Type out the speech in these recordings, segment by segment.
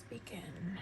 let's begin.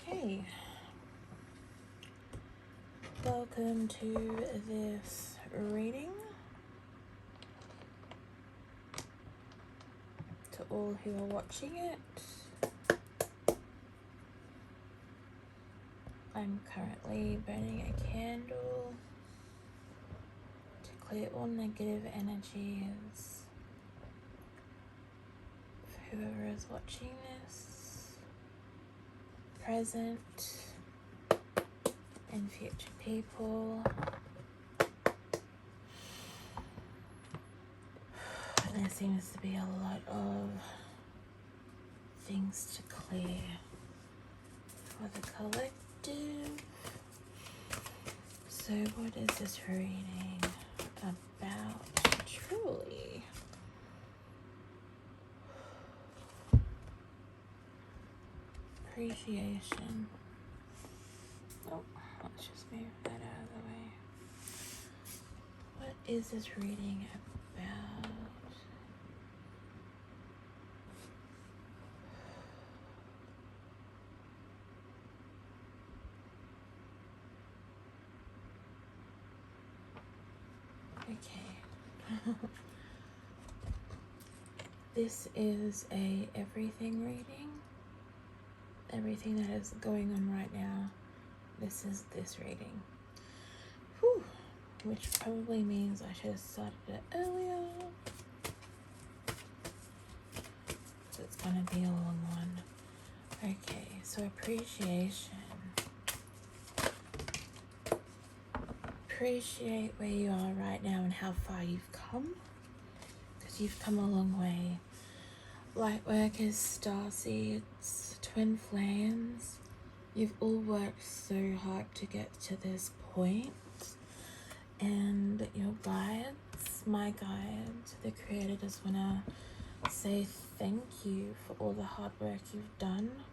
Okay, welcome to this reading. To all who are watching it, I'm currently burning a candle to clear all negative energies for whoever is watching this, present and future people. And there seems to be a lot of things to clear for the collective. So what is this reading about truly? Appreciation. Oh, let's just move that out of the way. What is this reading about? Okay. This is a everything reading. Everything that is going on right now, this is this reading. Whew. Which probably means I should have started it earlier. So it's gonna be a long one. Okay, so appreciation. Appreciate where you are right now and how far you've come. Because you've come a long way. Lightworkers, starseeds, twin flames, you've all worked so hard to get to this point. And your guides, my guides, the creator, just want to say thank you for all the hard work you've done.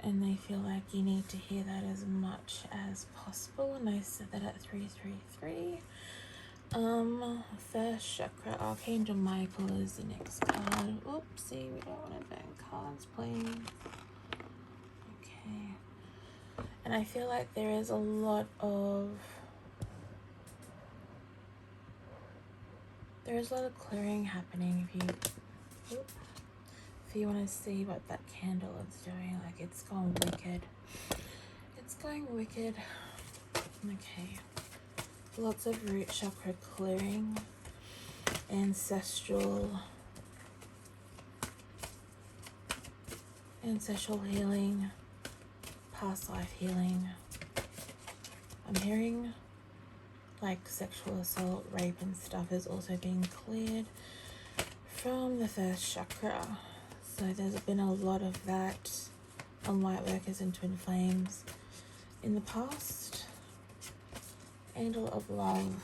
And they feel like you need to hear that as much as possible. And I said that at 333. First chakra, Archangel Michael is the next card. Oopsie, we don't want to burn cards, please. Okay. And I feel like there is a lot of clearing happening if you want to see what that candle is doing. Like, it's going wicked. It's going wicked. Okay. Lots of root chakra clearing, ancestral healing, past life healing. I'm hearing like sexual assault, rape and stuff is also being cleared from the first chakra. So there's been a lot of that on lightworkers and twin flames in the past. Angel of love,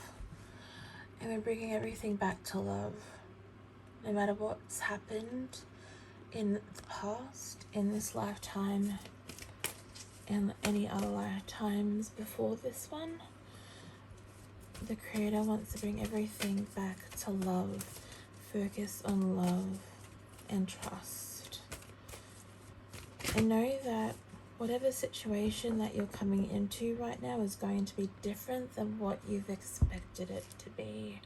and we're bringing everything back to love. No matter what's happened in the past, in this lifetime, and any other lifetimes before this one, the creator wants to bring everything back to love. Focus on love and trust. And know that whatever situation that you're coming into right now is going to be different than what you've expected it to be.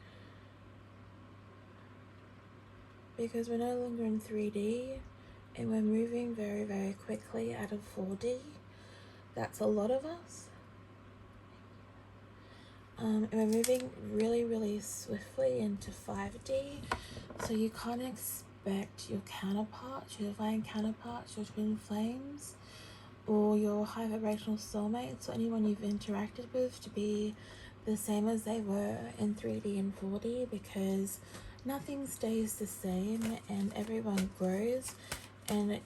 Because we're no longer in 3D and we're moving very, very quickly out of 4D. That's a lot of us. And we're moving really, really swiftly into 5D. So you can't expect your counterparts, your divine counterparts, your twin flames, or your high vibrational soulmates, or anyone you've interacted with to be the same as they were in 3D and 4D, because nothing stays the same and everyone grows, and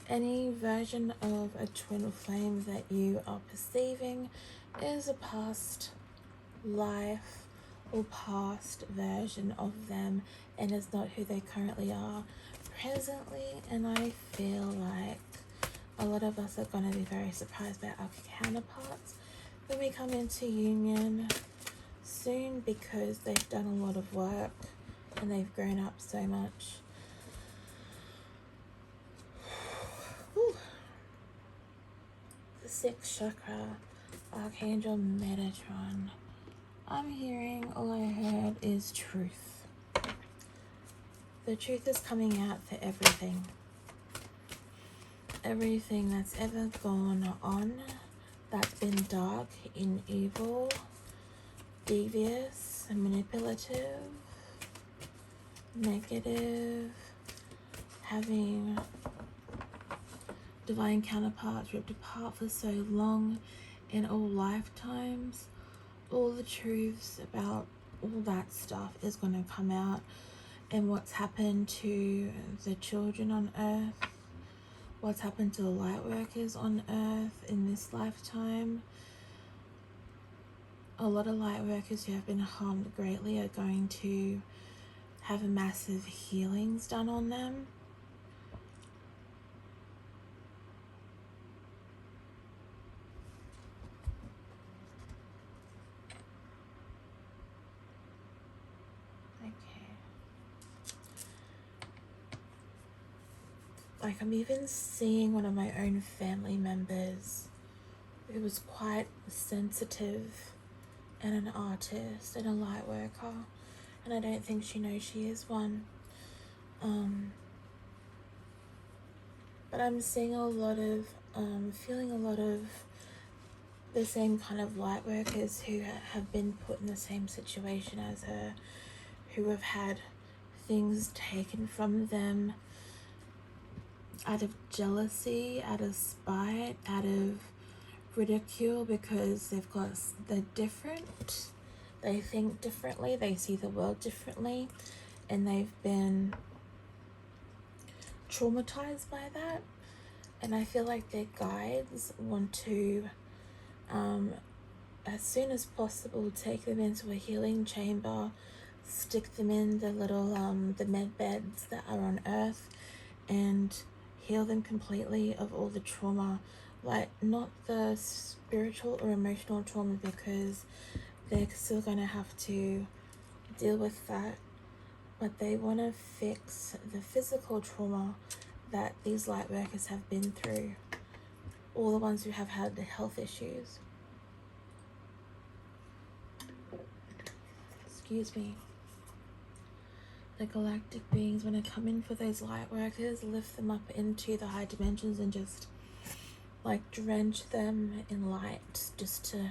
any version of a twin flame that you are perceiving is a past life or past version of them and is not who they currently are presently. And I feel like a lot of us are going to be very surprised by our counterparts when we come into union soon, because they've done a lot of work and they've grown up so much. Whew. The 6th chakra, Archangel Metatron. I'm hearing, all I heard is truth. The truth is coming out for everything. Everything that's ever gone on that's been dark, in evil, devious, manipulative, negative, having divine counterparts ripped apart for so long in all lifetimes. All the truths about all that stuff is going to come out, and what's happened to the children on earth, what's happened to the light workers on earth in this lifetime. A lot of light workers who have been harmed greatly are going to have massive healings done on them. Like, I'm even seeing one of my own family members who was quite sensitive and an artist and a light worker, and I don't think she knows she is one. But I'm seeing a lot of, feeling a lot of the same kind of light workers who have been put in the same situation as her, who have had things taken from them out of jealousy, out of spite, out of ridicule, because they're different, they think differently, they see the world differently, and they've been traumatized by that. And I feel like their guides want to, as soon as possible, take them into a healing chamber, stick them in the little the med beds that are on earth, and heal them completely of all the trauma, like not the spiritual or emotional trauma, because they're still going to have to deal with that, but they want to fix the physical trauma that these light workers have been through, all the ones who have had the health issues. Excuse me. The galactic beings want to come in for those light workers, lift them up into the high dimensions and just like drench them in light, just to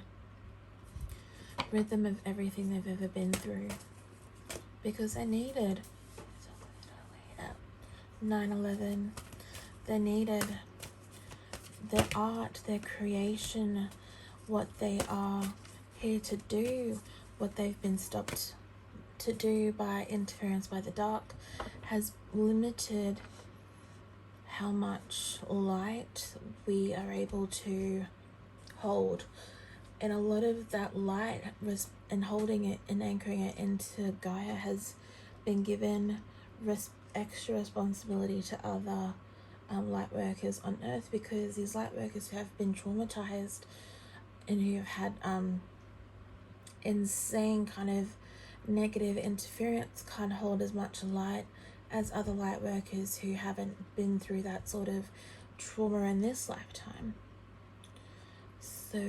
rid them of everything they've ever been through, because they're needed. 9/11, they're needed. Their art, their creation, what they are here to do, what they've been stopped to do by interference by the dark, has limited how much light we are able to hold. And a lot of that light and holding it and anchoring it into Gaia has been given extra responsibility to other light workers on earth, because these light workers who have been traumatized and who have had insane kind of negative interference can't hold as much light as other light workers who haven't been through that sort of trauma in this lifetime. So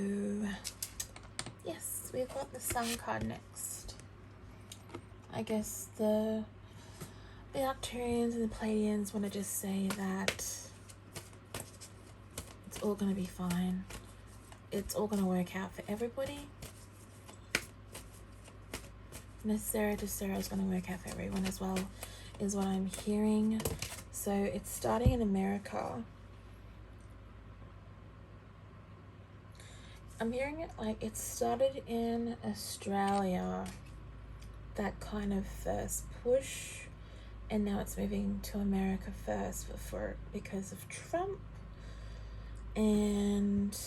yes, we've got the Sun card next. I guess the Arcturians and the Pleiadians want to just say that it's all going to be fine. It's all going to work out for everybody. Necessary to Sarah is going to work out for everyone as well, is what I'm hearing. So it's starting in America. I'm hearing it like it started in Australia, that kind of first push, and now it's moving to America first because of Trump. And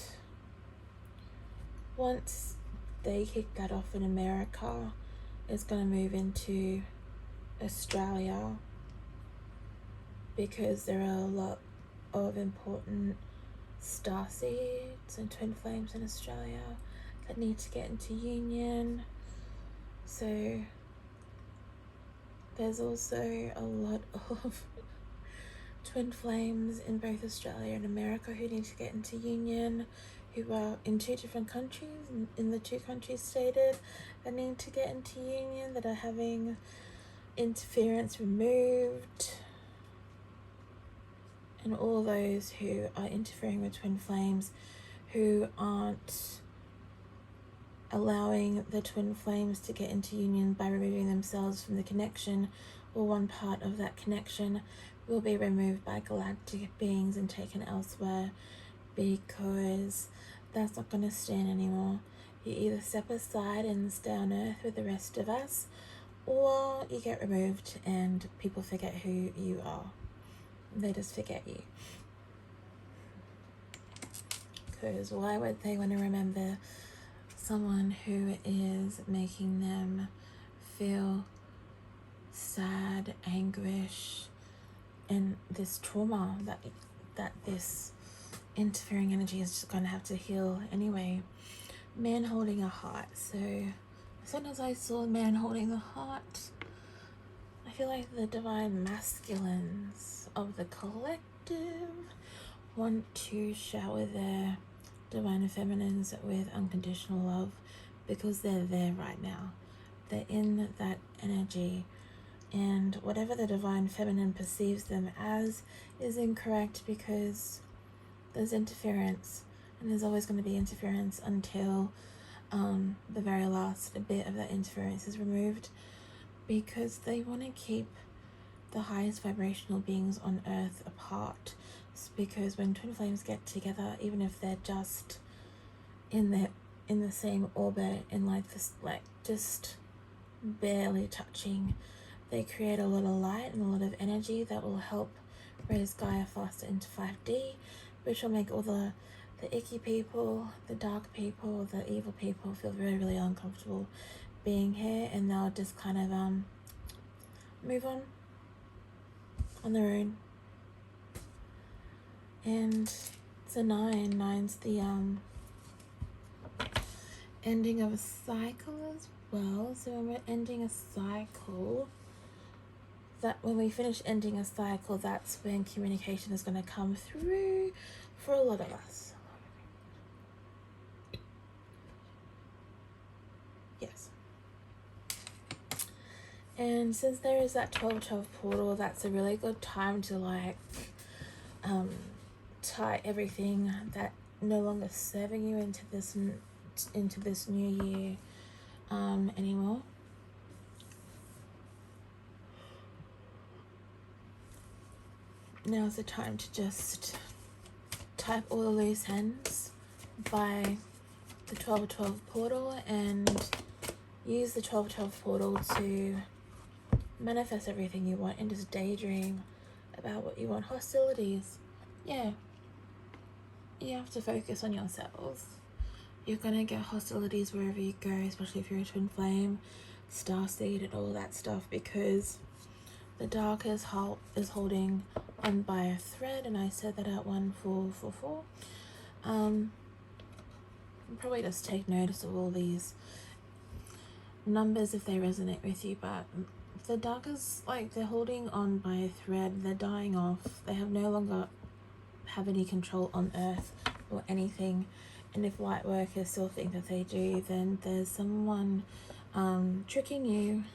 once they kick that off in America, it's going to move into Australia, because there are a lot of important star seeds and twin flames in Australia that need to get into union. So there's also a lot of twin flames in both Australia and America who need to get into union, who are in two different countries, in the two countries stated that need to get into union, that are having interference removed, and all those who are interfering with twin flames, who aren't allowing the twin flames to get into union by removing themselves from the connection, or one part of that connection will be removed by galactic beings and taken elsewhere, because that's not going to stand anymore. You either step aside and stay on Earth with the rest of us, or you get removed and people forget who you are. They just forget you. Because why would they want to remember someone who is making them feel sad, anguish, and this trauma that this interfering energy is just going to have to heal anyway. Man holding a heart. So as soon as I saw man holding the heart, I feel like the divine masculines of the collective want to shower their divine feminines with unconditional love, because they're there right now. They're in that energy, and whatever the divine feminine perceives them as is incorrect, because there's interference, and there's always going to be interference until the very last bit of that interference is removed, because they want to keep the highest vibrational beings on Earth apart. Because when twin flames get together, even if they're just in the same orbit, in like this, like just barely touching, they create a lot of light and a lot of energy that will help raise Gaia faster into 5D, which will make all the icky people, the dark people, the evil people feel really, really uncomfortable being here, and they'll just kind of move on their own. And it's a 9. 9's the ending of a cycle as well. So when we're ending a cycle, that when we finish ending a cycle, that's when communication is going to come through for a lot of us. Yes. And since there is that 12-12 portal, that's a really good time to like tie everything that no longer serving you into this new year anymore. Now's the time to just type all the loose ends by the 12-12 portal, and use the 12-12 portal to manifest everything you want, and just daydream about what you want. Hostilities, yeah, you have to focus on yourselves. You're gonna get hostilities wherever you go, especially if you're a twin flame, starseed, and all that stuff, because the dark is holding on by a thread, and I said that at 1444. Probably just take notice of all these numbers if they resonate with you, but the dark is like they're holding on by a thread. They're dying off. They no longer have any control on Earth or anything. And if light workers still think that they do, then there's someone tricking you.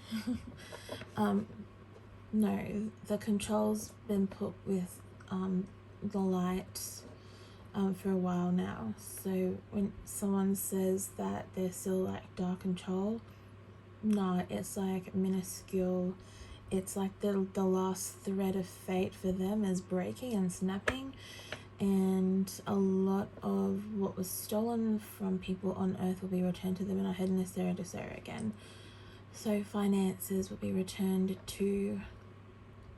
No, the control's been put with the light for a while now. So when someone says that they're still like dark control, no, it's like minuscule. It's like the last thread of fate for them is breaking and snapping, and a lot of what was stolen from people on Earth will be returned to them, and are heading this zero to zero again. So finances will be returned to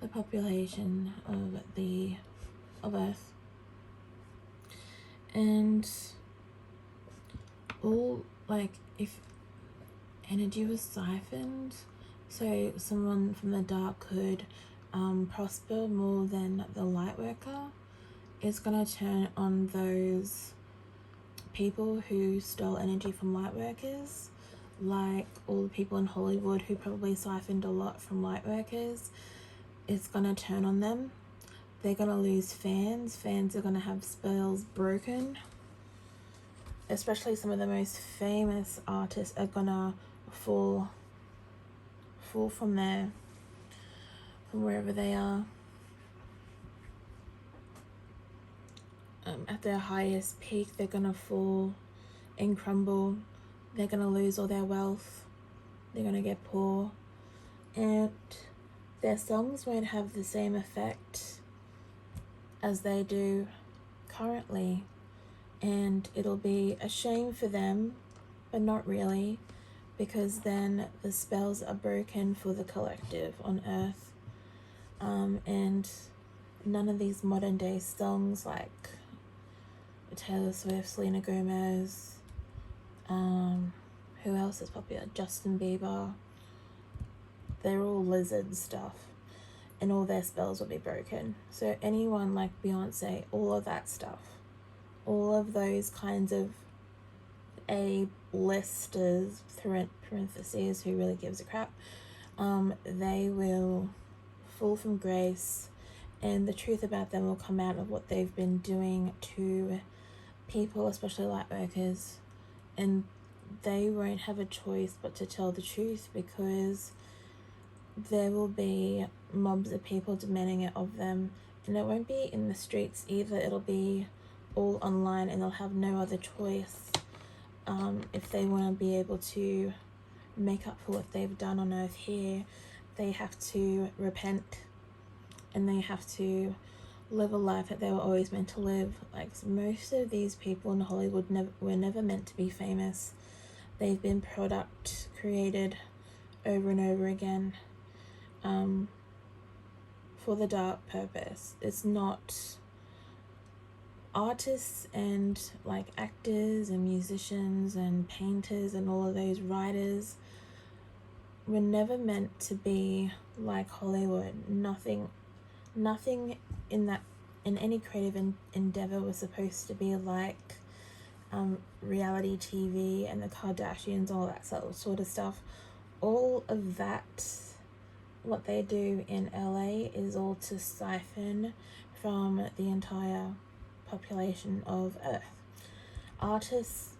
the population of Earth, and all like if energy was siphoned, so someone from the dark could prosper more than the light worker, it's gonna turn on those people who stole energy from light workers, like all the people in Hollywood who probably siphoned a lot from light workers. It's gonna turn on them. They're gonna lose fans. Fans are gonna have spells broken. Especially some of the most famous artists are gonna fall from wherever they are. At their highest peak, they're gonna fall and crumble. They're gonna lose all their wealth. They're gonna get poor, and their songs won't have the same effect as they do currently, and it'll be a shame for them, but not really, because then the spells are broken for the collective on Earth, and none of these modern day songs like Taylor Swift, Selena Gomez, who else is popular? Justin Bieber. They're all lizard stuff, and all their spells will be broken. So anyone like Beyonce, all of that stuff, all of those kinds of A-listers, parentheses, who really gives a crap, they will fall from grace, and the truth about them will come out of what they've been doing to people, especially light workers, and they won't have a choice but to tell the truth, because there will be mobs of people demanding it of them, and it won't be in the streets either. It'll be all online, and they'll have no other choice. If they want to be able to make up for what they've done on Earth here, they have to repent, and they have to live a life that they were always meant to live. Like most of these people in Hollywood were never meant to be famous. They've been product created over and over again, for the dark purpose. It's not artists and like actors and musicians and painters and all of those writers were never meant to be like Hollywood. Nothing in any creative endeavor was supposed to be like reality TV and the Kardashians, all that sort of stuff. All of that, what they do in LA is all to siphon from the entire population of Earth. Artists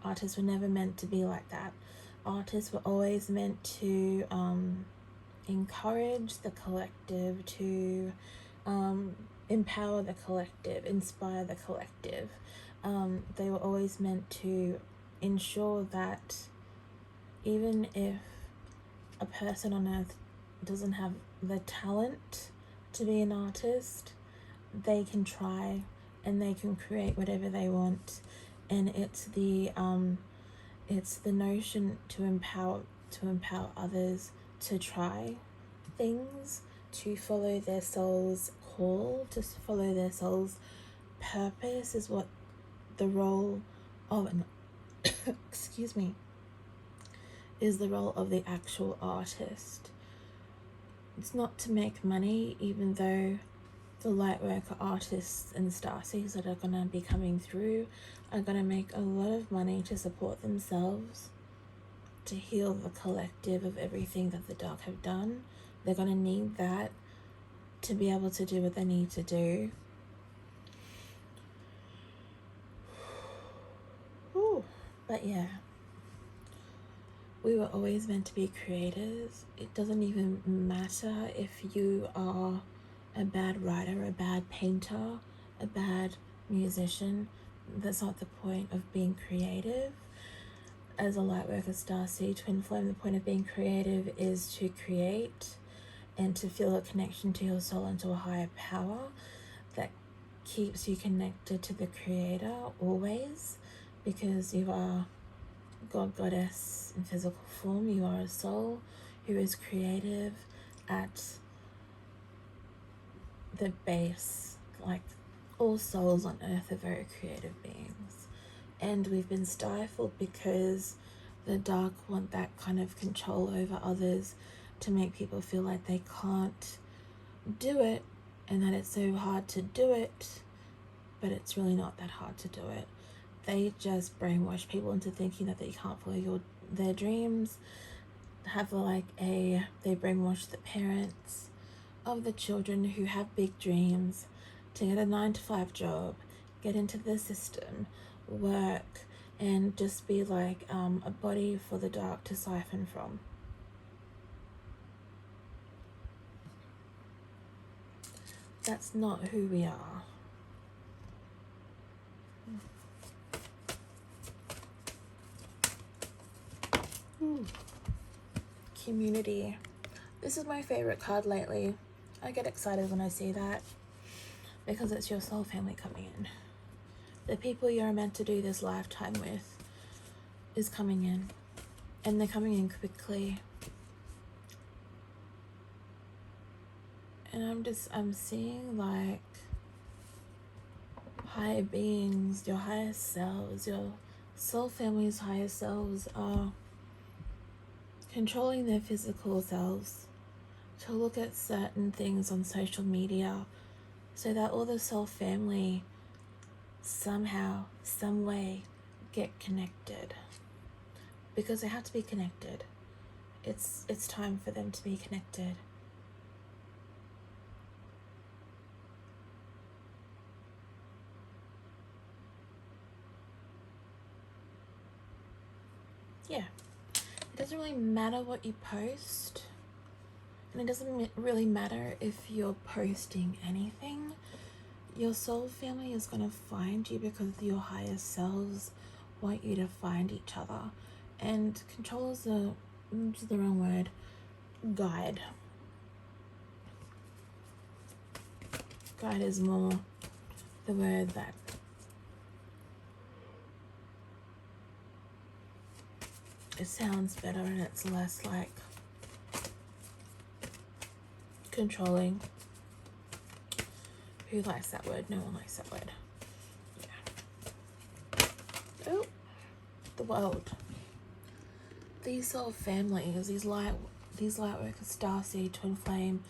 were never meant to be like that. Artists were always meant to encourage the collective, to empower the collective, inspire the collective. They were always meant to ensure that even if a person on Earth doesn't have the talent to be an artist, they can try and they can create whatever they want. And it's the notion to empower others to try things, to follow their soul's call, to follow their soul's purpose, is what the role of an excuse me, is the role of the actual artist. It's not to make money, even though the lightworker artists and starseeds that are going to be coming through are going to make a lot of money to support themselves, to heal the collective of everything that the dark have done. They're going to need that to be able to do what they need to do. Ooh. But yeah, we were always meant to be creators. It doesn't even matter if you are a bad writer, a bad painter, a bad musician. That's not the point of being creative. As a lightworker starseed twin flame, the point of being creative is to create and to feel a connection to your soul and to a higher power that keeps you connected to the creator always, because you are God, goddess in physical form. You are a soul who is creative at the base. Like, all souls on earth are very creative beings, and we've been stifled because the dark want that kind of control over others, to make people feel like they can't do it and that it's so hard to do it, but it's really not that hard to do it. They just brainwash people into thinking that they can't follow their dreams. They brainwash the parents of the children who have big dreams to get a 9-to-5 job, get into the system, work, and just be like a body for the dark to siphon from. That's not who we are. Community. This is my favorite card lately. I get excited when I see that, because it's your soul family coming in. The people you're meant to do this lifetime with is coming in, and they're coming in quickly. And I'm seeing like higher beings, your higher selves, your soul family's higher selves are controlling their physical selves to look at certain things on social media, so that all the soul family somehow, some way get connected, because they have to be connected. It's time for them to be connected. Yeah, it doesn't really matter what you post, and it doesn't really matter if you're posting anything. Your soul family is going to find you, because your higher selves want you to find each other. And control is the wrong word. Guide. Guide is more the word that it sounds better, and it's less like controlling. Who likes that word? No one likes that word. Yeah. Oh, the world. These soul families, these lightworker starseed twin flame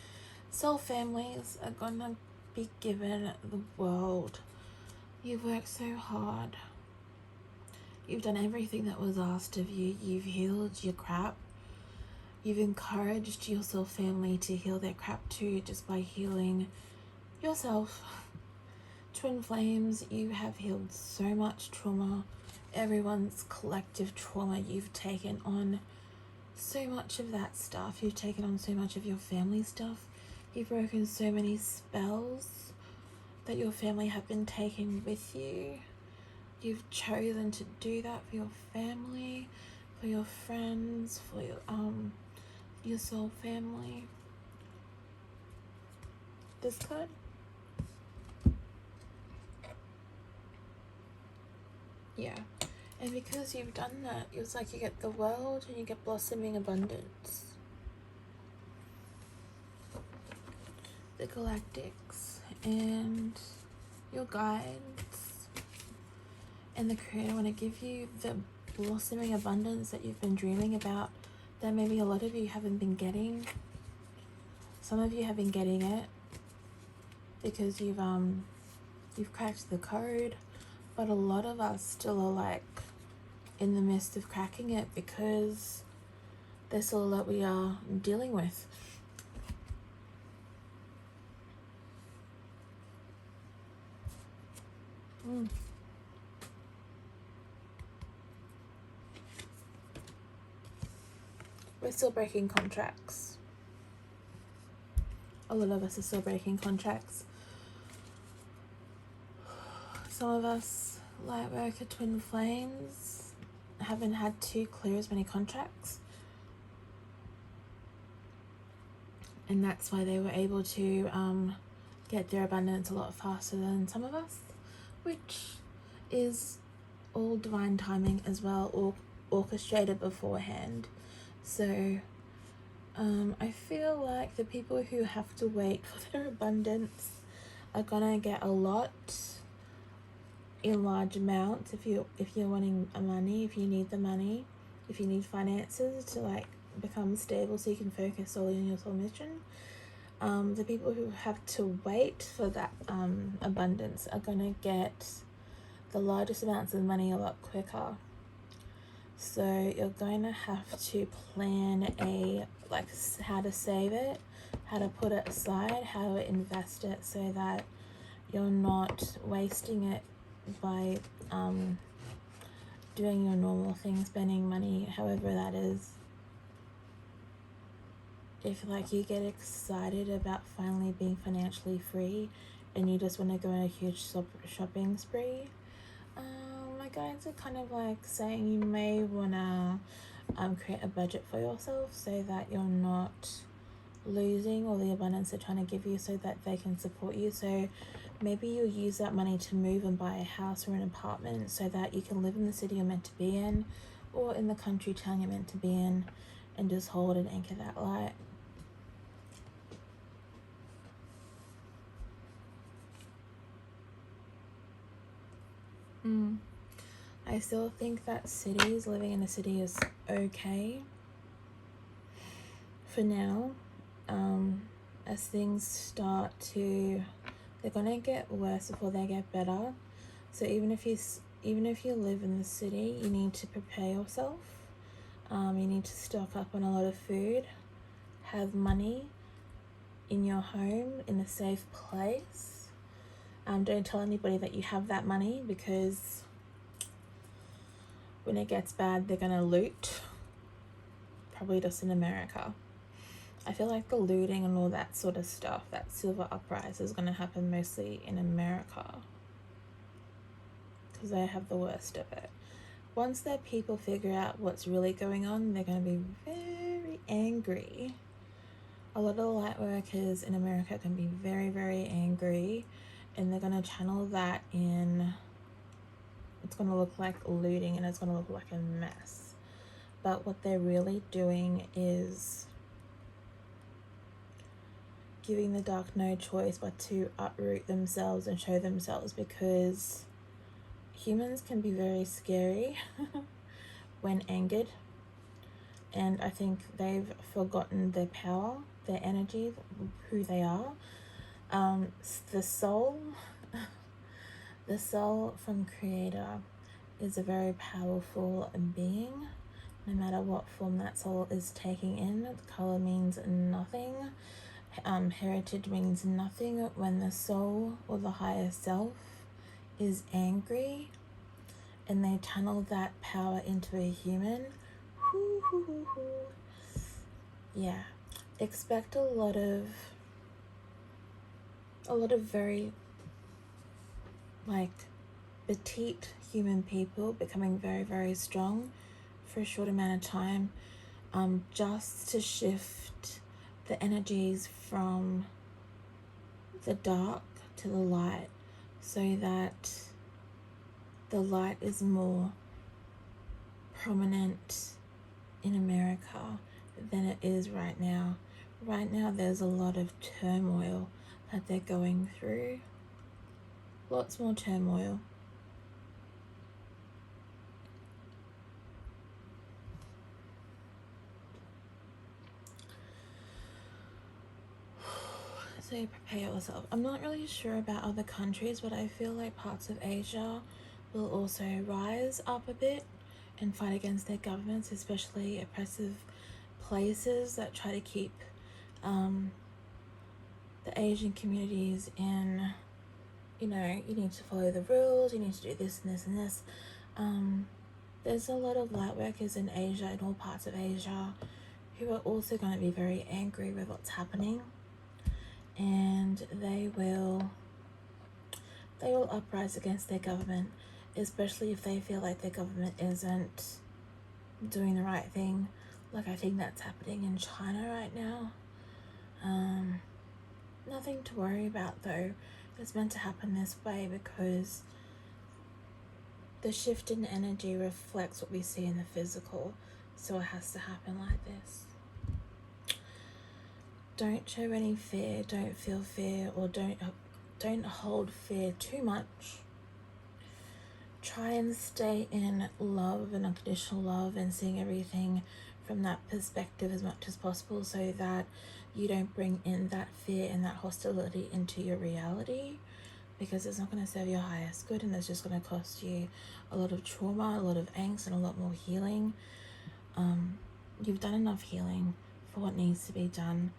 soul families are gonna be given the world. You've worked so hard. You've done everything that was asked of you. You've healed your crap. You've encouraged your soul family to heal their crap too, just by healing yourself. Twin flames, you have healed so much trauma. Everyone's collective trauma. You've taken on so much of that stuff. You've taken on so much of your family stuff. You've broken so many spells that your family have been taking with you. You've chosen to do that for your family, for your friends, for your soul family. This card. Yeah. And because you've done that, it's like you get the world and you get blossoming abundance. The galactics and your guides and the creator want to give you the blossoming abundance that you've been dreaming about, that maybe a lot of you haven't been getting. Some of you have been getting it because you've cracked the code, but a lot of us still are like in the midst of cracking it, because there's still a lot we are dealing with. We're still breaking contracts. A lot of us are still breaking contracts. Some of us, light worker twin flames, haven't had to clear as many contracts. And that's why they were able to get their abundance a lot faster than some of us, which is all divine timing as well, or orchestrated beforehand. So I feel like the people who have to wait for their abundance are gonna get a lot in large amounts. If you're wanting money, if you need the money, if you need finances to like become stable so you can focus solely on your soul mission, the people who have to wait for that abundance are gonna get the largest amounts of money a lot quicker. So you're going to have to plan how to save it, how to put it aside, how to invest it so that you're not wasting it by doing your normal thing, spending money, however that is. If like you get excited about finally being financially free and you just want to go on a huge shopping spree, my guides are kind of like saying you may want to create a budget for yourself so that you're not losing all the abundance they're trying to give you, so that they can support you. So maybe you'll use that money to move and buy a house or an apartment so that you can live in the city you're meant to be in, or in the country town you're meant to be in, and just hold and anchor that light. I still think that living in a city is okay for now. As things start to, they're gonna get worse before they get better. So even if you live in the city, you need to prepare yourself. You need to stock up on a lot of food, have money in your home in a safe place. Don't tell anybody that you have that money, because when it gets bad, they're gonna loot. Probably just in America. I feel like the looting and all that sort of stuff, that silver uprising, is gonna happen mostly in America, because they have the worst of it. Once their people figure out what's really going on, they're gonna be very angry. A lot of the light workers in America can be very, very angry, and they're gonna channel that in. It's going to look like looting, and it's going to look like a mess. But what they're really doing is giving the dark no choice but to uproot themselves and show themselves, because humans can be very scary when angered. And I think they've forgotten their power, their energy, who they are. The soul from Creator is a very powerful being, no matter what form that soul is taking in. The color means nothing. Heritage means nothing. When the soul or the higher self is angry and they channel that power into a human, yeah, expect a lot of very like petite human people becoming very, very strong for a short amount of time, just to shift the energies from the dark to the light, so that the light is more prominent in America than it is right now. Right now there's a lot of turmoil that they're going through. Lots more turmoil. So prepare yourself. I'm not really sure about other countries, but I feel like parts of Asia will also rise up a bit and fight against their governments, especially oppressive places that try to keep the Asian communities in, you need to follow the rules, you need to do this and this and this. There's a lot of light workers in Asia, in all parts of Asia, who are also going to be very angry with what's happening, and they will uprise against their government, especially if they feel like their government isn't doing the right thing. Like, I think that's happening in China right now. Nothing to worry about though. It's meant to happen this way because the shift in energy reflects what we see in the physical, so it has to happen like this. Don't show any fear, don't feel fear, or don't hold fear too much. Try and stay in love and unconditional love and seeing everything from that perspective as much as possible, so that you don't bring in that fear and that hostility into your reality, because it's not going to serve your highest good, and it's just going to cost you a lot of trauma, a lot of angst, and a lot more healing. You've done enough healing for what needs to be done,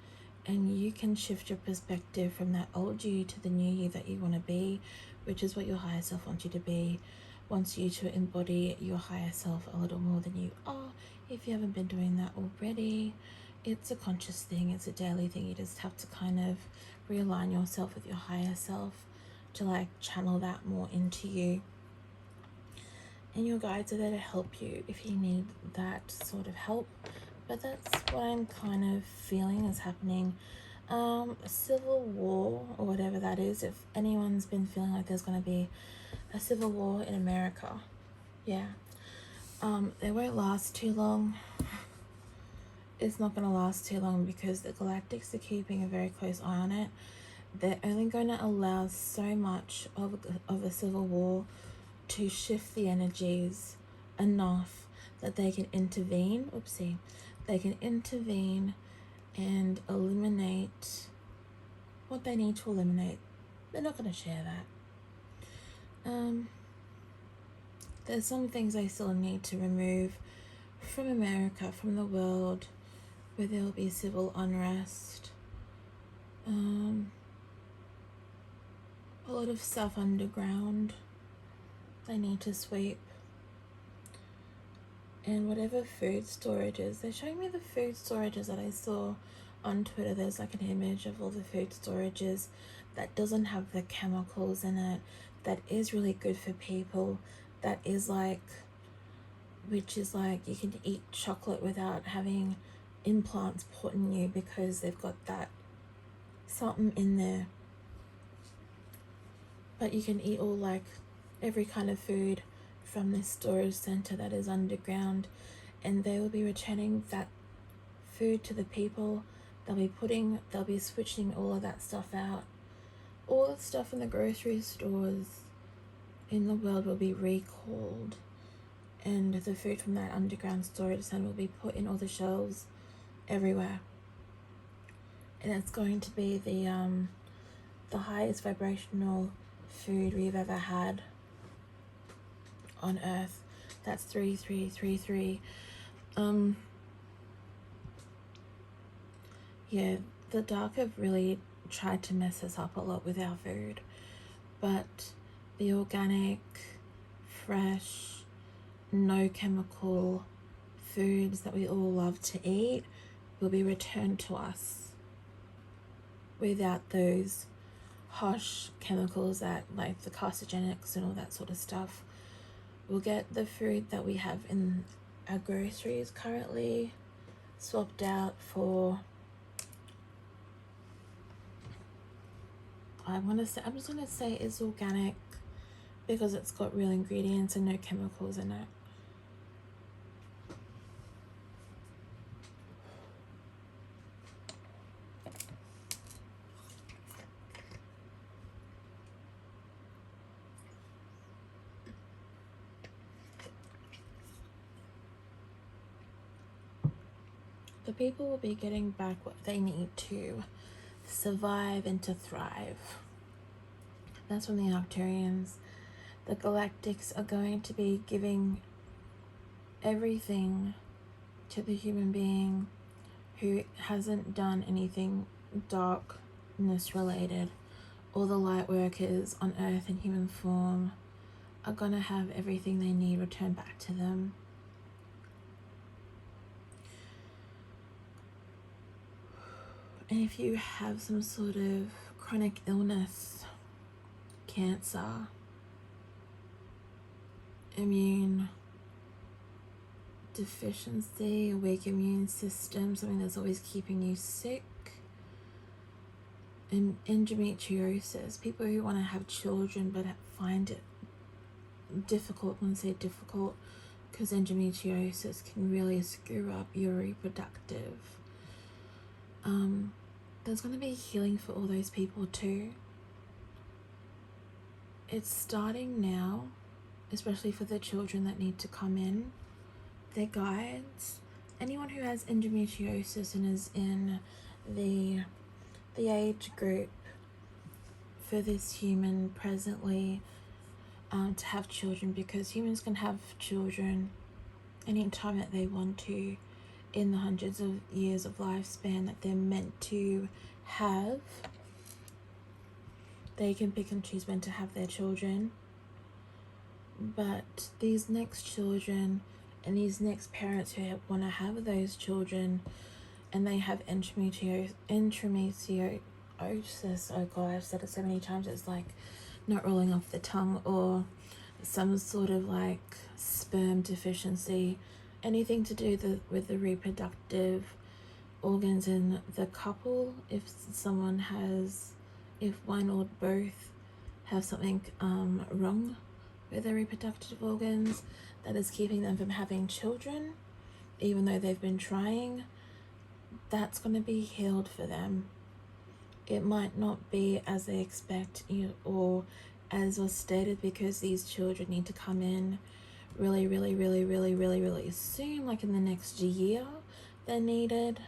and you can shift your perspective from that old you to the new you that you want to be, which is what your higher self wants you to be. Wants you to embody your higher self a little more than you are. If you haven't been doing that already, it's a conscious thing, it's a daily thing. You just have to kind of realign yourself with your higher self to channel that more into you. And your guides are there to help you if you need that sort of help. But that's what I'm kind of feeling is happening. A civil war, or whatever that is, if anyone's been feeling like there's going to be a civil war in America, yeah, it won't last too long. It's not going to last too long because the galactics are keeping a very close eye on it. They're only going to allow so much of a civil war to shift the energies enough that they can intervene. They can intervene and eliminate what they need to eliminate. They're not going to share that. There's some things they still need to remove from America, from the world, where there will be civil unrest. A lot of stuff underground they need to sweep. And whatever food storages, they're showing me the food storages that I saw on Twitter. There's like an image of all the food storages that doesn't have the chemicals in it, that is really good for people, that is which is you can eat chocolate without having implants put in you because they've got that something in there. But you can eat all every kind of food from this storage center that is underground, and they will be returning that food to the people. They'll be switching all of that stuff out. All the stuff in the grocery stores in the world will be recalled, and the food from that underground storage center will be put in all the shelves everywhere. And it's going to be the highest vibrational food we've ever had on Earth. That's 3333. Yeah, the dark have really tried to mess us up a lot with our food, but the organic, fresh, no chemical foods that we all love to eat will be returned to us without those harsh chemicals that the carcinogenics and all that sort of stuff. We'll get the food that we have in our groceries currently swapped out for, I'm just gonna say it's organic because it's got real ingredients and no chemicals in it. The people will be getting back what they need to survive and to thrive. That's from the Arcturians. The Galactics are going to be giving everything to the human being who hasn't done anything darkness related, all the light workers on earth in human form are gonna have everything they need returned back to them. And if you have some sort of chronic illness, cancer, immune deficiency, a weak immune system, something that's always keeping you sick, and endometriosis, people who want to have children but find it difficult. When I say difficult, because endometriosis can really screw up your reproductive. There's going to be healing for all those people too. It's starting now, especially for the children that need to come in. Their guides, anyone who has endometriosis and is in the age group for this human presently to have children, because humans can have children anytime that they want to in the hundreds of years of lifespan that they're meant to have. They can pick and choose when to have their children. But these next children and these next parents who want to have those children and they have endometriosis, oh god, I've said it so many times, it's like not rolling off the tongue, or some sort of like sperm deficiency, anything to do with the reproductive organs in the couple. If one or both have something wrong with their reproductive organs that is keeping them from having children, even though they've been trying, that's going to be healed for them. It might not be as they expect or as was stated, because these children need to come in really soon, like in the next year they're needed.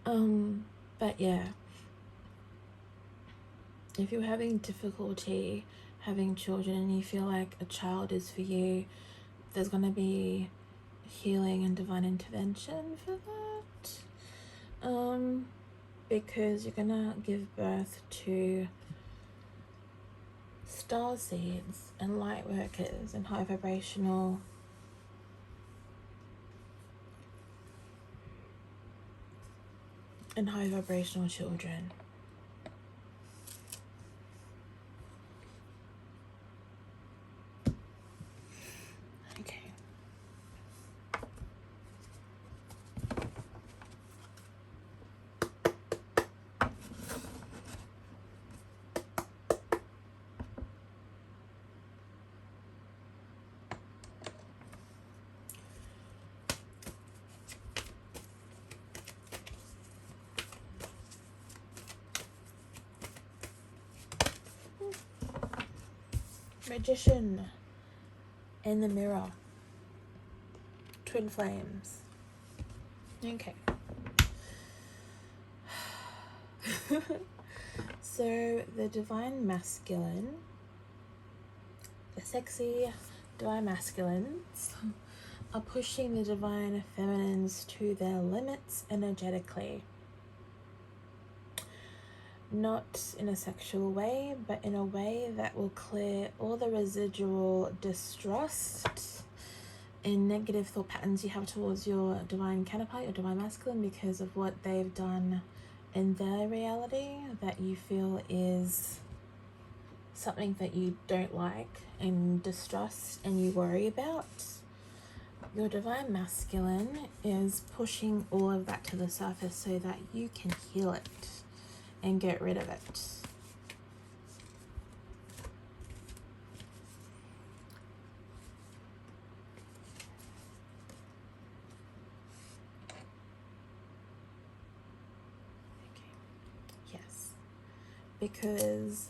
But yeah, if you're having difficulty having children and you feel like a child is for you, there's going to be healing and divine intervention for that. Because you're going to give birth to star seeds and light workers and high vibrational children. Okay. Magician in the mirror. Twin flames. Okay. So the divine masculine, the sexy divine masculines are pushing the divine feminines to their limits energetically. Not in a sexual way, but in a way that will clear all the residual distrust and negative thought patterns you have towards your divine counterpart, your divine masculine, because of what they've done in their reality that you feel is something that you don't like and distrust and you worry about. Your divine masculine is pushing all of that to the surface so that you can heal it and get rid of it. Okay. Yes. Because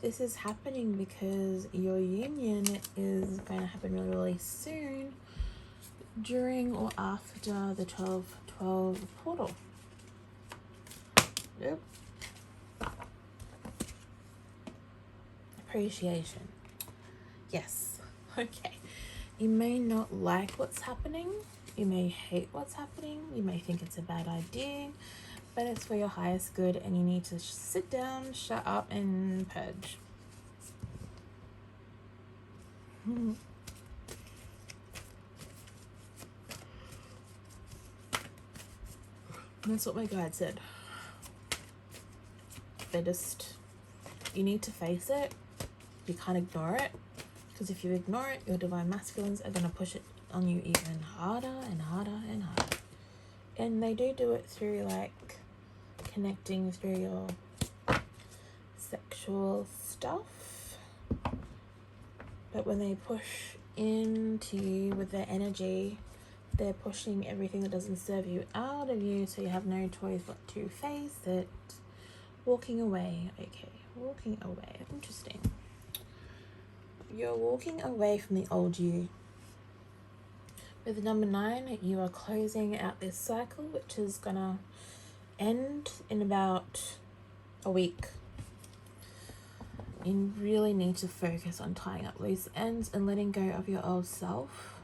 this is happening because your union is going to happen really soon, during or after the 12/12 portal. Nope. Appreciation. Yes. Okay. You may not like what's happening You may hate what's happening. You may think it's a bad idea, but it's for your highest good, and you need to sit down, shut up, and purge. That's what my guide said. You need to face it. You can't ignore it, because if you ignore it, your divine masculines are going to push it on you even harder and harder and harder. And they do it through like connecting through your sexual stuff. But when they push into you with their energy, they're pushing everything that doesn't serve you out of you, so you have no choice but to face it. Walking away. Okay, walking away. Interesting. You're walking away from the old you. With number 9, you are closing out this cycle, which is gonna end in about a week. You really need to focus on tying up loose ends and letting go of your old self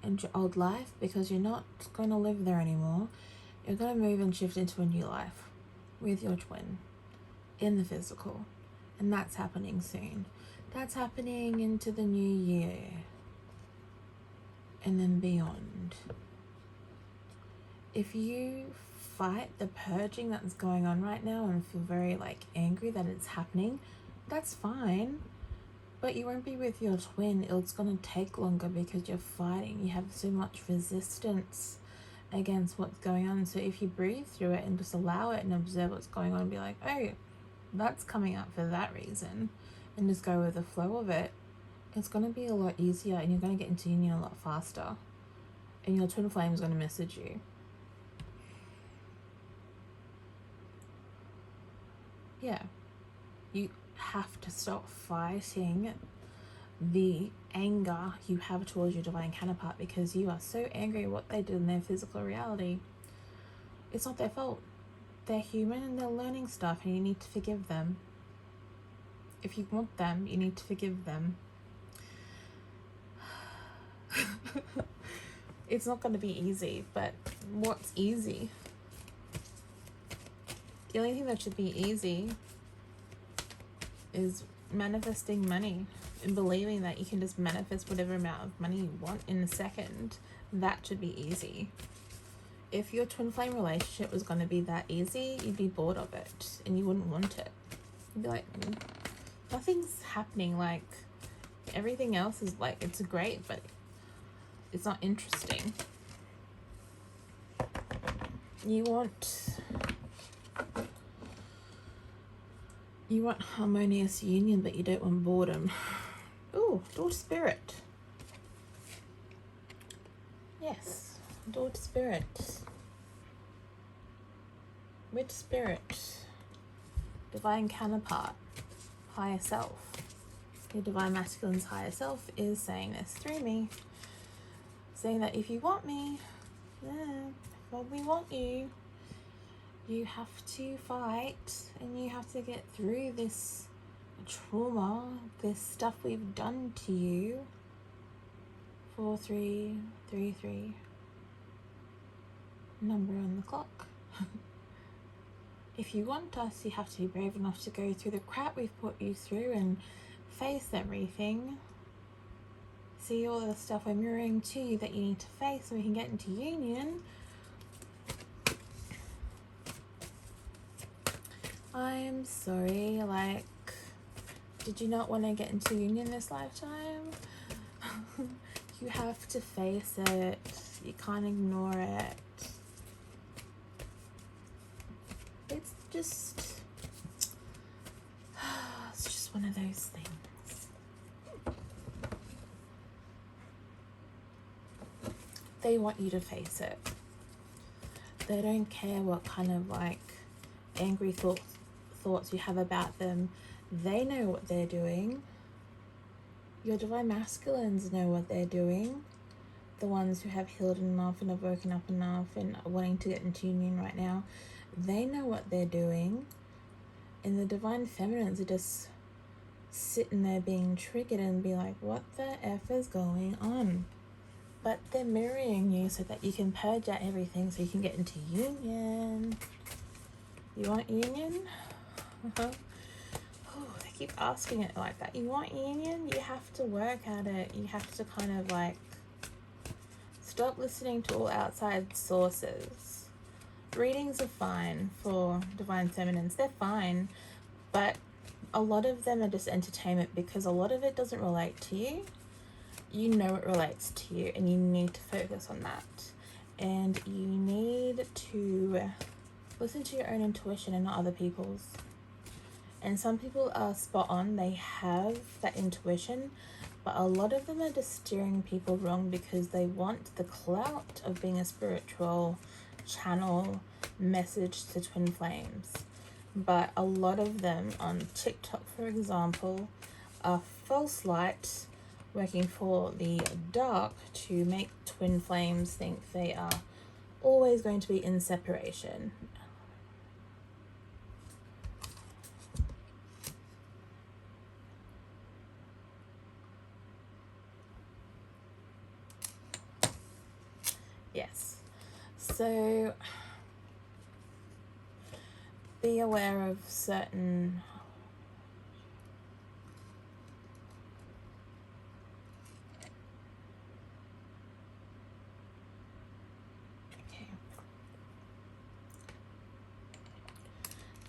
and your old life, because you're not going to live there anymore. You're going to move and shift into a new life with your twin in the physical, and that's happening soon. That's happening into the new year and then beyond. If you fight the purging that's going on right now and feel very angry that it's happening, that's fine, but you won't be with your twin. It's going to take longer because you're fighting. You have so much resistance against what's going on. So if you breathe through it and just allow it and observe what's going on and be like, oh, that's coming up for that reason, and just go with the flow of it, it's going to be a lot easier, and you're going to get into union a lot faster, and your twin flame is going to message you. Yeah, you have to stop fighting the anger you have towards your divine counterpart, because you are so angry at what they did in their physical reality. It's not their fault. They're human and they're learning stuff, and you need to forgive them. If you want them, you need to forgive them. It's not going to be easy, but what's easy? The only thing that should be easy is manifesting money and believing that you can just manifest whatever amount of money you want in a second. That should be easy. If your twin flame relationship was going to be that easy, you'd be bored of it and you wouldn't want it. You'd be like, nothing's happening. Everything else is it's great, but it's not interesting. You want harmonious union, but you don't want boredom. Ooh, Daughter Spirit. Yes, Daughter Spirit. Witch Spirit. Divine counterpart. Higher self. Your divine masculine's higher self is saying this through me. Saying that if you want me, if we want you, you have to fight and you have to get through this trauma, this stuff we've done to you. 4333. Number on the clock. If you want us, you have to be brave enough to go through the crap we've put you through and face everything. See all the stuff we're mirroring to you that you need to face so we can get into union. I'm sorry, did you not want to get into union this lifetime? You have to face it. You can't ignore it. It's just one of those things. They want you to face it. They don't care what kind of angry thoughts you have about them. They know what they're doing. Your divine masculines know what they're doing. The ones who have healed enough and have woken up enough and are wanting to get into union right now, they know what they're doing. And the divine feminines are just sitting there being triggered and be like, what the F is going on? but they're mirroring you so that you can purge out everything so you can get into union. You want union? Oh, they keep asking it like that. You want union? You have to work at it. You have to kind of like stop listening to all outside sources. Readings are fine for divine feminines. They're fine, but a lot of them are just entertainment because a lot of it doesn't relate to you. You know it relates to you, and you need to focus on that. And you need to listen to your own intuition and not other people's. And some people are spot on. They have that intuition, but a lot of them are just steering people wrong because they want the clout of being a spiritual channel message to twin flames. But a lot of them on TikTok, for example, are false light working for the dark to make twin flames think they are always going to be in separation. Yes. So be aware of certain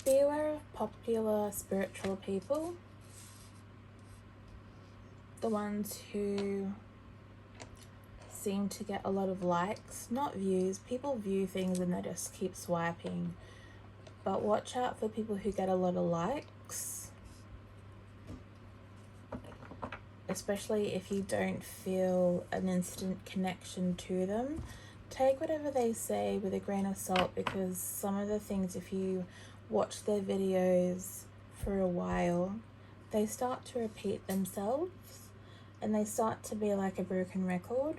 be aware of popular spiritual people, the ones who seem to get a lot of likes, not views. People view things and they just keep swiping, but watch out for people who get a lot of likes, especially if you don't feel an instant connection to them. Take whatever they say with a grain of salt, because some of the things, if you watch their videos for a while, they start to repeat themselves and they start to be like a broken record.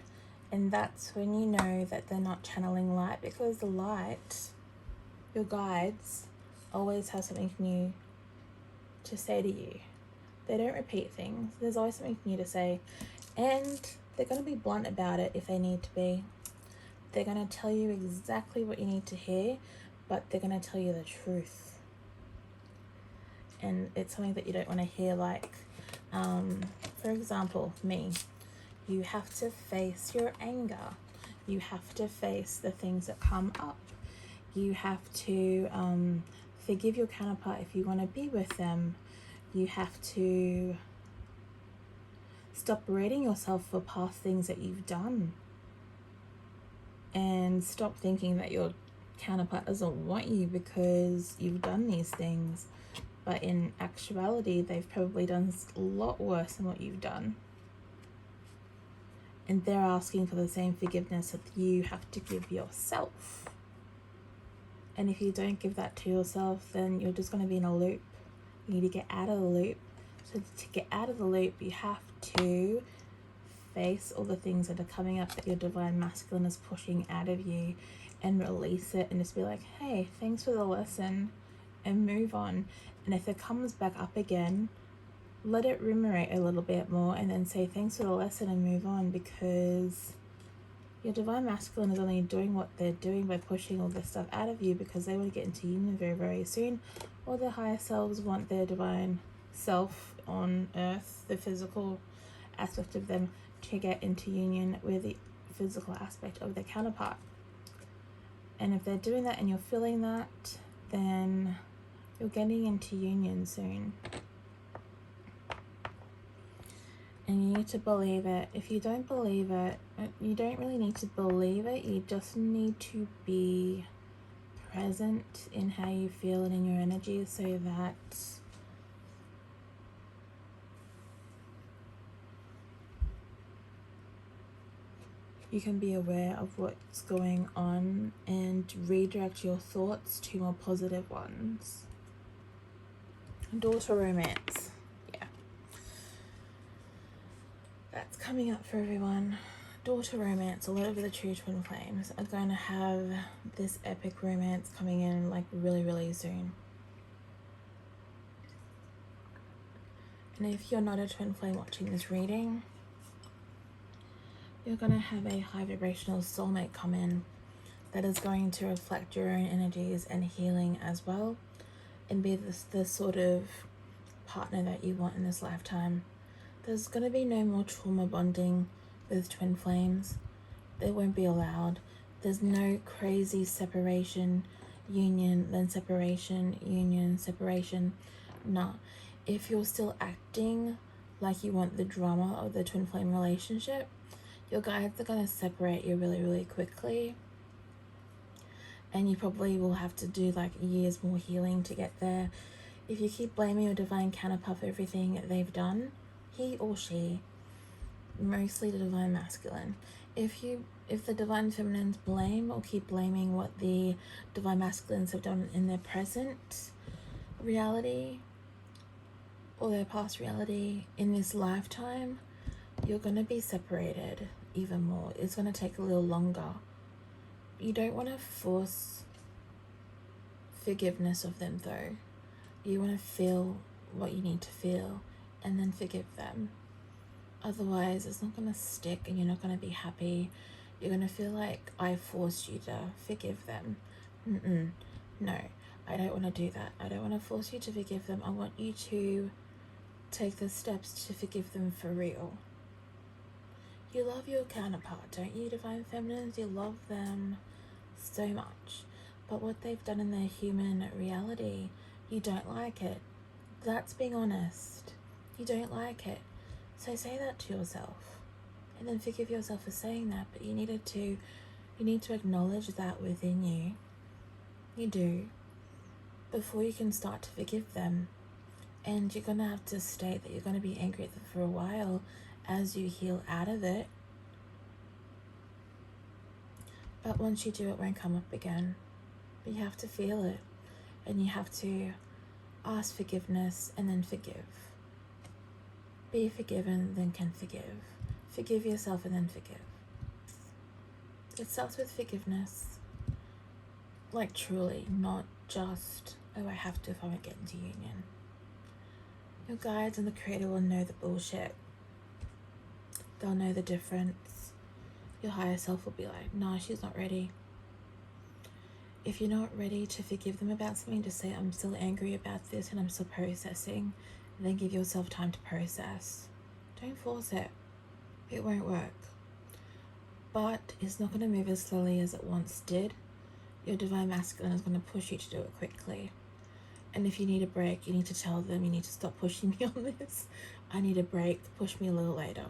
And that's when you know that they're not channeling light, because the light, your guides, always have something new to say to you. They don't repeat things. There's always something new to say. And they're going to be blunt about it if they need to be. They're going to tell you exactly what you need to hear, but they're going to tell you the truth. And it's something that you don't want to hear, like, for example, me. You have to face your anger. You have to face the things that come up. You have to forgive your counterpart if you want to be with them. You have to stop rating yourself for past things that you've done. And stop thinking that your counterpart doesn't want you because you've done these things. But in actuality, they've probably done a lot worse than what you've done. And they're asking for the same forgiveness that you have to give yourself. And if you don't give that to yourself, then you're just going to be in a loop. You need to get out of the loop. So to get out of the loop, you have to face all the things that are coming up that your divine masculine is pushing out of you, and release it and just be like, hey, thanks for the lesson, and move on. And if it comes back up again, let it ruminate a little bit more and then say thanks for the lesson and move on, because your divine masculine is only doing what they're doing by pushing all this stuff out of you because they want to get into union very, very soon, or their higher selves want their divine self on earth, the physical aspect of them, to get into union with the physical aspect of their counterpart. And if they're doing that and you're feeling that, then you're getting into union soon. And you need to believe it. If you don't believe it, you don't really need to believe it. You just need to be present in how you feel and in your energy, so that you can be aware of what's going on and redirect your thoughts to more positive ones. Daughter romance. Yeah. That's coming up for everyone. Daughter romance. A lot of the true twin flames are going to have this epic romance coming in like really, really soon. And if you're not a twin flame watching this reading, you're going to have a high vibrational soulmate come in that is going to reflect your own energies and healing as well, and be the sort of partner that you want in this lifetime. There's going to be no more trauma bonding with twin flames. They won't be allowed. There's no crazy separation, union, then separation, union, separation. Nah. If you're still acting like you want the drama of the twin flame relationship, your guides are going to separate you really, really quickly. And you probably will have to do like years more healing to get there. If you keep blaming your divine counterpart for everything they've done, he or she, mostly the divine masculine, if the divine feminines blame or keep blaming what the divine masculines have done in their present reality or their past reality in this lifetime, you're going to be separated even more. It's going to take a little longer. You don't want to force forgiveness of them though. You want to feel what you need to feel and then forgive them. Otherwise, it's not going to stick and you're not going to be happy. You're going to feel like I forced you to forgive them. No, I don't want to do that. I don't want to force you to forgive them. I want you to take the steps to forgive them for real. You love your counterpart, don't you, divine feminines? You love them so much. But what they've done in their human reality, you don't like it. That's being honest. You don't like it. So say that to yourself. And then forgive yourself for saying that. But you need to acknowledge that within you. You do. Before you can start to forgive them. And you're going to have to state that you're going to be angry at them for a while as you heal out of it. But once you do, it won't come up again. But you have to feel it. And you have to ask forgiveness and then forgive. Be forgiven, then can forgive. Forgive yourself and then forgive. It starts with forgiveness. Like truly, not just, oh, I have to if I want to get into union. Your guides and the creator will know the bullshit. They'll know the difference. Your higher self will be like, nah, she's not ready. If you're not ready to forgive them about something, just say, I'm still angry about this and I'm still processing. And then give yourself time to process. Don't force it. It won't work. But it's not going to move as slowly as it once did. Your divine masculine is going to push you to do it quickly. And if you need a break, you need to tell them, you need to stop pushing me on this. I need a break. Push me a little later.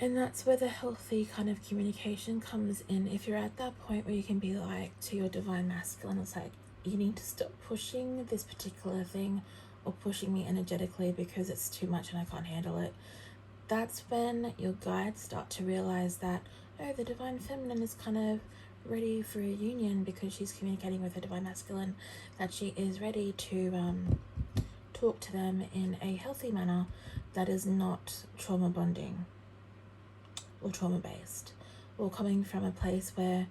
And that's where the healthy kind of communication comes in. If you're at that point where you can be like to your divine masculine, it's like, you need to stop pushing this particular thing or pushing me energetically because it's too much and I can't handle it. That's when your guides start to realize that, oh, the divine feminine is kind of ready for a union because she's communicating with her divine masculine, that she is ready to talk to them in a healthy manner that is not trauma bonding or trauma based, or coming from a place where,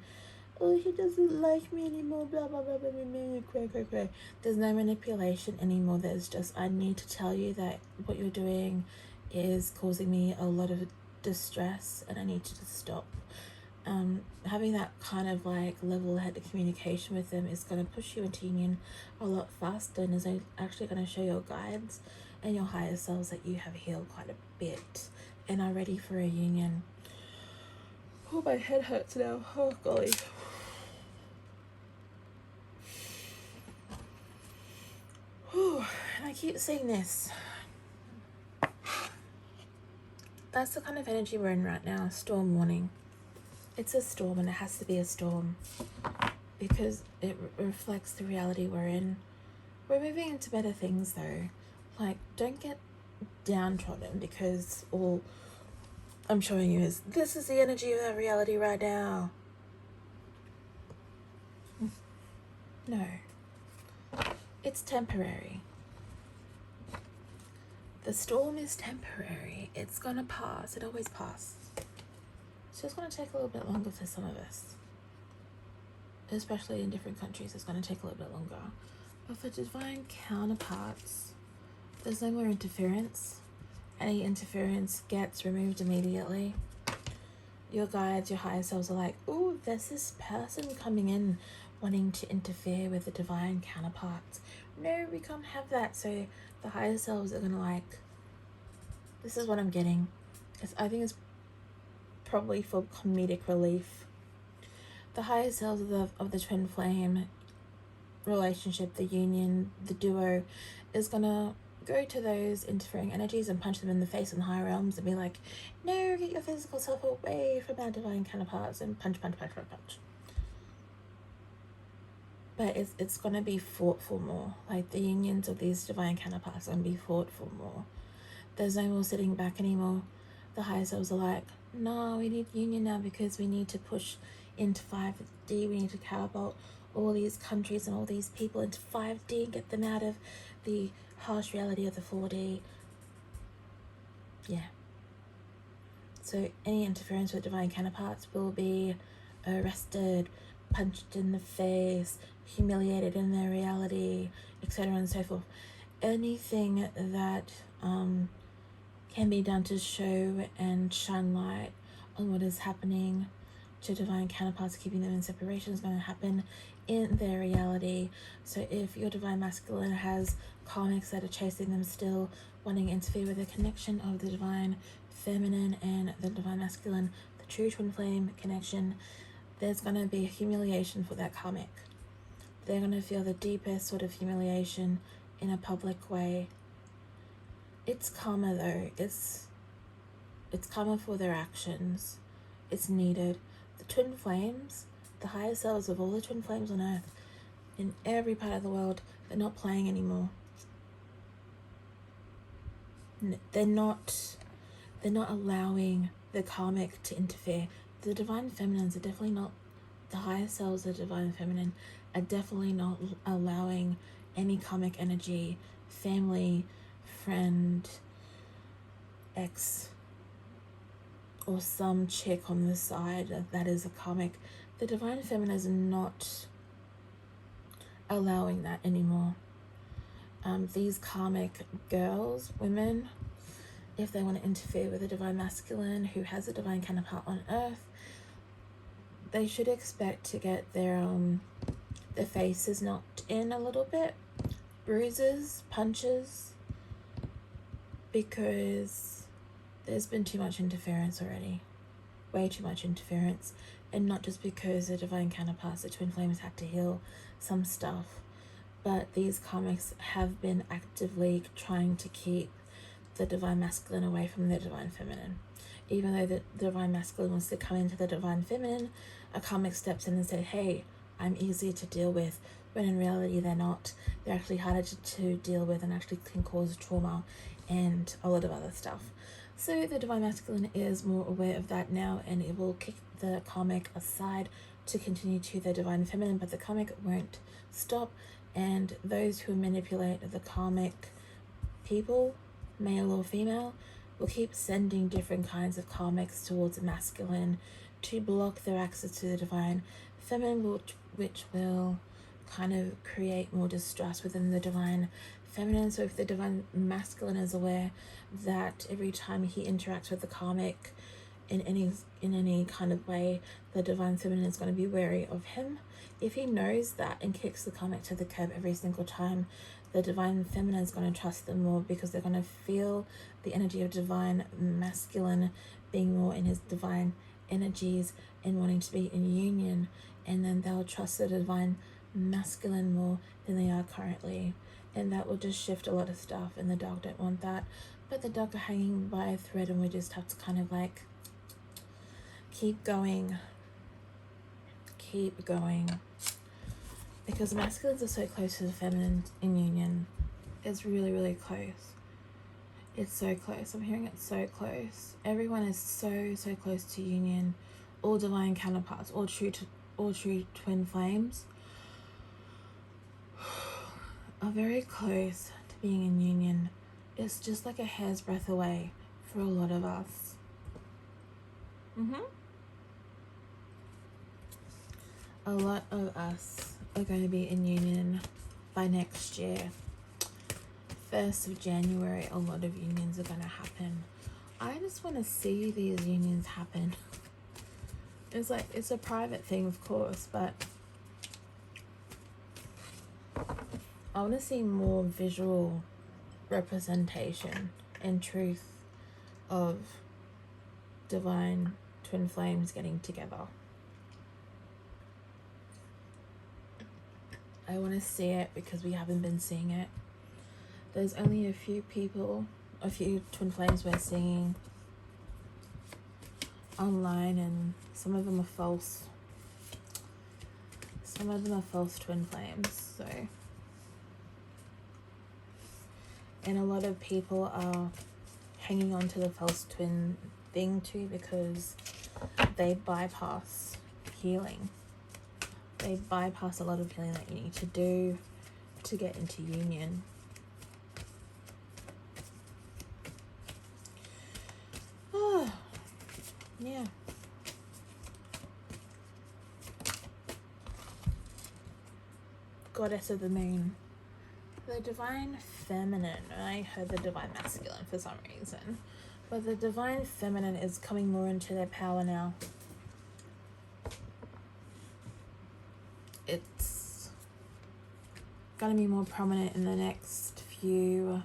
oh, he doesn't like me anymore, blah blah blah blah blah, cray cray cray. There's no manipulation anymore. There's just, I need to tell you that what you're doing is causing me a lot of distress and I need you to stop. Having that kind of like level-headed communication with them is going to push you into union a lot faster, and is actually going to show your guides and your higher selves that you have healed quite a bit and are ready for a union. Oh, my head hurts now. Oh, golly. Whew. And I keep saying this. That's the kind of energy we're in right now. Storm warning. It's a storm, and it has to be a storm because it reflects the reality we're in. We're moving into better things though. Like, don't get downtrodden because all I'm showing you is, this is the energy of our reality right now. No. It's temporary. The storm is temporary. It's gonna pass. It always passes. So it's gonna take a little bit longer for some of us. Especially in different countries, it's gonna take a little bit longer. But for divine counterparts, there's no more interference any interference gets removed immediately. Your guides, your higher selves are like, oh, there's this person coming in wanting to interfere with the divine counterparts. No, we can't have that. So the higher selves are going to like, this is what I'm getting. I think it's probably for comedic relief. The higher selves of the twin flame relationship, the union, the duo, is going to go to those interfering energies and punch them in the face in the higher realms and be like, no, get your physical self away from our divine counterparts, and punch. But it's going to be fought for more. Like, the unions of these divine counterparts are going to be fought for more. There's no more sitting back anymore. The higher selves are like, no, we need union now because we need to push into 5D. We need to catapult all these countries and all these people into 5D and get them out of the harsh reality of the 4D. Yeah. So any interference with divine counterparts will be arrested, punched in the face, humiliated in their reality, etc. and so forth. Anything that can be done to show and shine light on what is happening to divine counterparts, keeping them in separation, is going to happen in their reality. So if your divine masculine has karmics that are chasing them still, wanting to interfere with the connection of the divine feminine and the divine masculine, the true twin flame connection, there's going to be a humiliation for that karmic. They're going to feel the deepest sort of humiliation in a public way. It's karma though. It's karma for their actions. It's needed. The twin flames, the higher selves of all the twin flames on earth, in every part of the world, they're not playing anymore. They're not allowing the karmic to interfere. The divine feminines are definitely not, the higher selves of the divine feminine are definitely not allowing any karmic energy, family, friend, ex, or some chick on the side that is a karmic. The divine feminine is not allowing that anymore. These karmic girls, women, if they want to interfere with a divine masculine who has a divine counterpart on earth, they should expect to get their faces knocked in a little bit, bruises, punches, because there's been too much interference already. Way too much interference. And not just because the divine counterparts, the twin flames, had to heal some stuff, but these karmics have been actively trying to keep the divine masculine away from the divine feminine. Even though the divine masculine wants to come into the divine feminine, a karmic steps in and says, hey, I'm easier to deal with, when in reality they're not. They're actually harder to deal with and actually can cause trauma and a lot of other stuff. So the divine masculine is more aware of that now, and it will kick the karmic aside to continue to the divine feminine, but the karmic won't stop. And those who manipulate the karmic people, male or female, will keep sending different kinds of karmics towards the masculine to block their access to the divine feminine, which will kind of create more distrust within the divine feminine. So if the divine masculine is aware that every time he interacts with the karmic in any kind of way, the divine feminine is going to be wary of him. If he knows that and kicks the karmic to the curb every single time, the divine feminine is going to trust them more, because they're going to feel the energy of divine masculine being more in his divine energies and wanting to be in union, and then they'll trust the divine masculine more than they are currently, and that will just shift a lot of stuff, and the dog don't want that. But the dog are hanging by a thread, and we just have to kind of like keep going, because masculines are so close to the feminine in union. It's really, really close. It's so close. I'm hearing it's so close. Everyone is so close to union. All divine counterparts, all true twin flames are very close to being in union. It's just like a hair's breadth away for a lot of us. A lot of us are going to be in union by next year. 1st of January, a lot of unions are going to happen. I just want to see these unions happen. It's like, it's a private thing, of course, but I want to see more visual representation and truth of divine twin flames getting together. I want to see it because we haven't been seeing it. There's only a few people, a few twin flames we're seeing online, and some of them are false. Some of them are false twin flames, so. And a lot of people are hanging on to the false twin thing too because they bypass healing. They bypass a lot of healing that you need to do to get into union. Oh, yeah. Goddess of the moon. The divine feminine. I heard the divine masculine for some reason. But the divine feminine is coming more into their power now. It's going to be more prominent in the next few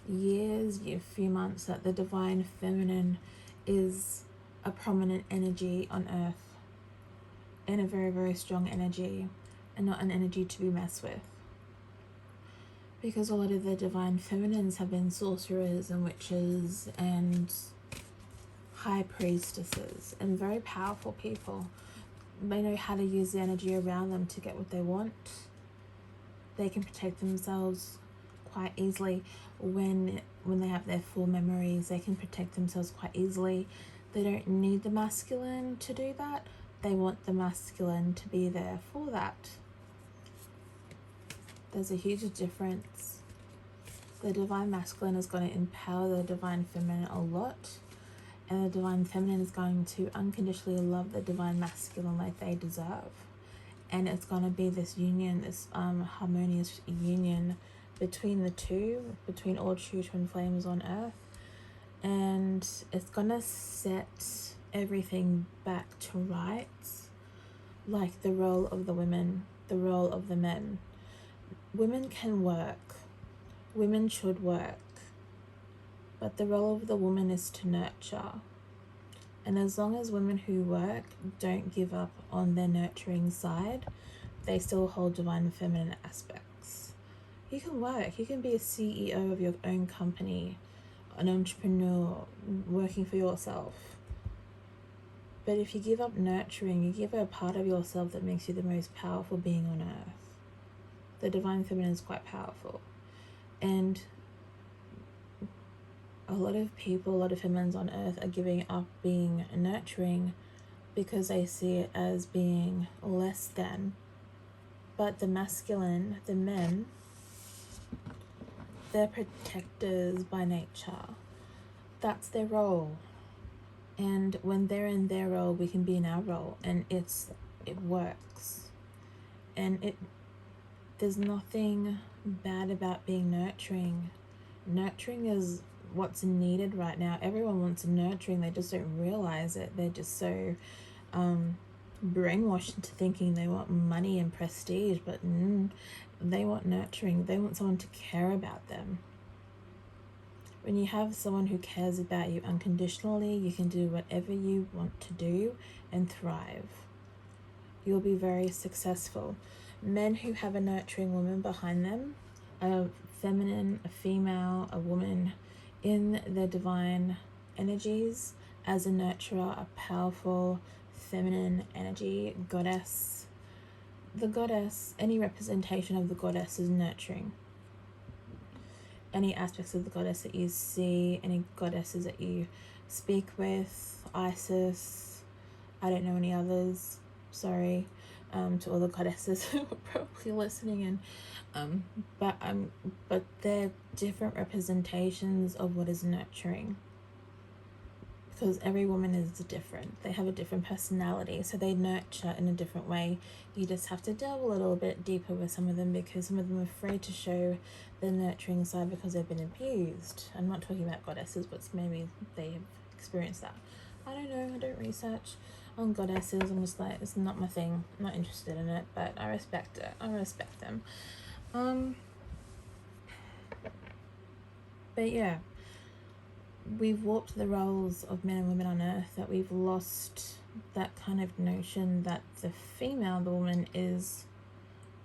years, few months, that the divine feminine is a prominent energy on earth, and a very, very strong energy, and not an energy to be messed with. Because a lot of the divine feminines have been sorcerers and witches and high priestesses and very powerful people. They know how to use the energy around them to get what they want. They can protect themselves quite easily when they have their full memories. They can protect themselves quite easily. They don't need the masculine to do that. They want the masculine to be there for that. There's a huge difference. The divine masculine is going to empower the divine feminine a lot, and the divine feminine is going to unconditionally love the divine masculine like they deserve. And it's going to be this union, this harmonious union between the two, between all true twin flames on earth. And it's going to set everything back to rights, like the role of the women, the role of the men. Women can work. Women should work. But the role of the woman is to nurture. And as long as women who work don't give up on their nurturing side, they still hold divine feminine aspects. You can work. You can be a CEO of your own company, an entrepreneur, working for yourself. But if you give up nurturing, you give a part of yourself that makes you the most powerful being on earth. The divine feminine is quite powerful. And a lot of people, a lot of feminines on earth are giving up being nurturing because they see it as being less than. But the masculine, the men, they're protectors by nature. That's their role. And when they're in their role, we can be in our role, and it works. And there's nothing bad about being nurturing. Nurturing is what's needed right now. Everyone wants nurturing, they just don't realize it. They're just so brainwashed into thinking they want money and prestige, but they want nurturing. They want someone to care about them. When you have someone who cares about you unconditionally, you can do whatever you want to do and thrive. You'll be very successful. Men who have a nurturing woman behind them, a feminine, a female, a woman in their divine energies as a nurturer, a powerful feminine energy, goddess. The goddess, any representation of the goddess is nurturing. Any aspects of the goddess that you see, any goddesses that you speak with, Isis, I don't know any others, sorry. To all the goddesses who are probably listening in, but they're different representations of what is nurturing. because every woman is different. They have a different personality, so they nurture in a different way. You just have to delve a little bit deeper with some of them, because some of them are afraid to show the nurturing side because they've been abused. I'm not talking about goddesses, but maybe they have experienced that. I don't know, I don't research on goddesses. I'm just like, it's not my thing. I'm not interested in it, but I respect it. I respect them. But yeah, we've warped the roles of men and women on earth, that we've lost that kind of notion that the female, the woman, is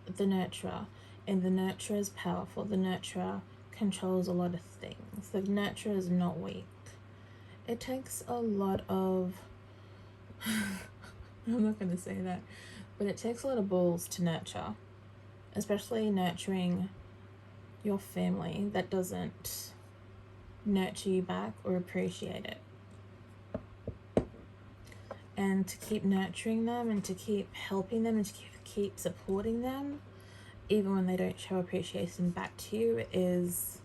the nurturer, and the nurturer is powerful. The nurturer controls a lot of things. The nurturer is not weak. It takes a lot of I'm not going to say that, but it takes a lot of balls to nurture, especially nurturing your family that doesn't nurture you back or appreciate it. And to keep nurturing them and to keep helping them and to keep supporting them, even when they don't show appreciation back to you, is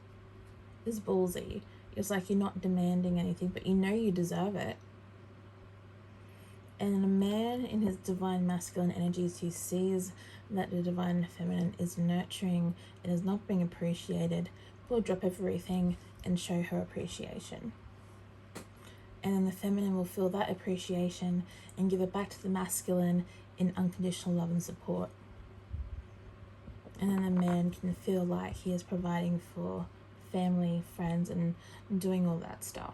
ballsy. It's like you're not demanding anything, but you know you deserve it. And a man in his divine masculine energies who sees that the divine feminine is nurturing and is not being appreciated will drop everything and show her appreciation. And then the feminine will feel that appreciation and give it back to the masculine in unconditional love and support. And then the man can feel like he is providing for family, friends, and doing all that stuff.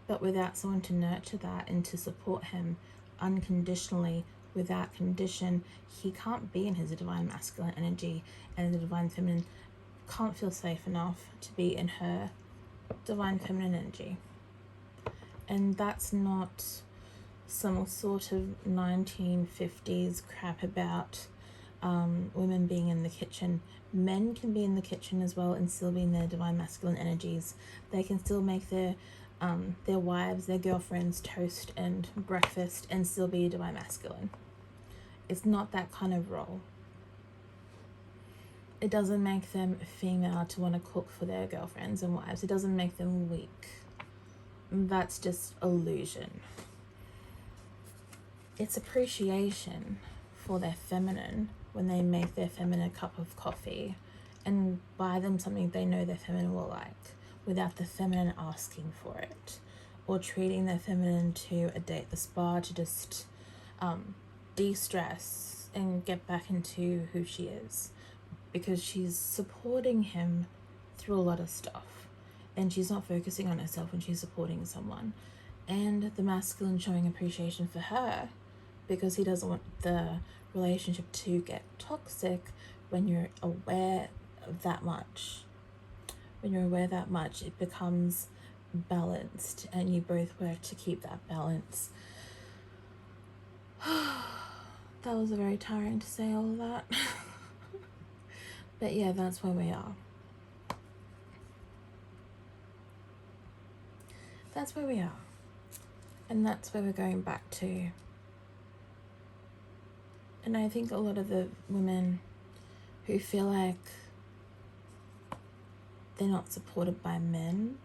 But without someone to nurture that and to support him unconditionally, without condition, he can't be in his divine masculine energy, and the divine feminine can't feel safe enough to be in her divine feminine energy. And that's not some sort of 1950s crap about women being in the kitchen. Men can be in the kitchen as well and still be in their divine masculine energies. They can still make their wives, their girlfriends toast and breakfast and still be divine masculine. It's not that kind of role. It doesn't make them female to want to cook for their girlfriends and wives. It doesn't make them weak. That's just illusion. It's appreciation for their feminine when they make their feminine a cup of coffee and buy them something they know their feminine will like, without the feminine asking for it, or treating their feminine to a date at the spa to just de-stress and get back into who she is, because she's supporting him through a lot of stuff and she's not focusing on herself when she's supporting someone. And the masculine showing appreciation for her because he doesn't want the relationship to get toxic. When you're aware of that much, it becomes balanced and you both work to keep that balance. That was very tiring to say all of that. But yeah, that's where we are. That's where we are. And that's where we're going back to. And I think a lot of the women who feel like they're not supported by men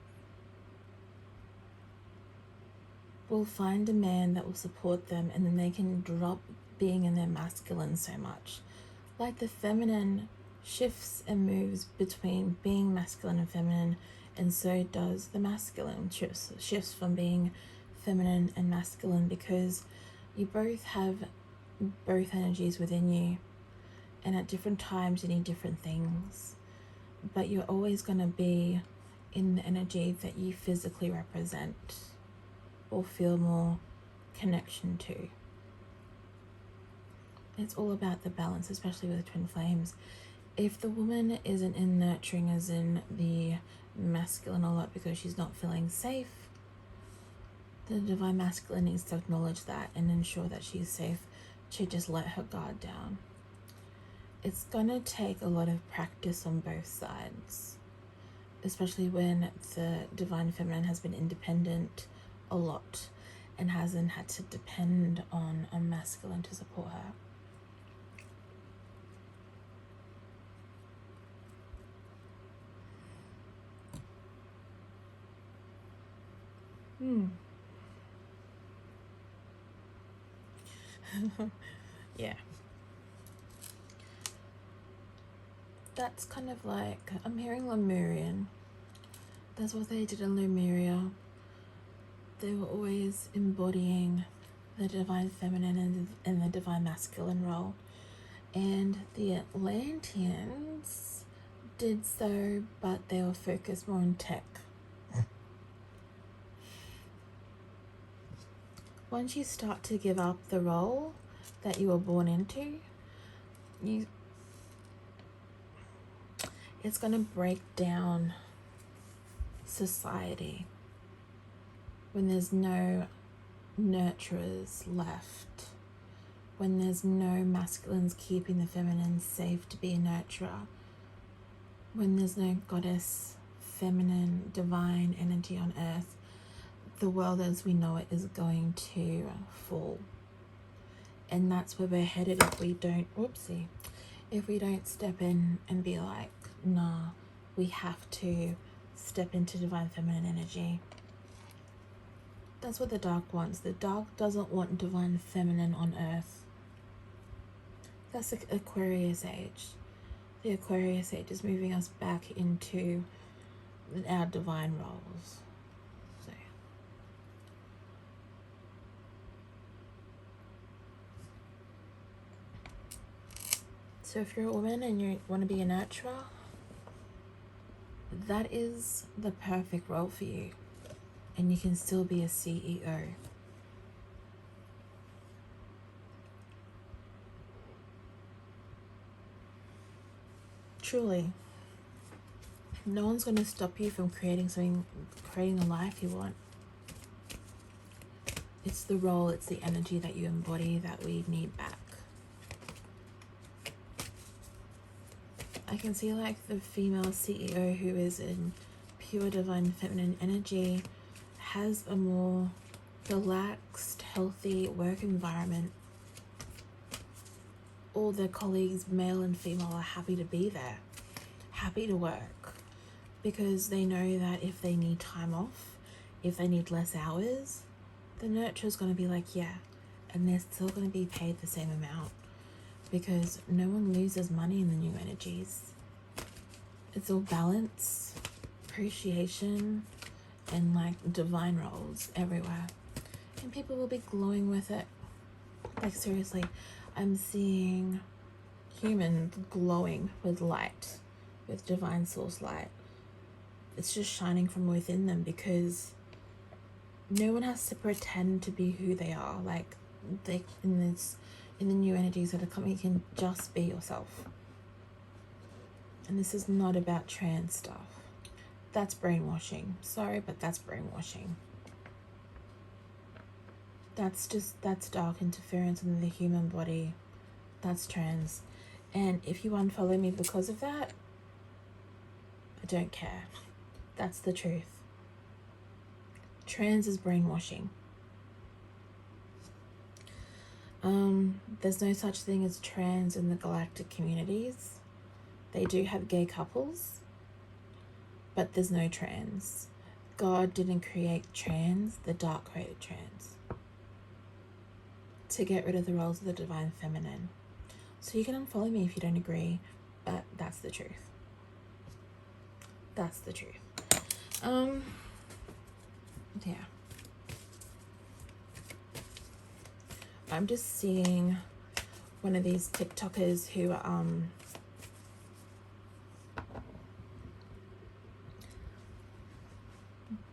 will find a man that will support them, and then they can drop being in their masculine so much. Like the feminine shifts and moves between being masculine and feminine, and so does the masculine shifts from being feminine and masculine, because you both have both energies within you, and at different times you need different things, but you're always going to be in the energy that you physically represent or feel more connection to. It's all about the balance, especially with twin flames. If the woman isn't in nurturing, as in the masculine, a lot because she's not feeling safe, the divine masculine needs to acknowledge that and ensure that she's safe to just let her guard down. It's gonna take a lot of practice on both sides, especially when the divine feminine has been independent a lot and hasn't had to depend on a masculine to support her. Yeah. That's kind of like, I'm hearing Lemurian. That's what they did in Lemuria. They were always embodying the divine feminine and the divine masculine role. And the Atlanteans did so, but they were focused more on tech. Once you start to give up the role that you were born into, it's going to break down society when there's no nurturers left, when there's no masculines keeping the feminine safe to be a nurturer, when there's no goddess, feminine, divine energy on earth, the world as we know it is going to fall. And that's where we're headed if we don't, if we don't step in and be like, nah, we have to step into divine feminine energy. That's what the dark wants. The dark doesn't want divine feminine on earth. That's the Aquarius age. The Aquarius age is moving us back into our divine roles. So if you're a woman and you want to be a nurturer, that is the perfect role for you. And you can still be a CEO. Truly. No one's going to stop you from creating the life you want. It's the role, it's the energy that you embody that we need back. I can see like the female CEO who is in pure divine feminine energy has a more relaxed, healthy work environment. All their colleagues, male and female, are happy to be there, happy to work, because they know that if they need time off, if they need less hours, the nurturer's going to be like, yeah, and they're still going to be paid the same amount, because no one loses money in the new energies. It's all balance, appreciation, and like divine roles everywhere. And people will be glowing with it. Like seriously, I'm seeing humans glowing with light, with divine source light. It's just shining from within them because no one has to pretend to be who they are. Like they in the new energies that are coming, you can just be yourself. And this is not about trans stuff. That's brainwashing. Sorry, but that's brainwashing. That's dark interference in the human body. That's trans. And if you unfollow me because of that, I don't care. That's the truth. Trans is brainwashing. There's no such thing as trans in the galactic communities. They do have gay couples, but there's no trans. God didn't create trans, the dark created trans. To get rid of the roles of the divine feminine. So you can unfollow me if you don't agree, but that's the truth. That's the truth. Yeah. I'm just seeing one of these TikTokers who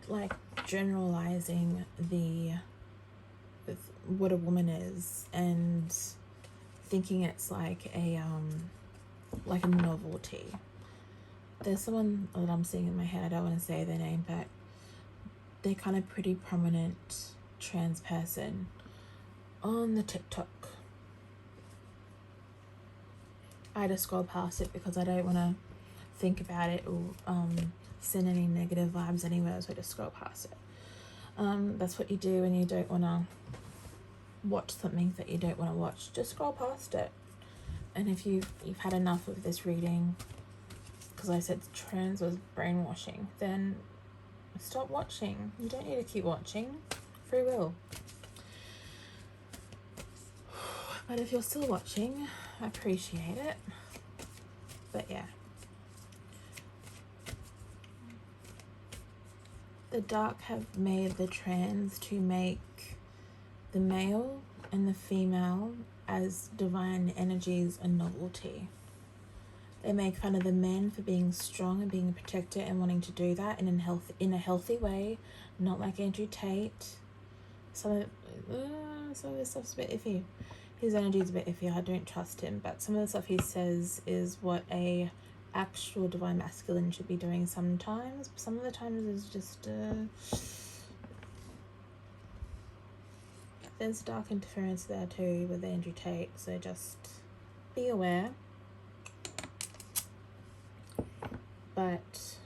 like generalizing what a woman is and thinking it's like a novelty. There's someone that I'm seeing in my head, I don't want to say their name, but they're kind of pretty prominent trans person on the TikTok. I had to scroll past it because I don't want to think about it or send any negative vibes anywhere, so I just scroll past it. That's what you do when you don't want to watch something that you don't want to watch. Just scroll past it. And if you've had enough of this reading, because I said trans was brainwashing, then Stop watching. You don't need to keep watching. Free will. But if you're still watching, I appreciate it. But yeah. The dark have made the trans to make the male and the female as divine energies a novelty. They make fun of the men for being strong and being a protector and wanting to do that in a healthy way, not like Andrew Tate. Some of this stuff's a bit iffy. His energy is a bit iffy. I don't trust him, but some of the stuff he says is what a actual divine masculine should be doing sometimes. Some of the times is just there's dark interference there too with Andrew Tate, so just be aware. But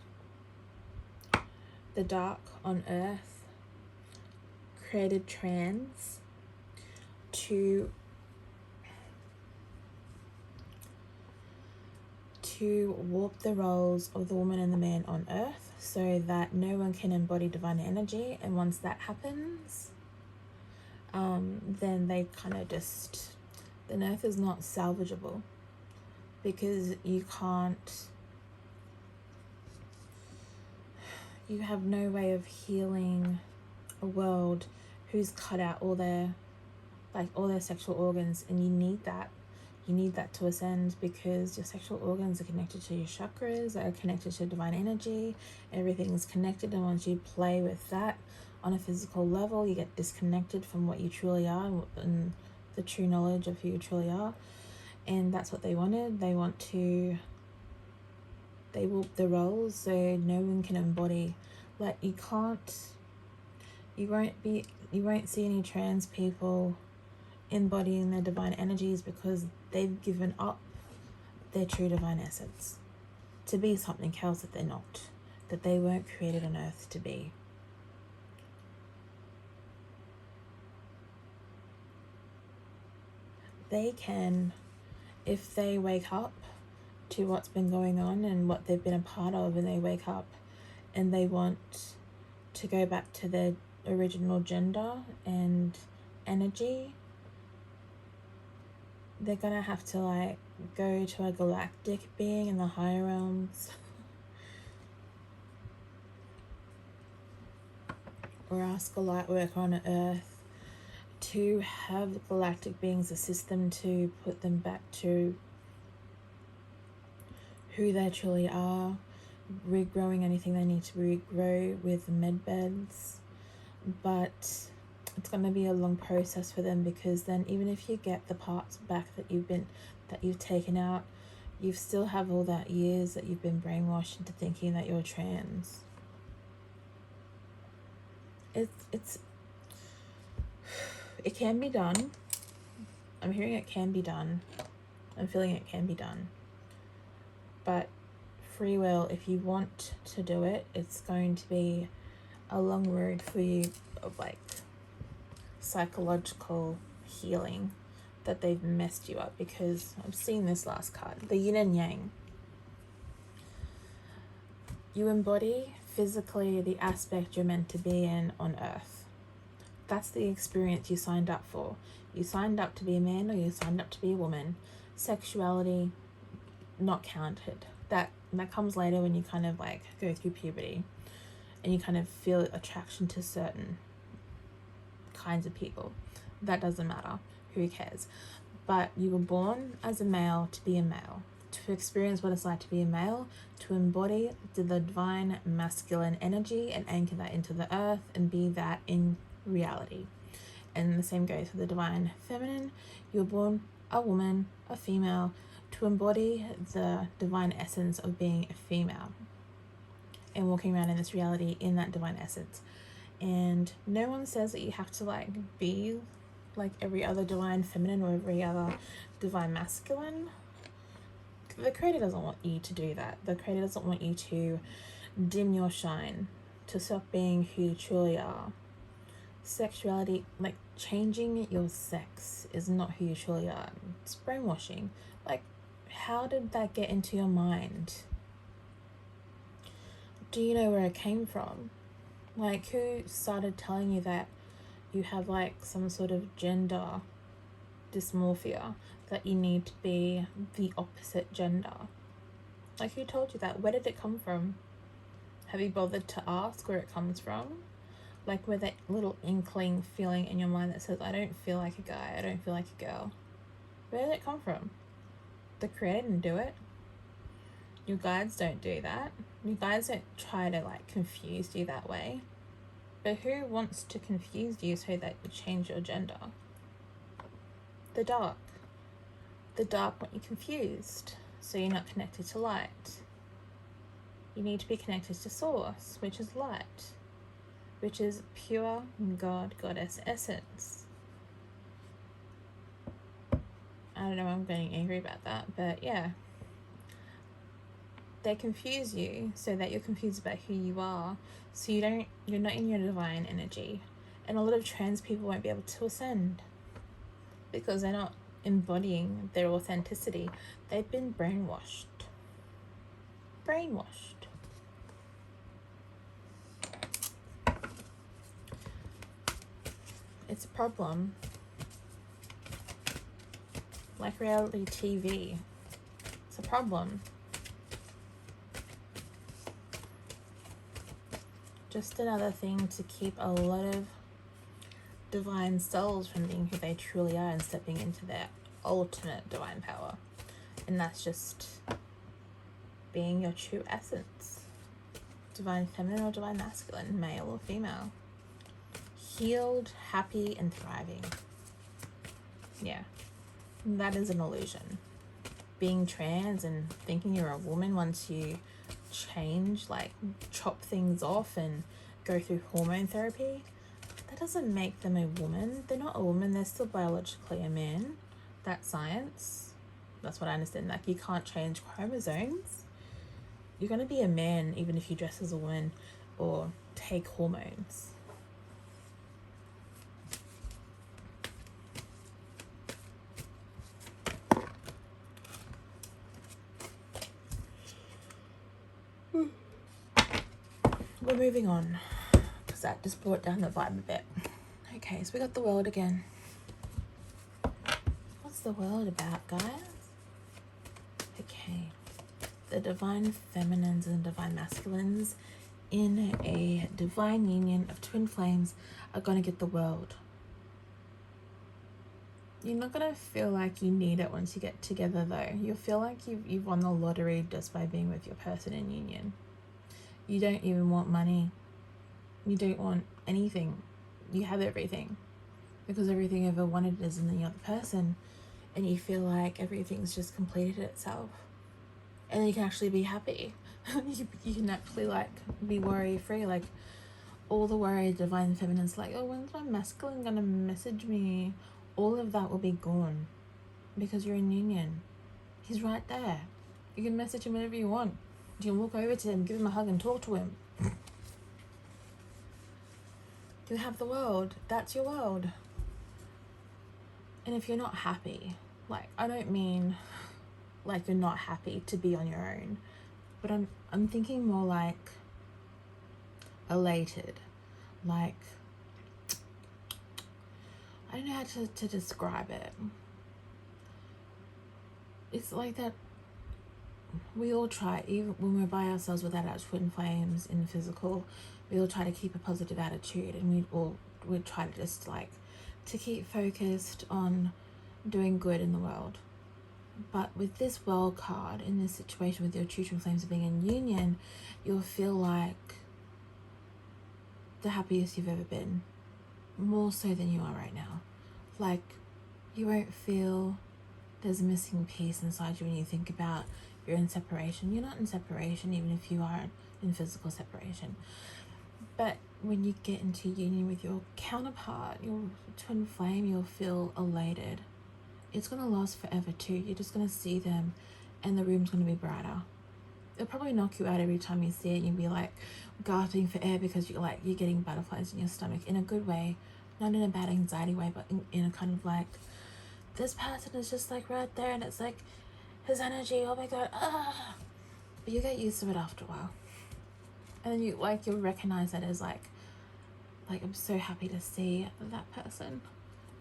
the dark on earth created trans to warp the roles of the woman and the man on earth so that no one can embody divine energy. And once that happens, then they kind of just, the earth is not salvageable because you have no way of healing a world who's cut out all their sexual organs, and you need that to ascend, because your sexual organs are connected to your chakras, are connected to divine energy. Everything's connected, and once you play with that on a physical level, you get disconnected from what you truly are and the true knowledge of who you truly are. And that's what they wanted. They warp the roles so no one can embody. Like, you won't see any trans people embodying their divine energies because they've given up their true divine essence to be something else that they're not, that they weren't created on earth to be. They can, if they wake up to what's been going on and what they've been a part of, and they wake up and they want to go back to their original gender and energy, they're gonna have to go to a galactic being in the higher realms or ask a light worker on earth to have galactic beings assist them to put them back to who they truly are, regrowing anything they need to regrow with med beds. But it's going to be a long process for them, because then even if you get the parts back that you've taken out, you still have all that years that you've been brainwashed into thinking that you're trans. It can be done. I'm hearing it can be done. I'm feeling it can be done. But free will, if you want to do it, it's going to be a long road for you of psychological healing, that they've messed you up. Because I've seen this last card, the yin and yang. You embody physically the aspect you're meant to be in on earth. That's the experience you signed up for. You signed up to be a man or you signed up to be a woman. Sexuality, not counted. That comes later when you kind of go through puberty and you kind of feel attraction to certain kinds of people. That doesn't matter. Who cares? But you were born as a male to be a male, to experience what it's like to be a male, to embody the divine masculine energy and anchor that into the earth and be that in reality. And the same goes for the divine feminine. You were born a woman, a female, to embody the divine essence of being a female and walking around in this reality in that divine essence. And no one says that you have to be like every other divine feminine or every other divine masculine. The creator doesn't want you to do that. The creator doesn't want you to dim your shine, to stop being who you truly are. Sexuality, changing your sex, is not who you truly are. It's brainwashing. How did that get into your mind? Do you know where it came from? Like, who started telling you that you have like some sort of gender dysmorphia, that you need to be the opposite gender? Like, who told you that? Where did it come from? Have you bothered to ask where it comes from? Like, where that little inkling feeling in your mind that says, I don't feel like a guy, I don't feel like a girl. Where did it come from? The creator didn't do it. Your guides don't do that. Your guides don't try to like confuse you that way. But who wants to confuse you so that you change your gender? The dark. The dark want you confused, so you're not connected to light. You need to be connected to source, which is light, which is pure God, goddess essence. I don't know why I'm getting angry about that, but yeah. They confuse you so that you're confused about who you are, so you're not in your divine energy. And a lot of trans people won't be able to ascend because they're not embodying their authenticity. They've been brainwashed. It's a problem. Like reality TV. It's a problem. Just another thing to keep a lot of divine souls from being who they truly are and stepping into their ultimate divine power. And that's just being your true essence. Divine feminine or divine masculine, male or female. Healed, happy, and thriving. Yeah, that is an illusion. Being trans and thinking you're a woman once you change, like chop things off and go through hormone therapy, that doesn't make them a woman. They're not a woman, they're still biologically a man. That's science. That's what I understand. Like, you can't change chromosomes. You're going to be a man even if you dress as a woman or take hormones. We're moving on because that just brought down the vibe a bit. Okay, so we got the world again. What's the world about, guys? Okay, the divine feminines and divine masculines in a divine union of twin flames are going to get the world. You're not going to feel like you need it once you get together, though. You'll feel like you've won the lottery just by being with your person in union. You don't even want money. You don't want anything. You have everything. Because everything you ever wanted is in the other person. And you feel like everything's just completed itself. And you can actually be happy. you can actually like be worry free. Like, all the worry divine feminine's like, oh, when's my masculine gonna message me? All of that will be gone. Because you're in union. He's right there. You can message him whenever you want. You can walk over to him, give him a hug and talk to him. You have the world. That's your world. And if you're not happy, like, I don't mean like you're not happy to be on your own, but I'm thinking more like elated. Like, I don't know how to describe it. It's like that. We all try, even when we're by ourselves without our twin flames in the physical, we all try to keep a positive attitude, and we try to just like to keep focused on doing good in the world. But with this world card, in this situation with your true twin flames being in union, you'll feel like the happiest you've ever been, more so than you are right now. Like, you won't feel there's a missing piece inside you when you think about you're in separation. You're not in separation, even if you are in physical separation. But when you get into union with your counterpart, your twin flame, you'll feel elated. It's going to last forever too. You're just going to see them and the room's going to be brighter. It'll probably knock you out every time you see it. You'll be like gasping for air because you're getting butterflies in your stomach in a good way. Not in a bad anxiety way, but in a kind of like, this person is just like right there and it's like his energy, oh my god, but you get used to it after a while, and then you'll recognize that as like Like, I'm so happy to see that person.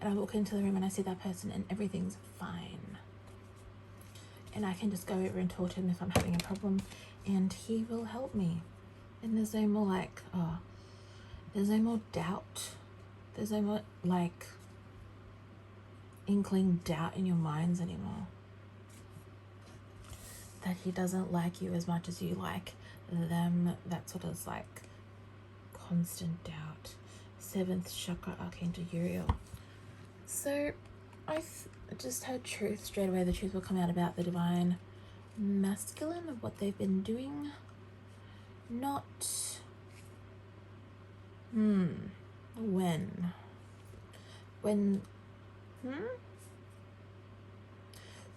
And I walk into the room and I see that person and everything's fine. And I can just go over and talk to him if I'm having a problem, and he will help me. And there's no more like, there's no more doubt. There's no more like inkling doubt in your minds anymore. That he doesn't like you as much as you like them. That sort of like constant doubt. 7th chakra, Archangel Uriel. So I just had truth straight away. The truth will come out about the divine masculine of what they've been doing. Not when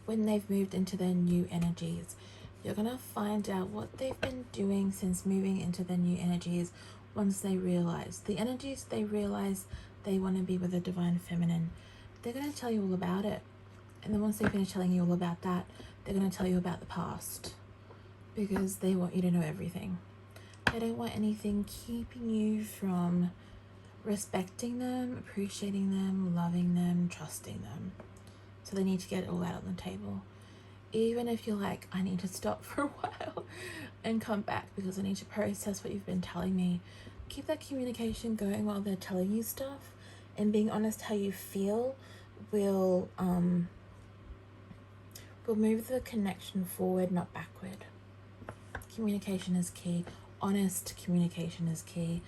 they've moved into their new energies. You're gonna find out what they've been doing since moving into their new energies. Once they realize the energies, they realize they want to be with the divine feminine, they're going to tell you all about it. And then once they finish telling you all about that, they're going to tell you about the past, because they want you to know everything. They don't want anything keeping you from respecting them, appreciating them, loving them, trusting them. So they need to get it all out on the table. Even if you're like, I need to stop for a while and come back because I need to process what you've been telling me, keep that communication going while they're telling you stuff, and being honest how you feel will move the connection forward, not backward. Communication is key. Honest communication is key.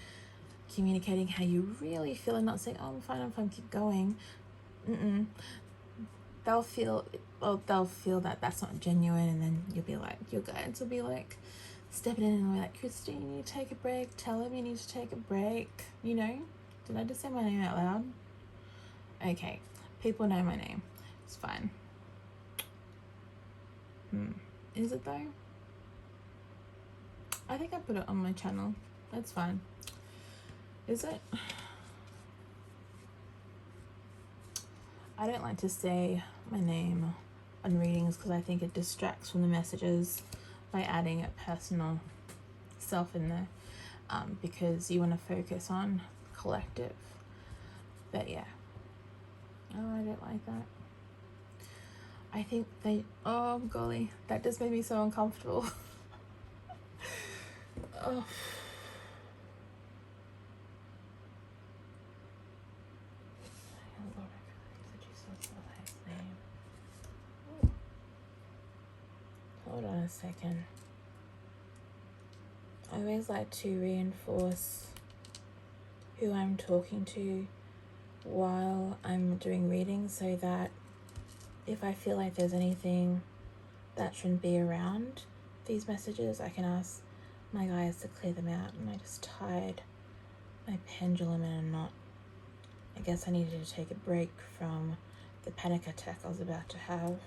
Communicating how you really feel and not saying, oh, I'm fine, keep going. They'll feel that that's not genuine, and then you'll be like, your guides will be like stepping in and be like, Christine, you need to take a break. Tell him you need to take a break. You know? Did I just say my name out loud? Okay. People know my name. It's fine. Is it though? I think I put it on my channel. That's fine. Is it? I don't like to say my name on readings because I think it distracts from the messages by adding a personal self in there, because you want to focus on collective. But yeah. Oh, I don't like that. I think oh golly, that just made me so uncomfortable. Oh. Hold on a second. I always like to reinforce who I'm talking to while I'm doing readings, so that if I feel like there's anything that shouldn't be around these messages, I can ask my guys to clear them out. And I just tied my pendulum in a knot. I guess I needed to take a break from the panic attack I was about to have.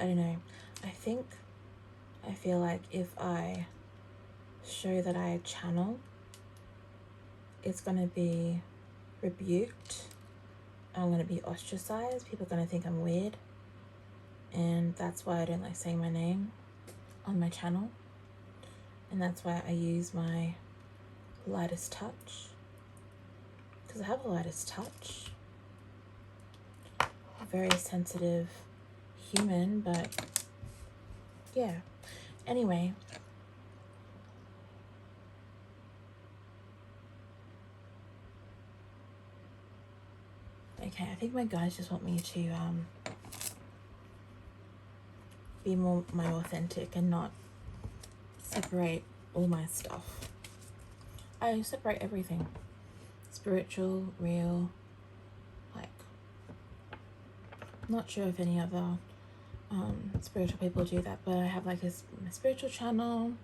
I don't know. I feel like if I show that I channel, it's going to be rebuked. I'm going to be ostracized. People are going to think I'm weird. And that's why I don't like saying my name on my channel. And that's why I use my lightest touch. Because I have the lightest touch. A very sensitive human, but yeah. Anyway. Okay, I think my guys just want me to be more authentic and not separate all my stuff. I separate everything. Spiritual, real, like, not sure if any other spiritual people do that, but I have like a spiritual channel,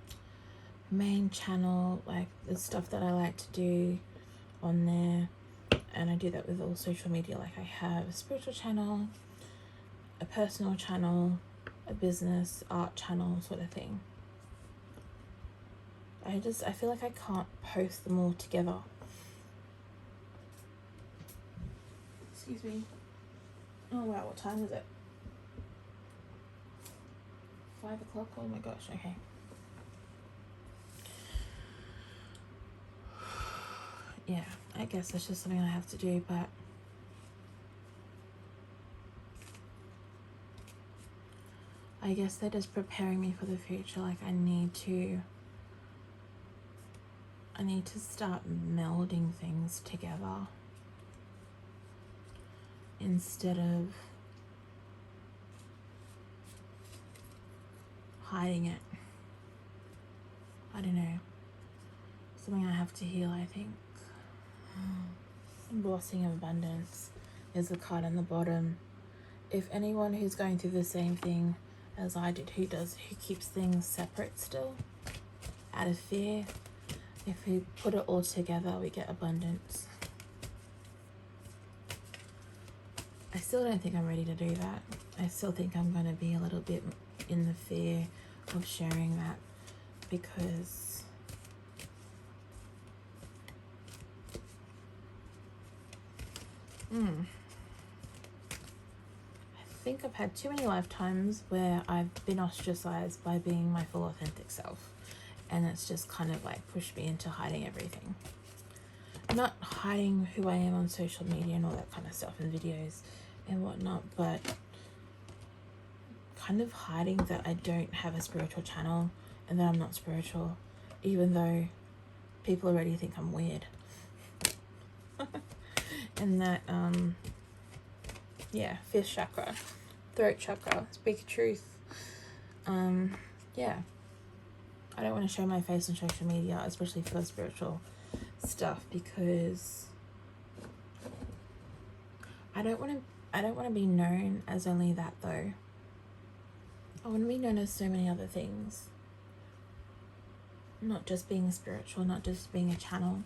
main channel, like the stuff that I like to do on there. And I do that with all social media. Like I have a spiritual channel, a personal channel, a business, art channel sort of thing. I feel like I can't post them all together. Excuse me. Oh wow, what time is it? 5 o'clock? Oh my gosh, okay. yeah, I guess that's just something I have to do, but I guess they're just preparing me for the future. Like I need to start melding things together instead of hiding it. I don't know. Something I have to heal, I think. Blessing of abundance is the card on the bottom. If anyone who's going through the same thing as I did, who keeps things separate still, out of fear, if we put it all together, we get abundance. I still don't think I'm ready to do that. I still think I'm going to be a little bit in the fear of sharing that, because I think I've had too many lifetimes where I've been ostracized by being my full authentic self, and it's just kind of like pushed me into hiding everything. Not hiding who I am on social media and all that kind of stuff and videos and whatnot, but kind of hiding that I don't have a spiritual channel and that I'm not spiritual, even though people already think I'm weird. And that yeah, fifth chakra, throat chakra, speak truth. Yeah, I don't want to show my face on social media, especially for spiritual stuff, because I don't want to be known as only that though. I want to be known as so many other things. Not just being spiritual, not just being a channel,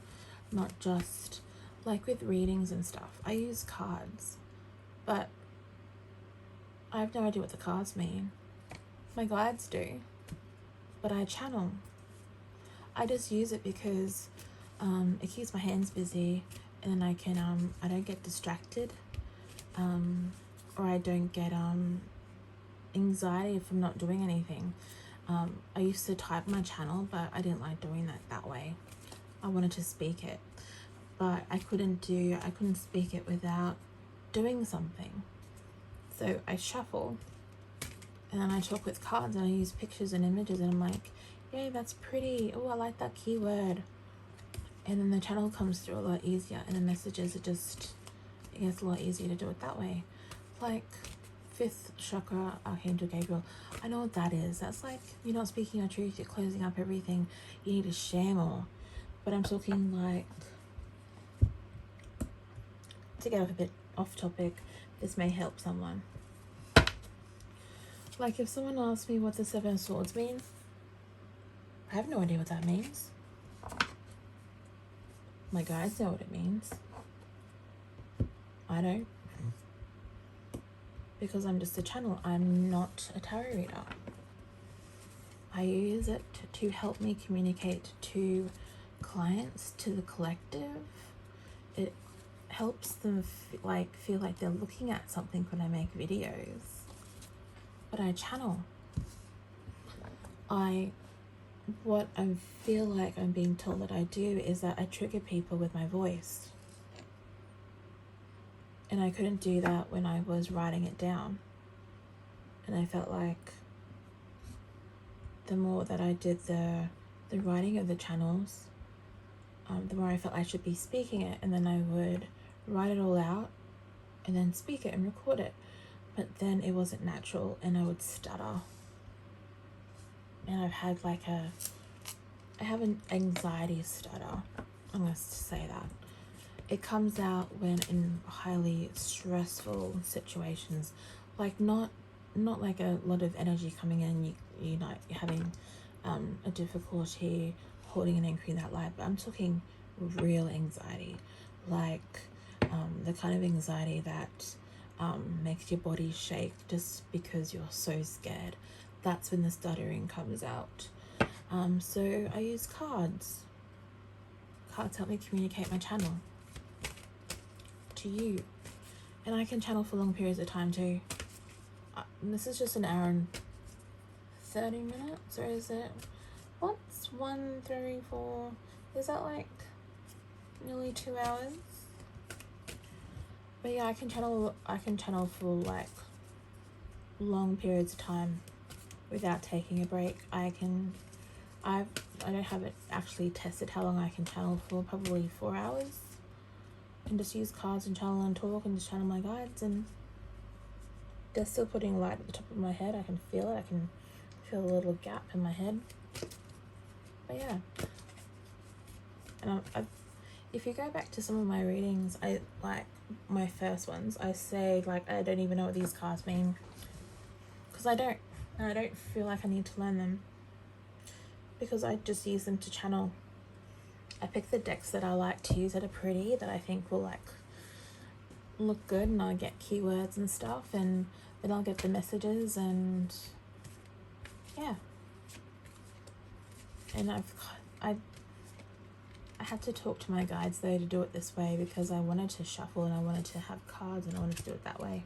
not just like with readings and stuff. I use cards, but I have no idea what the cards mean. My guides do, but I channel. I just use it because it keeps my hands busy, and then I can I don't get distracted, or I don't get anxiety from not doing anything. I used to type my channel, but I didn't like doing that way. I wanted to speak it, but I couldn't speak it without doing something. So I shuffle, and then I talk with cards, and I use pictures and images, and I'm like, yay, that's pretty. Oh, I like that keyword. And then the channel comes through a lot easier, and the messages it gets a lot easier to do it that way. Like fifth chakra, Archangel Gabriel. I know what that is. That's like you're not speaking your truth, you're closing up everything. You need to share more. But I'm talking like, to get a bit off topic, this may help someone. Like if someone asks me what the Seven of Swords mean, I have no idea what that means. My guides know what it means. I don't. Because I'm just a channel. I'm not a tarot reader. I use it to help me communicate to clients, to the collective. It helps them feel like they're looking at something when I make videos. But I channel. What I feel like I'm being told that I do is that I trigger people with my voice. And I couldn't do that when I was writing it down. And I felt like the more that I did the writing of the channels, the more I felt I should be speaking it. And then I would write it all out and then speak it and record it. But then it wasn't natural, and I would stutter. And I've had I have an anxiety stutter. I'm going to say that. It comes out when in highly stressful situations, like not like a lot of energy coming in, you're having a difficulty holding an anchor in that light, but I'm talking real anxiety, like the kind of anxiety that makes your body shake just because you're so scared. That's when the stuttering comes out. So I use cards. Cards help me communicate my channel to you, and I can channel for long periods of time too. This is just an hour and 30 minutes, or is it, what's 1, 3, 4, is that like nearly 2 hours. But yeah, I can channel for like long periods of time without taking a break. I don't have it actually tested how long I can channel for, probably 4 hours, and just use cards and channel and talk and just channel my guides, and they're still putting light at the top of my head. I can feel it. I can feel a little gap in my head. But yeah, and if you go back to some of my readings, I like my first ones, I say like I don't even know what these cards mean, because I don't, and I don't feel like I need to learn them, because I just use them to channel. I pick the decks that I like to use that are pretty, that I think will like look good, and I'll get keywords and stuff, and then I'll get the messages, and yeah. And I had to talk to my guides though to do it this way, because I wanted to shuffle and I wanted to have cards and I wanted to do it that way.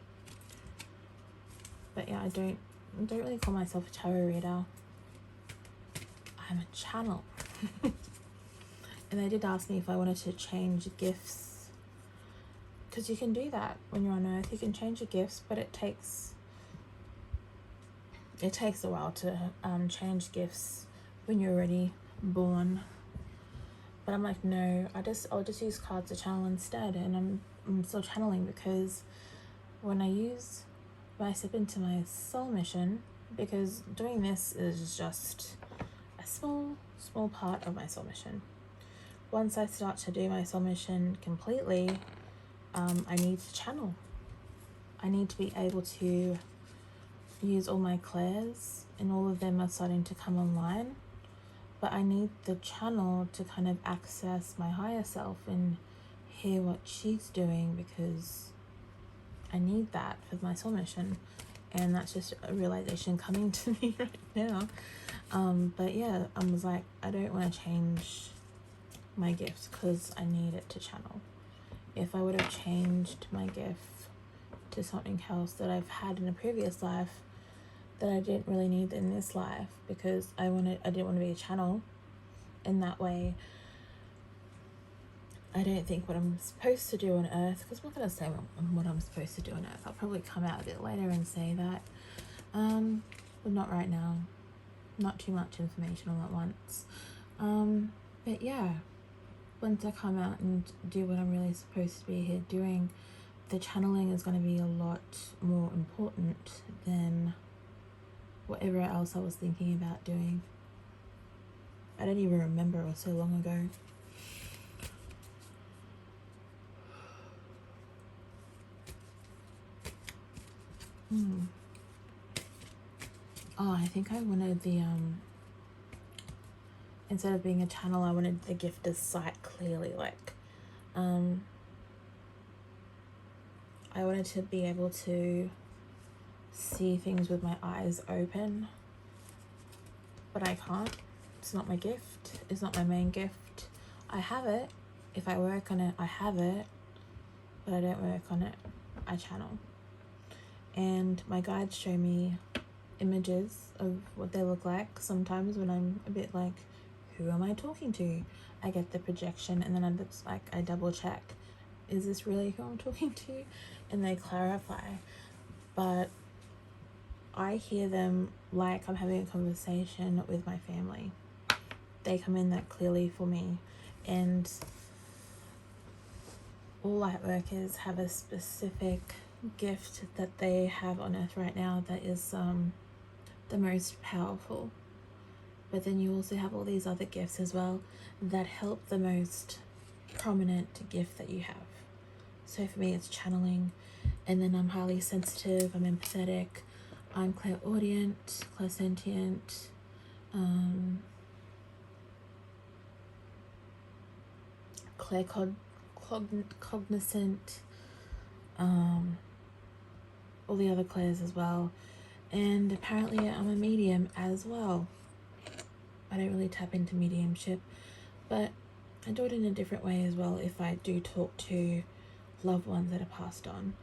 But yeah, I don't really call myself a tarot reader. I'm a channel. And they did ask me if I wanted to change gifts, because you can do that when you're on Earth. You can change your gifts, but it takes a while to change gifts when you're already born. But I'm like, no, I'll just use cards to channel instead, and I'm still channeling, because when I step into my soul mission, because doing this is just a small part of my soul mission. Once I start to do my soul mission completely, I need to channel. I need to be able to use all my clairs, and all of them are starting to come online. But I need the channel to kind of access my higher self and hear what she's doing, because I need that for my soul mission. And that's just a realization coming to me right now. But yeah, I was like, I don't want to change my gifts, because I need it to channel. If I would have changed my gift to something else that I've had in a previous life that I didn't really need in this life, because I didn't want to be a channel in that way, I don't think what I'm supposed to do on Earth, because I'm not going to say what I'm supposed to do on Earth. I'll probably come out a bit later and say that, but not right now. Not too much information all at once. But yeah, once I come out and do what I'm really supposed to be here doing, the channeling is going to be a lot more important than whatever else I was thinking about doing. I don't even remember, it was so long ago. Oh, I think I wanted the instead of being a channel, I wanted the gift to sight clearly. Like I wanted to be able to see things with my eyes open, but I can't. It's not my gift. It's not my main gift. I have it. If I work on it, I have it, but I don't work on it. I channel. And my guides show me images of what they look like. Sometimes when I'm a bit like, who am I talking to? I get the projection, and then I double check, is this really who I'm talking to? And they clarify. But I hear them like I'm having a conversation with my family. They come in that clearly for me. And all light workers have a specific gift that they have on Earth right now that is the most powerful. But then you also have all these other gifts as well that help the most prominent gift that you have. So for me, it's channeling, and then I'm highly sensitive, I'm empathetic, I'm clairaudient, clairsentient, cognizant, all the other clairs as well. And apparently I'm a medium as well. I don't really tap into mediumship, but I do it in a different way as well. If I do talk to loved ones that are passed on,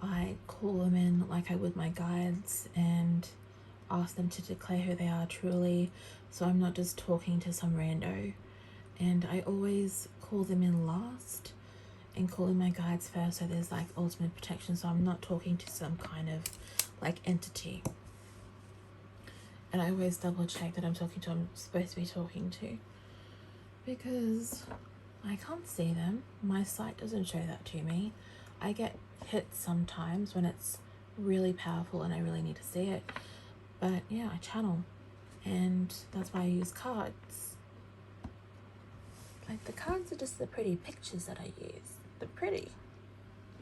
I call them in like I would my guides and ask them to declare who they are truly, so I'm not just talking to some rando. And I always call them in last and call in my guides first, so there's like ultimate protection, so I'm not talking to some kind of like entity. And I always double check that I'm supposed to be talking to, because I can't see them. My sight doesn't show that to me. I get hit sometimes when it's really powerful and I really need to see it. But yeah, I channel, and that's why I use cards. Like, the cards are just the pretty pictures that I use. They're pretty.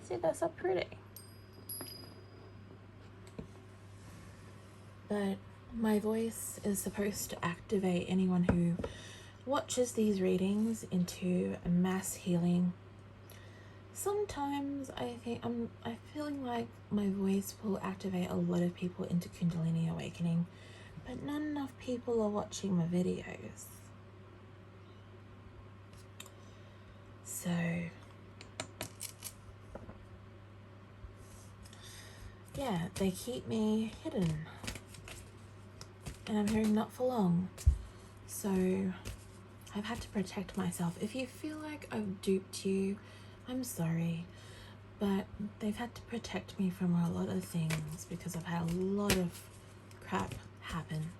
See, they're so pretty. But my voice is supposed to activate anyone who watches these readings into a mass healing. Sometimes I'm feeling like my voice will activate a lot of people into Kundalini awakening, but not enough people are watching my videos. So yeah, they keep me hidden, and I'm hearing not for long. So I've had to protect myself. If you feel like I've duped you, I'm sorry, but they've had to protect me from a lot of things because I've had a lot of crap happen.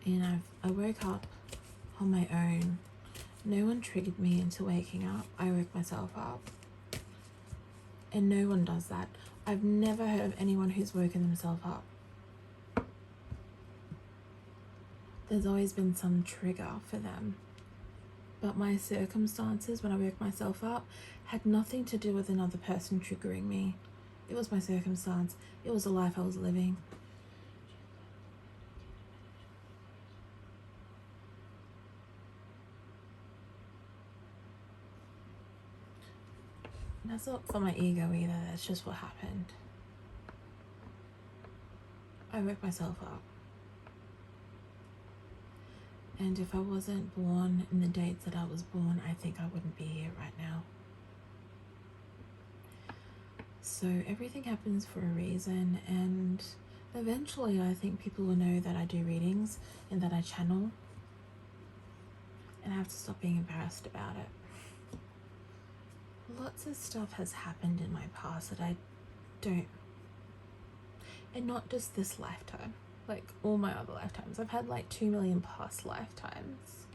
And I woke up on my own. No one triggered me into waking up. I woke myself up. And no one does that. I've never heard of anyone who's woken themselves up. There's always been some trigger for them. But my circumstances when I woke myself up had nothing to do with another person triggering me. It was my circumstance. It was the life I was living. That's not for my ego either. That's just what happened. I woke myself up. And if I wasn't born in the dates that I was born, I think I wouldn't be here right now. So everything happens for a reason, and eventually I think people will know that I do readings and that I channel. And I have to stop being embarrassed about it. Lots of stuff has happened in my past that I don't, and not just this lifetime, like all my other lifetimes. I've had like 2 million past lifetimes.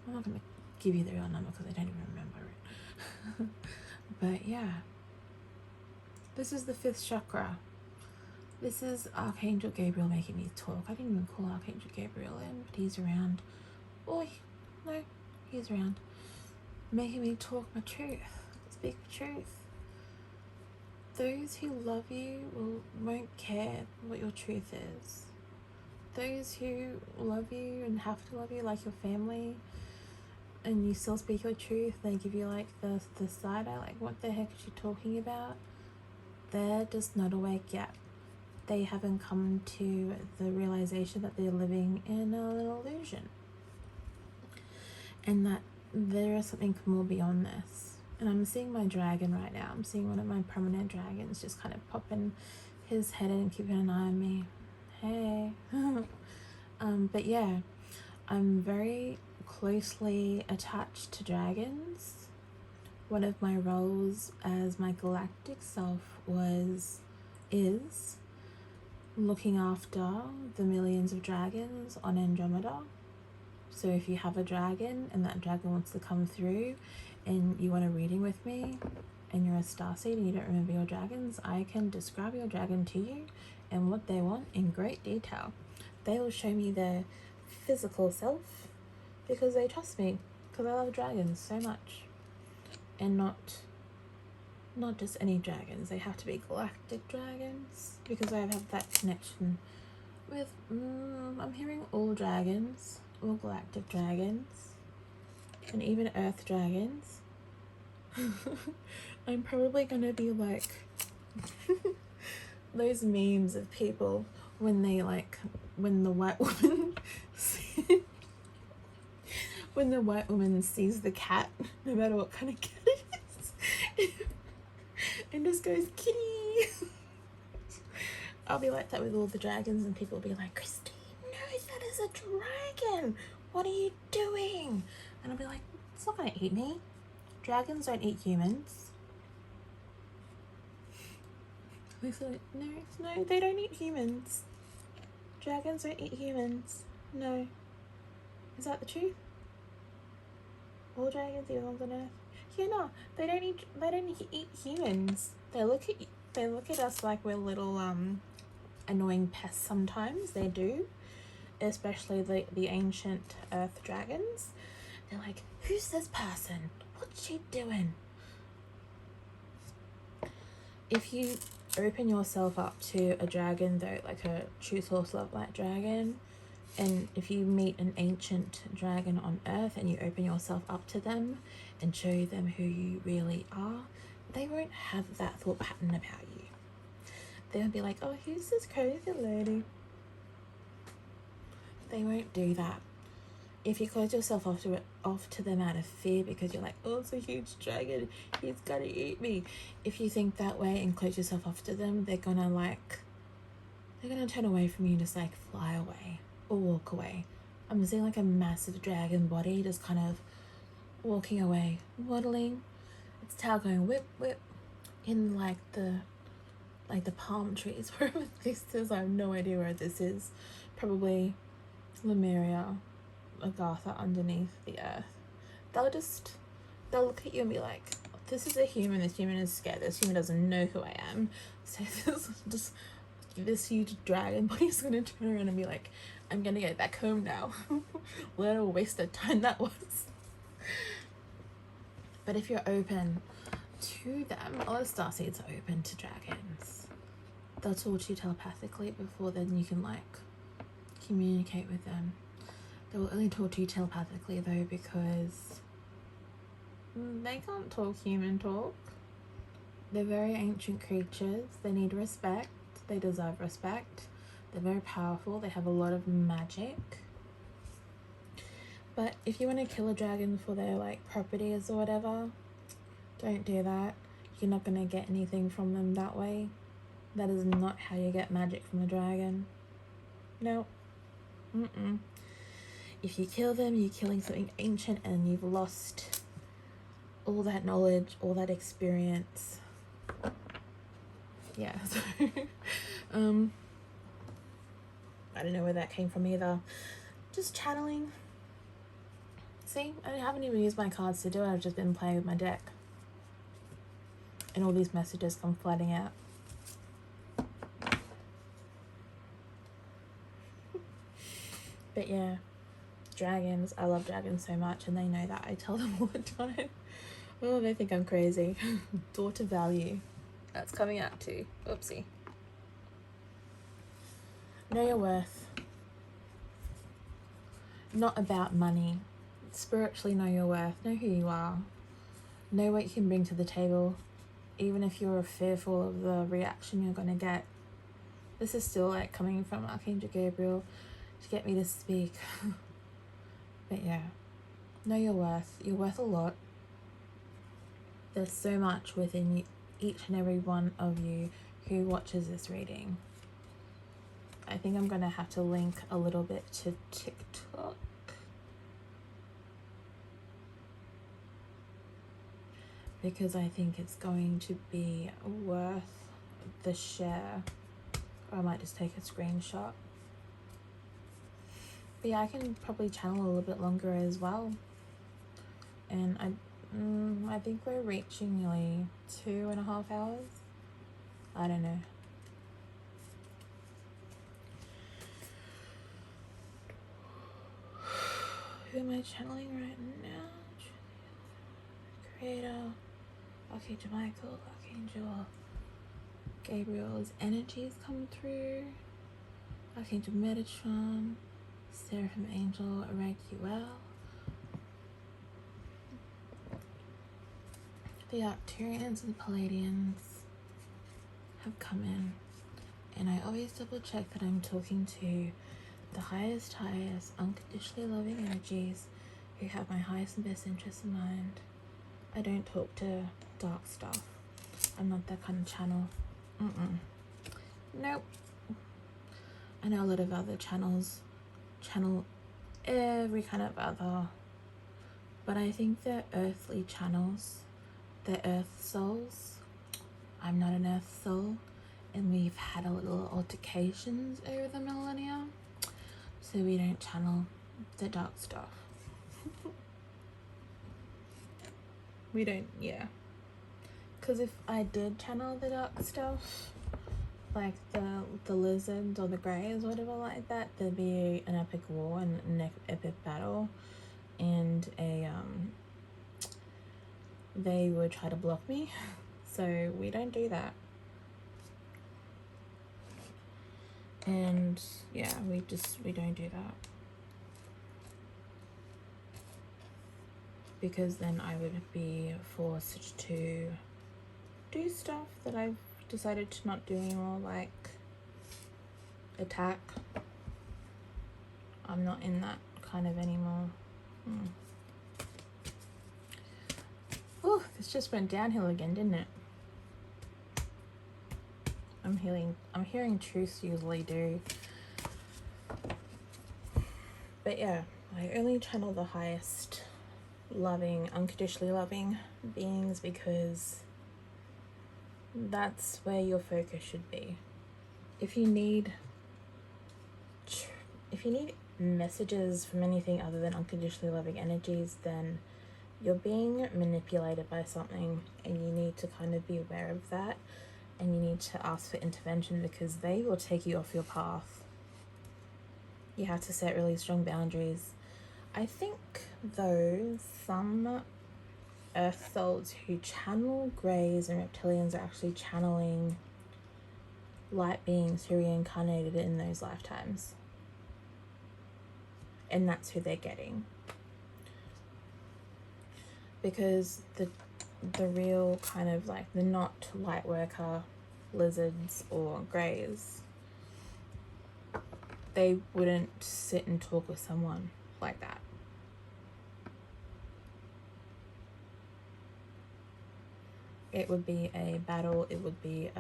I'm not going to give you the real number because I don't even remember it. But yeah, this is the 5th chakra. This is Archangel Gabriel making me talk. I didn't even call Archangel Gabriel in, but he's around. Oh, no, he's around. Making me talk my truth, speak my truth. Those who love you won't care what your truth is. Those who love you and have to love you like your family, and you still speak your truth, they give you like the side eye, like, what the heck is she talking about? They're just not awake yet. They haven't come to the realization that they're living in an illusion, and that there is something more beyond this. And I'm seeing my dragon right now. I'm seeing one of my permanent dragons just kind of popping his head in and keeping an eye on me. Hey. But yeah, I'm very closely attached to dragons. One of my roles as my galactic self is looking after the millions of dragons on Andromeda. So if you have a dragon and that dragon wants to come through and you want a reading with me and you're a starseed and you don't remember your dragons, I can describe your dragon to you and what they want in great detail. They will show me their physical self because they trust me, because I love dragons so much. And not just any dragons. They have to be galactic dragons because I have that connection with, I'm hearing all dragons. All galactic dragons, and even earth dragons. I'm probably gonna be like those memes of people when the white woman when the white woman sees the cat, no matter what kind of cat it is, and just goes, kitty. I'll be like that with all the dragons, and people will be like, Christine knows that is a dragon. what are you doing? And I'll be like, it's not gonna eat me. Dragons don't eat humans. He's like, no, they don't eat humans. Dragons don't eat humans. No. Is that the truth? All dragons eat ones on Earth. Yeah, no, they don't eat humans. They look at us like we're little annoying pests sometimes. They do. Especially the ancient Earth dragons. They're like, who's this person? What's she doing? If you open yourself up to a dragon though, like a true source love light dragon, and if you meet an ancient dragon on Earth and you open yourself up to them and show them who you really are, they won't have that thought pattern about you. They'll be like, oh, who's this crazy lady? They won't do that. If you close yourself off to them out of fear because you're like, oh, it's a huge dragon, he's gonna eat me. If you think that way and close yourself off to them, they're gonna turn away from you and just like fly away or walk away. I'm seeing like a massive dragon body just kind of walking away, waddling, its tail going whip whip in like the palm trees, wherever this is. I have no idea where this is. Probably Lemuria, Agartha, underneath the earth. They'll look at you and be like, this is a human, this human is scared, this human doesn't know who I am. So this huge dragon body's gonna turn around and be like, I'm gonna get back home now. What a waste of time that was. But if you're open to them, a lot of starseeds are open to dragons. They'll talk to you telepathically before then you can like communicate with them. They will only talk to you telepathically though because they can't talk human talk. They're very ancient creatures. They need respect. They deserve respect. They're very powerful. They have a lot of magic. But if you want to kill a dragon for their like properties or whatever, don't do that. You're not going to get anything from them that way. That is not how you get magic from a dragon. No. If you kill them, you're killing something ancient and you've lost all that knowledge, all that experience. Yeah, so I don't know where that came from either. Just channeling. See, I haven't even used my cards to do it. I've just been playing with my deck. And all these messages come flooding out. But yeah, dragons. I love dragons so much and they know that. I tell them all the time. Oh, they think I'm crazy. Daughter value. That's coming out too. Oopsie. Know your worth. Not about money. Spiritually know your worth. Know who you are. Know what you can bring to the table. Even if you're fearful of the reaction you're going to get. This is still like coming from Archangel Gabriel to get me to speak. But yeah. Know your worth. You're worth a lot. There's so much within each and every one of you who watches this reading. I think I'm going to have to link a little bit to TikTok. Because I think it's going to be worth the share. Or I might just take a screenshot. But yeah, I can probably channel a little bit longer as well. And I think we're reaching nearly 2.5 hours. I don't know. Who am I channeling right now? Creator, Archangel Michael, Archangel Gabriel's energies come through. Archangel Metatron, Seraphim Angel Raguel. The Arcturians and Palladians have come in. And I always double check that I'm talking to the highest, unconditionally loving energies who have my highest and best interests in mind. I don't talk to dark stuff. I'm not that kind of channel. Nope. I know a lot of other channel every kind of other, but I think they're earthly channels. They're earth souls. I'm not an earth soul, and we've had a little altercations over the millennia, so we don't channel the dark stuff. We don't, yeah. Because if I did channel the dark stuff, like the lizards or the greys or whatever like that, there'd be an epic war and an epic battle, and they would try to block me. So we don't do that. And yeah, we don't do that, because then I would be forced to do stuff that I've decided to not do anymore, like attack. I'm not in that kind of anymore. Oh, this just went downhill again, didn't it? I'm hearing truths usually do. But yeah, I only channel the highest loving, unconditionally loving beings, because that's where your focus should be. If you need messages from anything other than unconditionally loving energies, then you're being manipulated by something, and you need to kind of be aware of that, and you need to ask for intervention, because they will take you off your path. You have to set really strong boundaries. I think though some earth souls who channel greys and reptilians are actually channeling light beings who reincarnated in those lifetimes, and that's who they're getting. Because the real kind of like the not light worker lizards or greys, they wouldn't sit and talk with someone like that. It would be a battle. It would be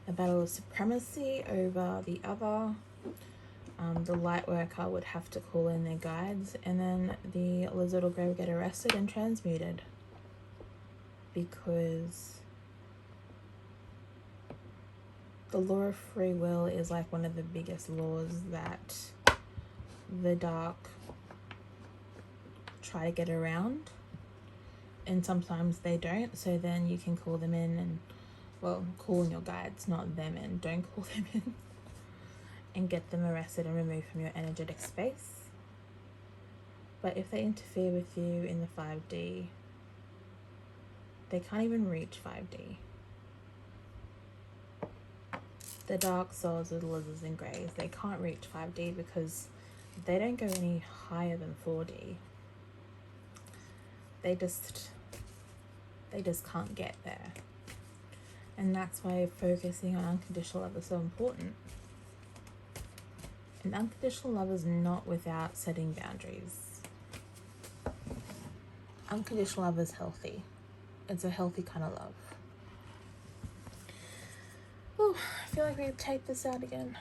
a battle of supremacy over the other. The light worker would have to call in their guides, and then the lizard or grey would get arrested and transmuted, because the law of free will is like one of the biggest laws that the dark try to get around, and sometimes they don't. So then you can call them in, and well, call in your guides, not them in. Don't call them in, and get them arrested and removed from your energetic space. But if they interfere with you in the 5D, they can't even reach 5D. The dark souls of the lizards and greys, they can't reach 5D because they don't go any higher than 4D. They just can't get there. And that's why focusing on unconditional love is so important. And unconditional love is not without setting boundaries. Unconditional love is healthy. It's a healthy kind of love. Ooh, I feel like we've taped this out again.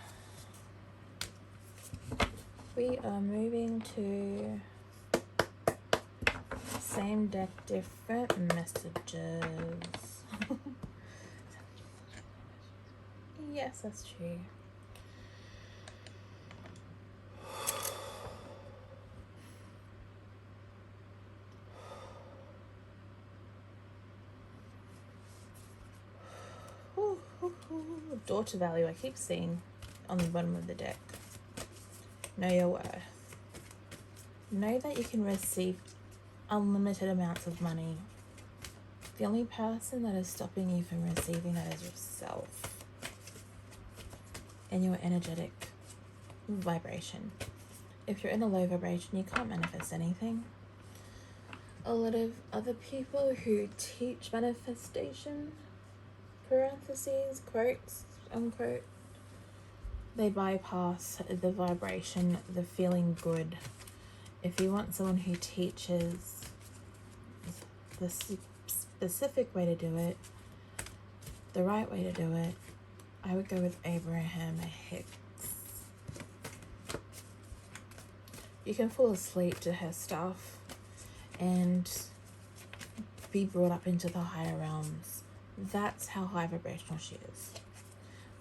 We are moving to same deck, different messages. Yes, that's true. Daughter value, I keep seeing on the bottom of the deck. Know your worth. Know that you can receive unlimited amounts of money. The only person that is stopping you from receiving that is yourself and your energetic vibration. If you're in a low vibration, you can't manifest anything. A lot of other people who teach manifestation, parentheses, quotes, unquote, they bypass the vibration, the feeling good. If you want someone who teaches the specific way to do it, the right way to do it, I would go with Abraham Hicks. You can fall asleep to her stuff and be brought up into the higher realms. That's how high vibrational she is.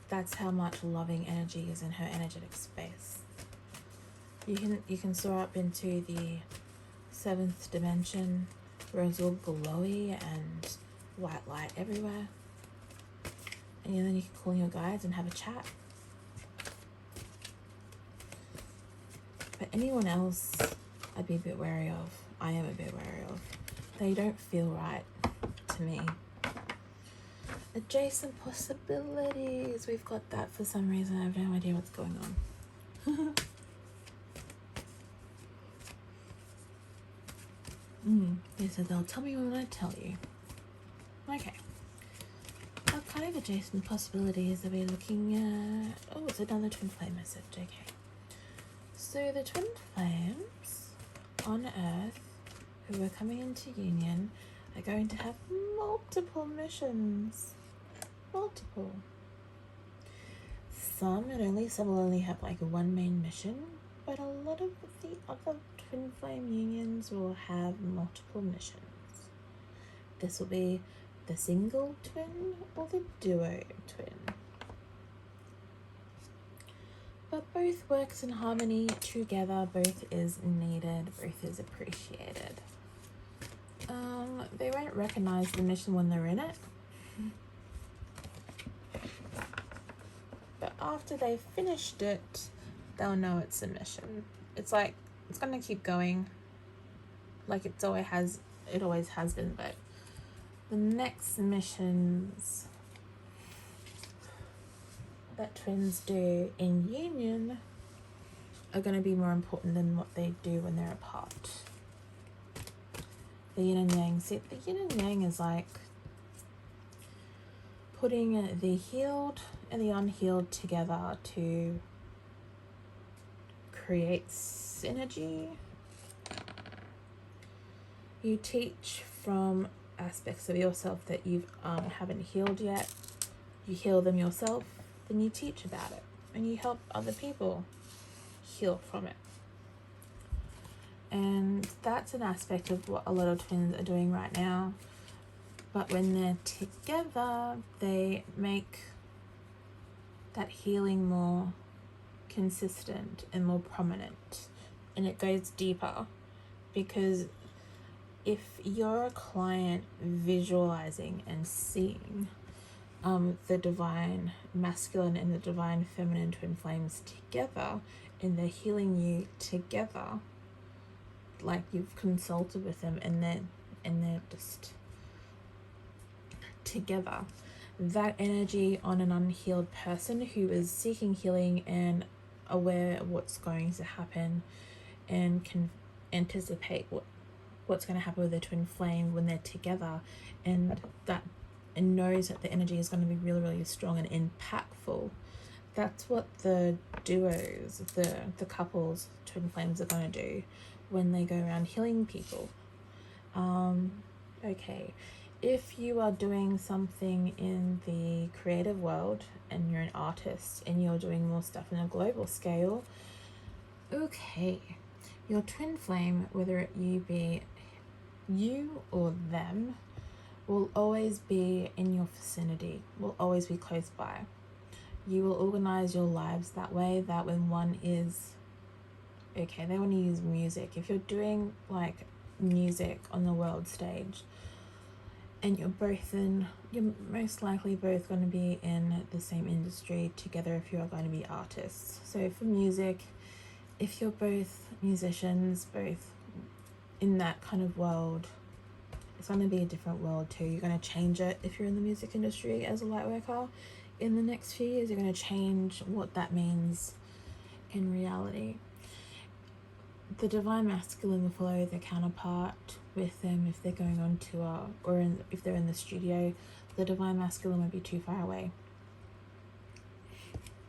That's how much loving energy is in her energetic space. You can soar up into the 7th dimension where it's all glowy and white light everywhere. And then you can call your guides and have a chat. But anyone else, I'd be a bit wary of. I am a bit wary of. They don't feel right to me. Adjacent possibilities. We've got that for some reason. I have no idea what's going on. They said they'll tell me when I tell you. Okay. What kind of adjacent possibilities are we looking at? Oh, it's another twin flame message. Okay. So the twin flames on Earth who are coming into union are going to have multiple missions. Multiple. Some will only have like one main mission, but a lot of the other twin flame unions will have multiple missions. This will be the single twin or the duo twin. But both works in harmony together, both is needed, both is appreciated. They won't recognize the mission when they're in it. But after they've finished it, they'll know it's a mission. It's like, it's gonna keep going. Like it always has been, but the next missions that twins do in union are going to be more important than what they do when they're apart. The yin and yang. See, the yin and yang is like putting the healed and the unhealed together to create synergy. You teach from aspects of yourself that you haven't healed yet. You heal them yourself, then you teach about it and you help other people heal from it. And that's an aspect of what a lot of twins are doing right now. But when they're together, they make that healing more consistent and more prominent, and it goes deeper. Because if you're a client visualizing and seeing the divine masculine and the divine feminine twin flames together, and they're healing you together, like you've consulted with them and they're just together, that energy on an unhealed person who is seeking healing and aware of what's going to happen and can anticipate what's going to happen with the twin flame when they're together, and knows that the energy is going to be really, really strong and impactful. That's what the duos, the couples, twin flames are going to do when they go around healing people. Okay, if you are doing something in the creative world and you're an artist and you're doing more stuff on a global scale, okay, your twin flame, whether it be you or them, will always be in your vicinity, will always be close by. You will organize your lives that way, that when one is, okay, they want to use music. If you're doing like music on the world stage and you're most likely both going to be in the same industry together if you are going to be artists. So for music, if you're both musicians, both in that kind of world, it's going to be a different world too. You're going to change it if you're in the music industry as a light worker. In the next few years, you're going to change what that means in reality. The divine masculine will follow their counterpart with them if they're going on tour, or if they're in the studio. The divine masculine won't be too far away,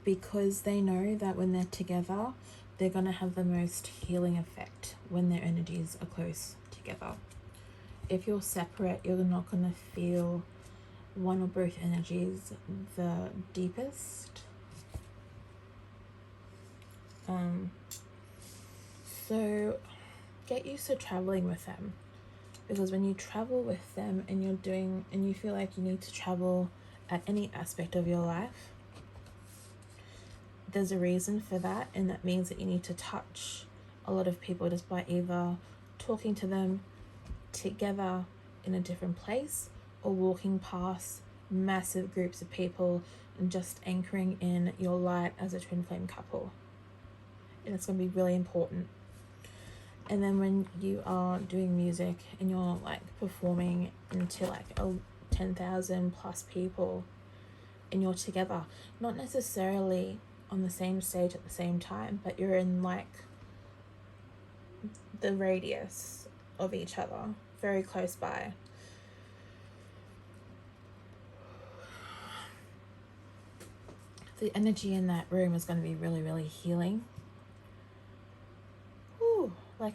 because they know that when they're together, they're going to have the most healing effect when their energies are close together. If you're separate, you're not going to feel one or both energies the deepest. So get used to traveling with them, because when you travel with them and you feel like you need to travel at any aspect of your life, there's a reason for that, and that means that you need to touch a lot of people just by either talking to them together in a different place or walking past massive groups of people and just anchoring in your light as a twin flame couple. And it's going to be really important. And then when you are doing music and you're like performing into like 10,000 plus people and you're together, not necessarily on the same stage at the same time, but you're in like the radius of each other, very close by. The energy in that room is going to be really, really healing. Ooh, like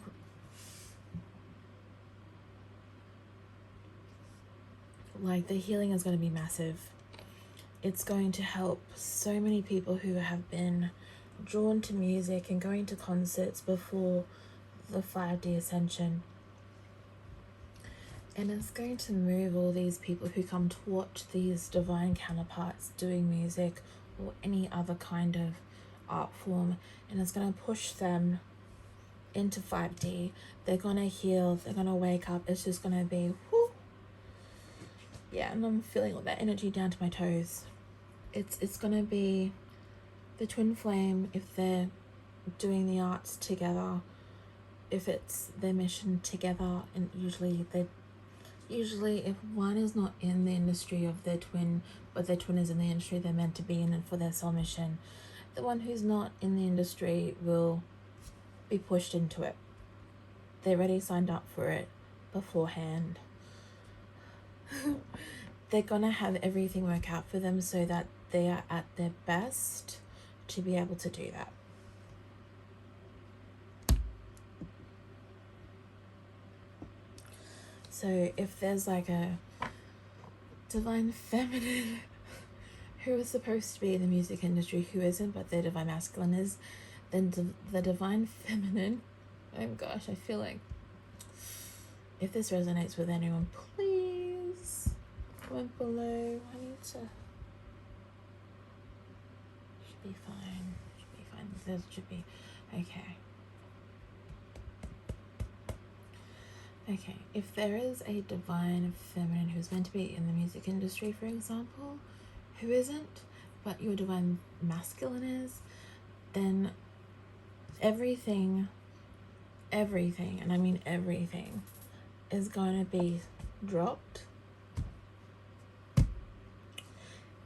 the healing is going to be massive. It's going to help so many people who have been drawn to music and going to concerts before the 5D ascension. And it's going to move all these people who come to watch these divine counterparts doing music or any other kind of art form, and it's going to push them into 5D. They're going to heal, they're going to wake up. It's just going to be whoo. Yeah, and I'm feeling all that energy down to my toes. It's going to be the twin flame, if they're doing the arts together, if it's their mission together, and usually if one is not in the industry of their twin, but their twin is in the industry they're meant to be in and for their soul mission, the one who's not in the industry will be pushed into it. They're already signed up for it beforehand. They're gonna have everything work out for them so that they are at their best to be able to do that. So if there's like a divine feminine who is supposed to be in the music industry who isn't, but their divine masculine is, then the divine feminine, oh gosh, I feel like if this resonates with anyone, please comment below. I need to, should be fine, there should be, okay, if there is a divine feminine who's meant to be in the music industry, for example, who isn't, but your divine masculine is, then everything, and I mean everything, is going to be dropped,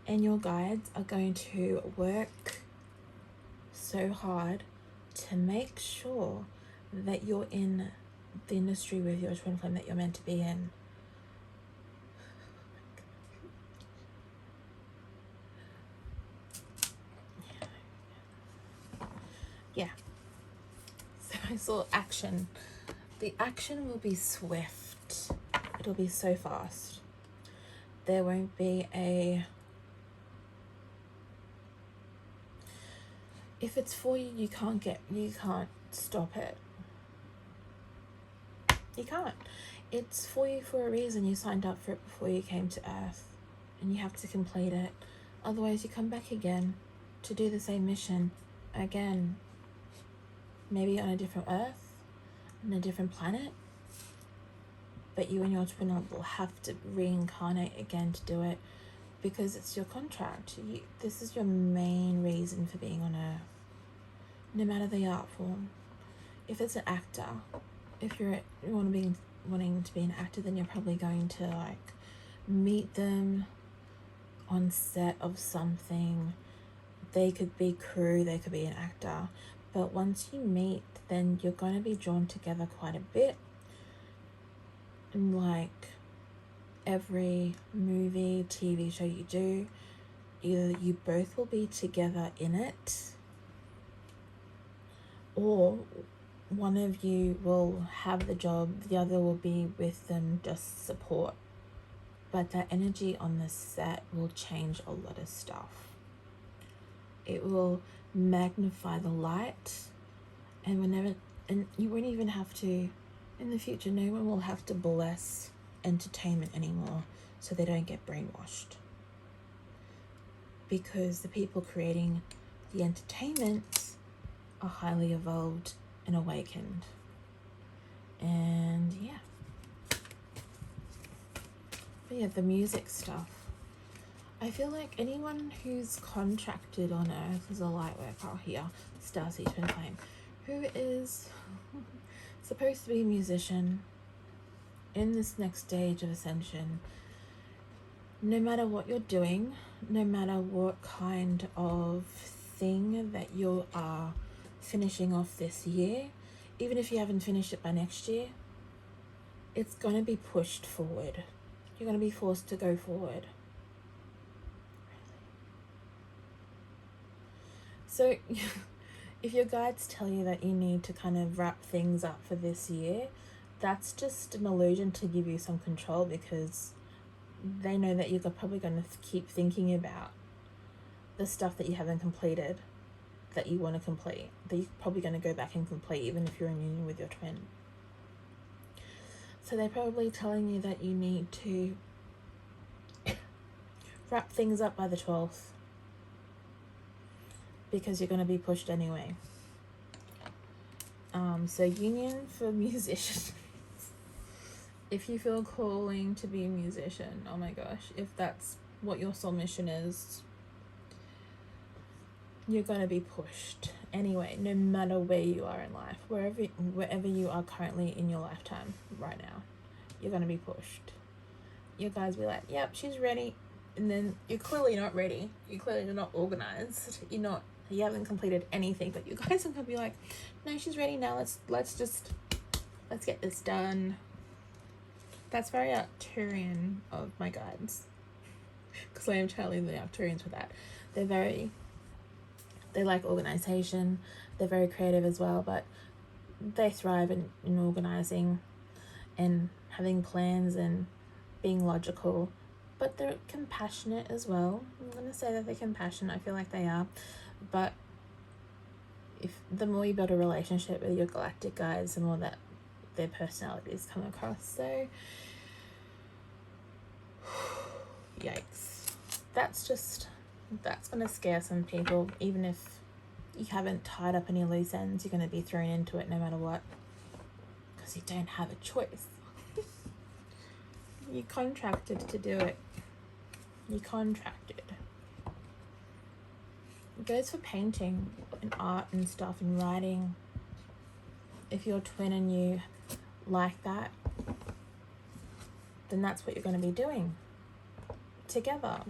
and your guides are going to work so hard to make sure that you're in the industry with your twin flame that you're meant to be in. Yeah. So I saw action. The action will be swift. It'll be so fast. There won't be a... If it's for you, you can't stop it. You can't. It's for you for a reason. You signed up for it before you came to Earth, and you have to complete it. Otherwise, you come back again to do the same mission again. Maybe on a different Earth, on a different planet, but you and your twin will have to reincarnate again to do it, because it's your contract. This is your main reason for being on Earth, no matter the art form. If it's an actor, if you wanting to be an actor, then you're probably going to like meet them on set of something. They could be crew, they could be an actor, but once you meet, then you're going to be drawn together quite a bit. And like every movie, TV show you do, either you both will be together in it, or one of you will have the job, the other will be with them, just support. But that energy on the set will change a lot of stuff. It will magnify the light, and And you won't even have to, in the future, no one will have to bless entertainment anymore so they don't get brainwashed. Because the people creating the entertainment are highly evolved and awakened. And yeah. But yeah, the music stuff. I feel like anyone who's contracted on Earth as a light worker here, Starseed Twin Flame, who is supposed to be a musician in this next stage of ascension, no matter what you're doing, no matter what kind of thing that you are finishing off this year, even if you haven't finished it by next year, it's going to be pushed forward. You're going to be forced to go forward. So if your guides tell you that you need to kind of wrap things up for this year, that's just an illusion to give you some control, because they know that you're probably going to keep thinking about the stuff that you haven't completed, that you want to complete, that you're probably going to go back and complete even if you're in union with your twin. So they're probably telling you that you need to wrap things up by the 12th, because you're going to be pushed anyway. So union for musicians. If you feel calling to be a musician, oh my gosh, if that's what your soul mission is, you're going to be pushed anyway, no matter where you are in life, wherever you are currently in your lifetime right now, you're going to be pushed. Your guys be like, yep, she's ready. And then you're clearly not ready. You're clearly not organized. You haven't completed anything, but you guys are going to be like, no, she's ready now. Let's get this done. That's very Arcturian of my guides, because I am channeling the Arcturians with that. They like organization. They're very creative as well, but they thrive in organizing and having plans and being logical. But they're compassionate as well. I'm going to say that they're compassionate. I feel like they are. But if the more you build a relationship with your galactic guides, the more that their personalities come across. So, yikes. That's going to scare some people. Even if you haven't tied up any loose ends, you're going to be thrown into it no matter what. Because you don't have a choice. You contracted to do it. You contracted. It goes for painting and art and stuff and writing. If you're twin and you like that, then that's what you're going to be doing together.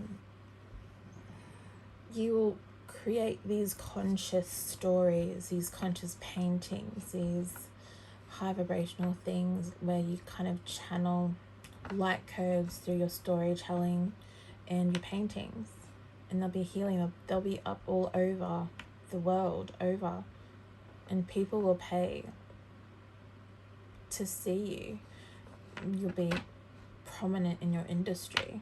You will create these conscious stories, these conscious paintings, these high vibrational things where you kind of channel light codes through your storytelling and your paintings, and they'll be healing. They'll be up all over the world and people will pay to see you. You'll be prominent in your industry.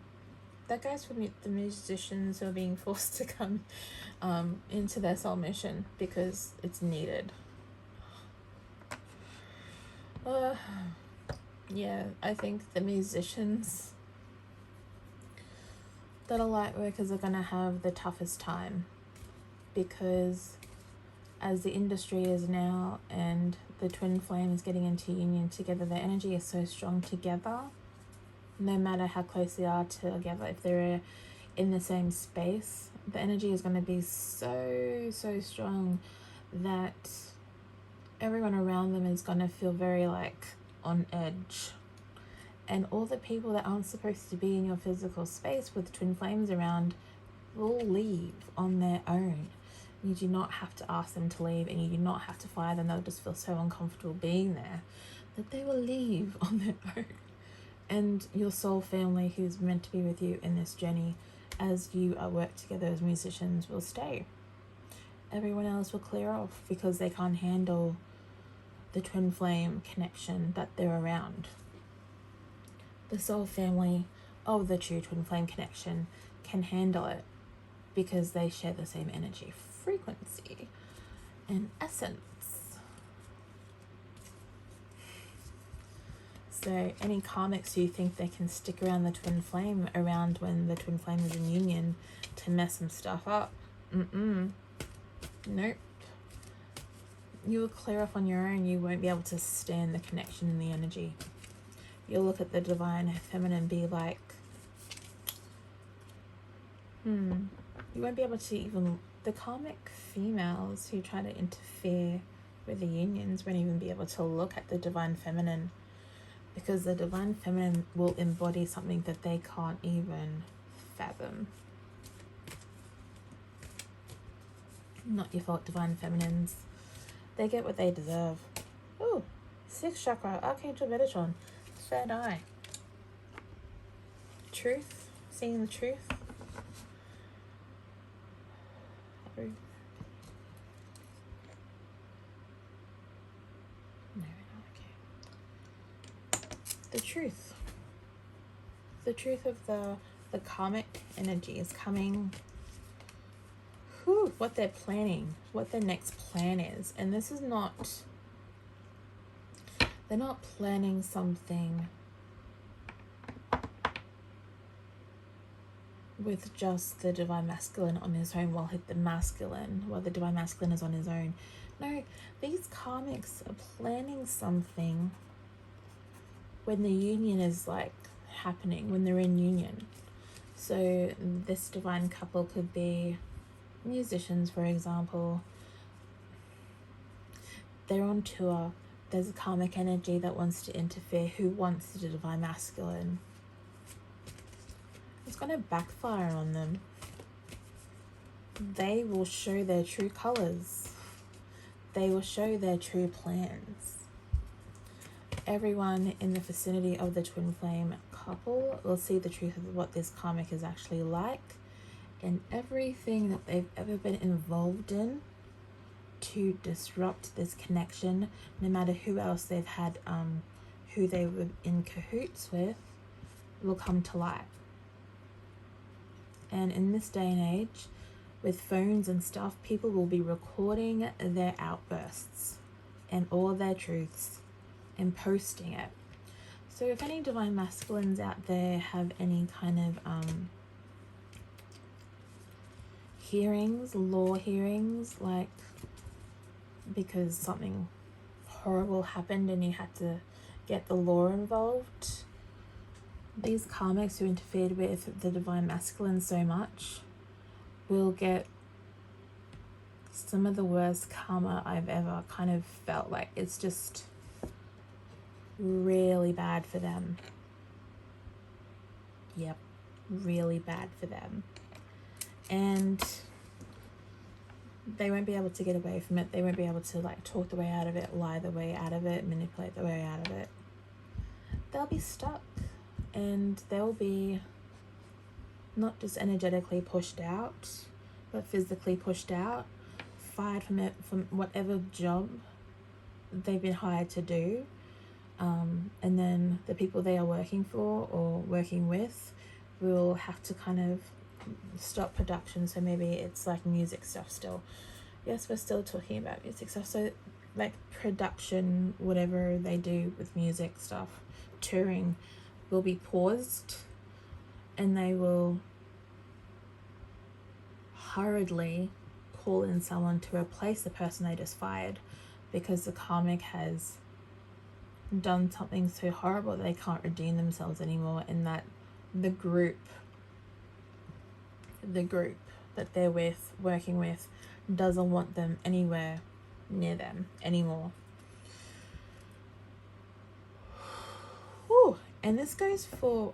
That goes for the musicians who are being forced to come into their soul mission because it's needed. Yeah, I think the musicians that are light workers are going to have the toughest time, because as the industry is now and the twin flames getting into union together, their energy is so strong together, no matter how close they are together. If they're in the same space, the energy is going to be so strong that everyone around them is going to feel very on edge. And all the people that aren't supposed to be in your physical space with twin flames around will leave on their own. You do not have to ask them to leave, and you do not have to fire them. They'll just feel so uncomfortable being there that they will leave on their own. And your soul family, who's meant to be with you in this journey as you work together as musicians, will stay. Everyone else will clear off because they can't handle the twin flame connection that they're around. The soul family of the true twin flame connection can handle it because they share the same energy frequency and essence. So any karmics who think they can stick around the twin flame around when the twin flame is in union to mess some stuff up, nope. You'll clear off on your own. You won't be able to stand the connection in the energy. You'll look at the divine feminine and be like, you won't be able to even, the karmic females who try to interfere with the unions won't even be able to look at the divine feminine, because the divine feminine will embody something that they can't even fathom. Not your fault, divine feminines. They get what they deserve. Ooh, 6th chakra, Archangel Metatron, third eye. Truth, seeing the truth. No, okay. The truth. The truth of the karmic energy is coming. What they're planning, what their next plan is. And this is not, they're not planning something with just the divine masculine on his own while the divine masculine is on his own. No, these karmics are planning something when the union is like happening, when they're in union. So this divine couple could be musicians, for example. They're on tour. There's a karmic energy that wants to interfere. Who wants the divine masculine? It's going to backfire on them. They will show their true colors. They will show their true plans. Everyone in the vicinity of the twin flame couple will see the truth of what this karmic is actually like, and everything that they've ever been involved in to disrupt this connection, no matter who else they've had, who they were in cahoots with, will come to light. And in this day and age, with phones and stuff, people will be recording their outbursts and all their truths and posting it. So if any divine masculines out there have any kind of hearings, law hearings, like because something horrible happened and you had to get the law involved, these karmics who interfered with the divine masculine so much will get some of the worst karma I've ever kind of felt. Like, it's just really bad for them. Yep, really bad for them. And they won't be able to get away from it. They won't be able to like talk the way out of it, lie the way out of it, manipulate the way out of it. They'll be stuck, and they'll be not just energetically pushed out, but physically pushed out, fired from it, from whatever job they've been hired to do. And then the people they are working for or working with will have to kind of stop production. So maybe it's like music stuff still. Yes, we're still talking about music stuff. So like production, whatever they do with music stuff, touring, will be paused, and they will hurriedly call in someone to replace the person they just fired, because the karmic has done something so horrible they can't redeem themselves anymore, and that the group that they're with, working with, doesn't want them anywhere near them anymore. Whew. And this goes for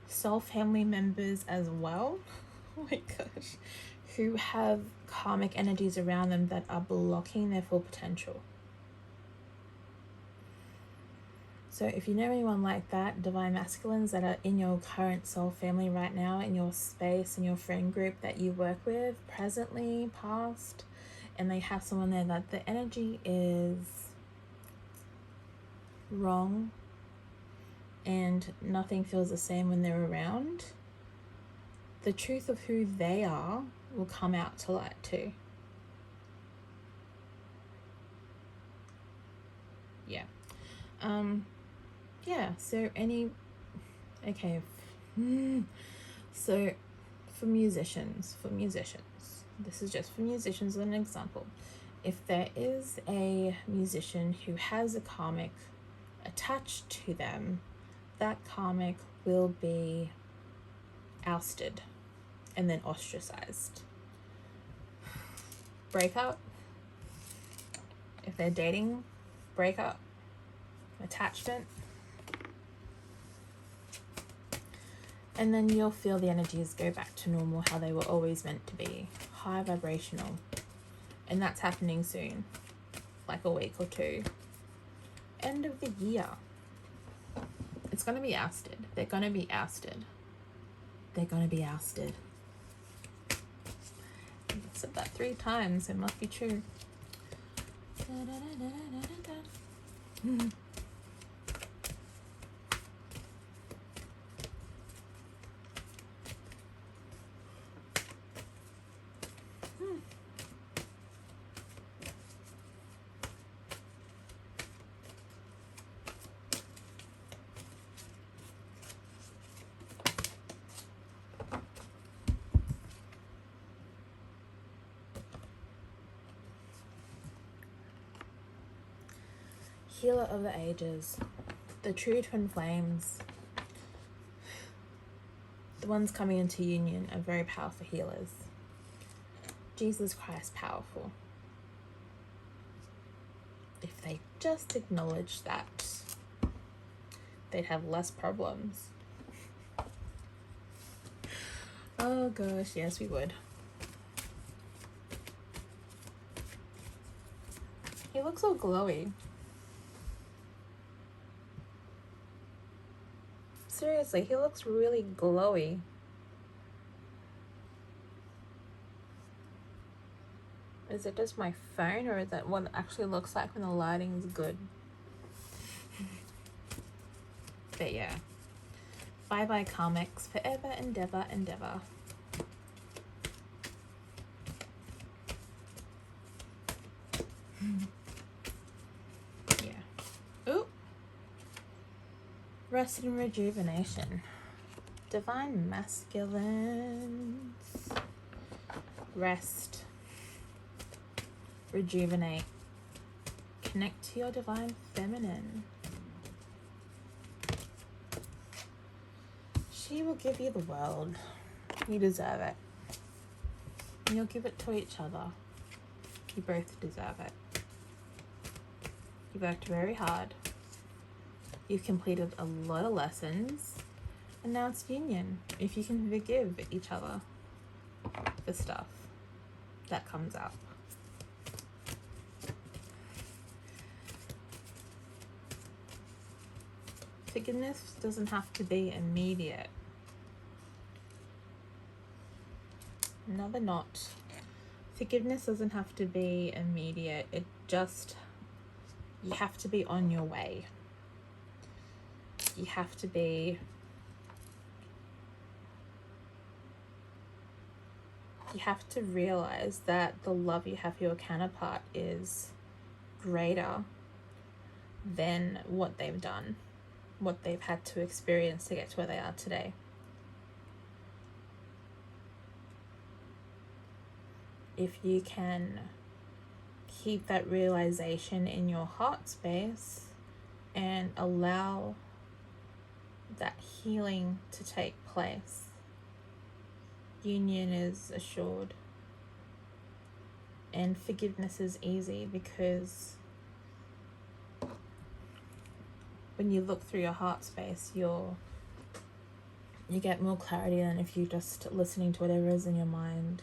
soul family members as well. Oh my gosh. Who have karmic energies around them that are blocking their full potential. So if you know anyone like that, divine masculines that are in your current soul family right now, in your space, in your friend group that you work with, presently, past, and they have someone there that the energy is wrong and nothing feels the same when they're around, the truth of who they are will come out to light too. Yeah. yeah, so so for musicians, this is just for musicians as an example. If there is a musician who has a karmic attached to them, that karmic will be ousted and then ostracized. Breakup, if they're dating, breakup, attachment, and then you'll feel the energies go back to normal, how they were always meant to be, high vibrational. And that's happening soon, like a week or two. End of the year. It's going to be ousted. They're going to be ousted. They're going to be ousted. I've said that 3 times. It must be true. Healer of the ages, the true twin flames, the ones coming into union are very powerful healers. Jesus Christ, powerful. If they just acknowledge that, they'd have less problems. Oh gosh, yes we would. He looks all glowy. Seriously, he looks really glowy. Is it just my phone, or is that what it actually looks like when the lighting's good? But yeah. Bye bye karmics, forever endeavor, endeavor. Yeah. Ooh. Rest and rejuvenation. Divine masculines. Rest. Rejuvenate. Connect to your divine feminine. She will give you the world. You deserve it. And you'll give it to each other. You both deserve it. You worked very hard. You've completed a lot of lessons. And now it's union. If you can forgive each other for stuff that comes up. Forgiveness doesn't have to be immediate. Another knot. Forgiveness doesn't have to be immediate. It just, you have to be on your way. You have to be, you have to realize that the love you have for your counterpart is greater than what they've done, what they've had to experience to get to where they are today. If you can keep that realization in your heart space and allow that healing to take place, union is assured. And forgiveness is easy because when you look through your heart space, you get more clarity than if you're just listening to whatever is in your mind.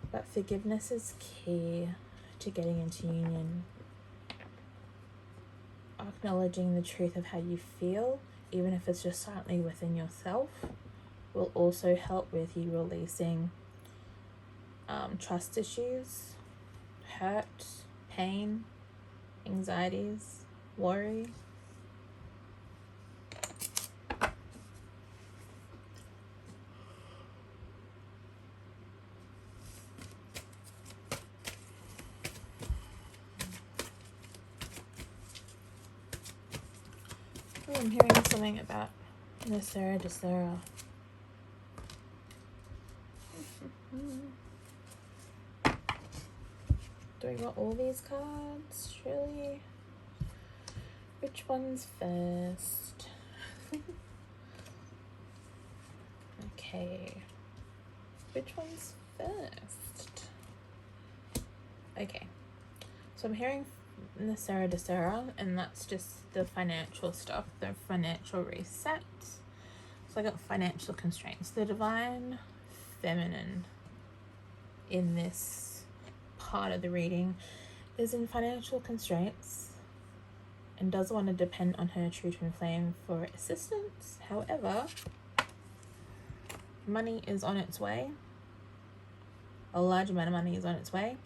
But forgiveness is key to getting into union. Acknowledging the truth of how you feel, even if it's just silently within yourself, will also help with you releasing trust issues, hurt, pain, anxieties, worry. I'm hearing something about Sarah to Sarah. Do we want all these cards? Really? Which one's first? Okay. Which one's first? Okay. So I'm hearing Sarah to Sarah, and that's just the financial stuff, the financial reset. So I got financial constraints. The divine feminine in this part of the reading is in financial constraints and does want to depend on her true twin flame for assistance. However, money is on its way. A large amount of money is on its way.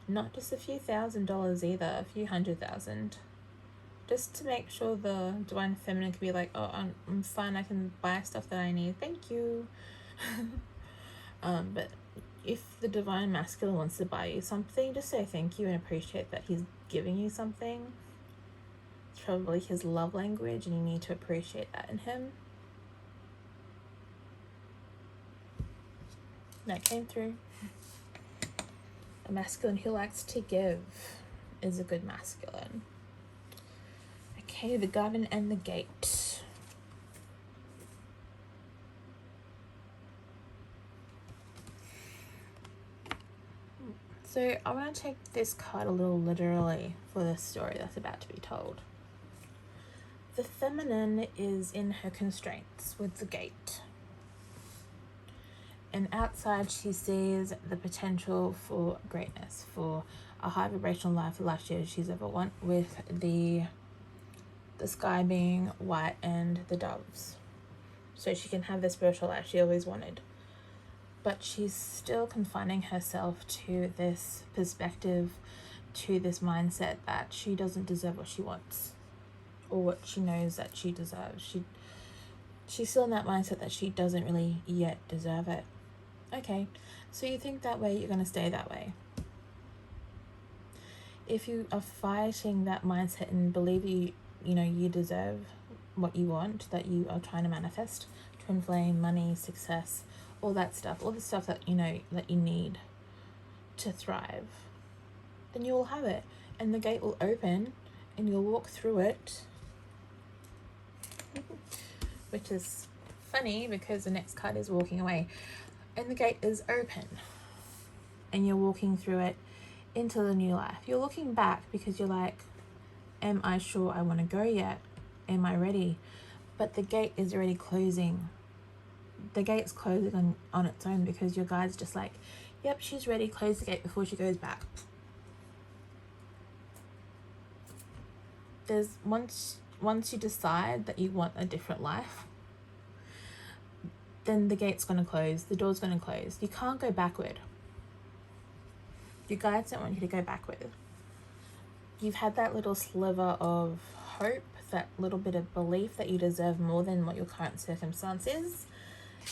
Not just a few $1,000s either, a few $100,000. Just to make sure the divine feminine can be like, oh, I'm fine, I can buy stuff that I need, thank you. But if the divine masculine wants to buy you something, just say thank you and appreciate that he's giving you something. It's probably his love language, and you need to appreciate that in him. That came through. A masculine who likes to give is a good masculine. Okay, the garden and the gate. So I want to take this card a little literally for the story that's about to be told. The feminine is in her constraints with the gate. And outside she sees the potential for greatness, for a high vibrational life, the life she's ever want, with the sky being white and the doves. So she can have the spiritual life she always wanted. But she's still confining herself to this perspective, to this mindset that she doesn't deserve what she wants or what she knows that she deserves. She's still in that mindset that she doesn't really yet deserve it. Okay, so you think that way, you're going to stay that way. If you are fighting that mindset and believe you deserve what you want, that you are trying to manifest, twin flame, money, success, all that stuff, all the stuff that that you need to thrive, then you will have it, and the gate will open and you'll walk through it. Which is funny because the next card is walking away, and the gate is open and you're walking through it into the new life. You're looking back because you're like, am I sure I want to go yet? Am I ready? But the gate is already closing. The gate's closing on its own because your guide's just like, yep, she's ready, close the gate before she goes back. There's once you decide that you want a different life, then the gate's going to close, the door's going to close. You can't go backward. Your guides don't want you to go backward. You've had that little sliver of hope, that little bit of belief that you deserve more than what your current circumstance is.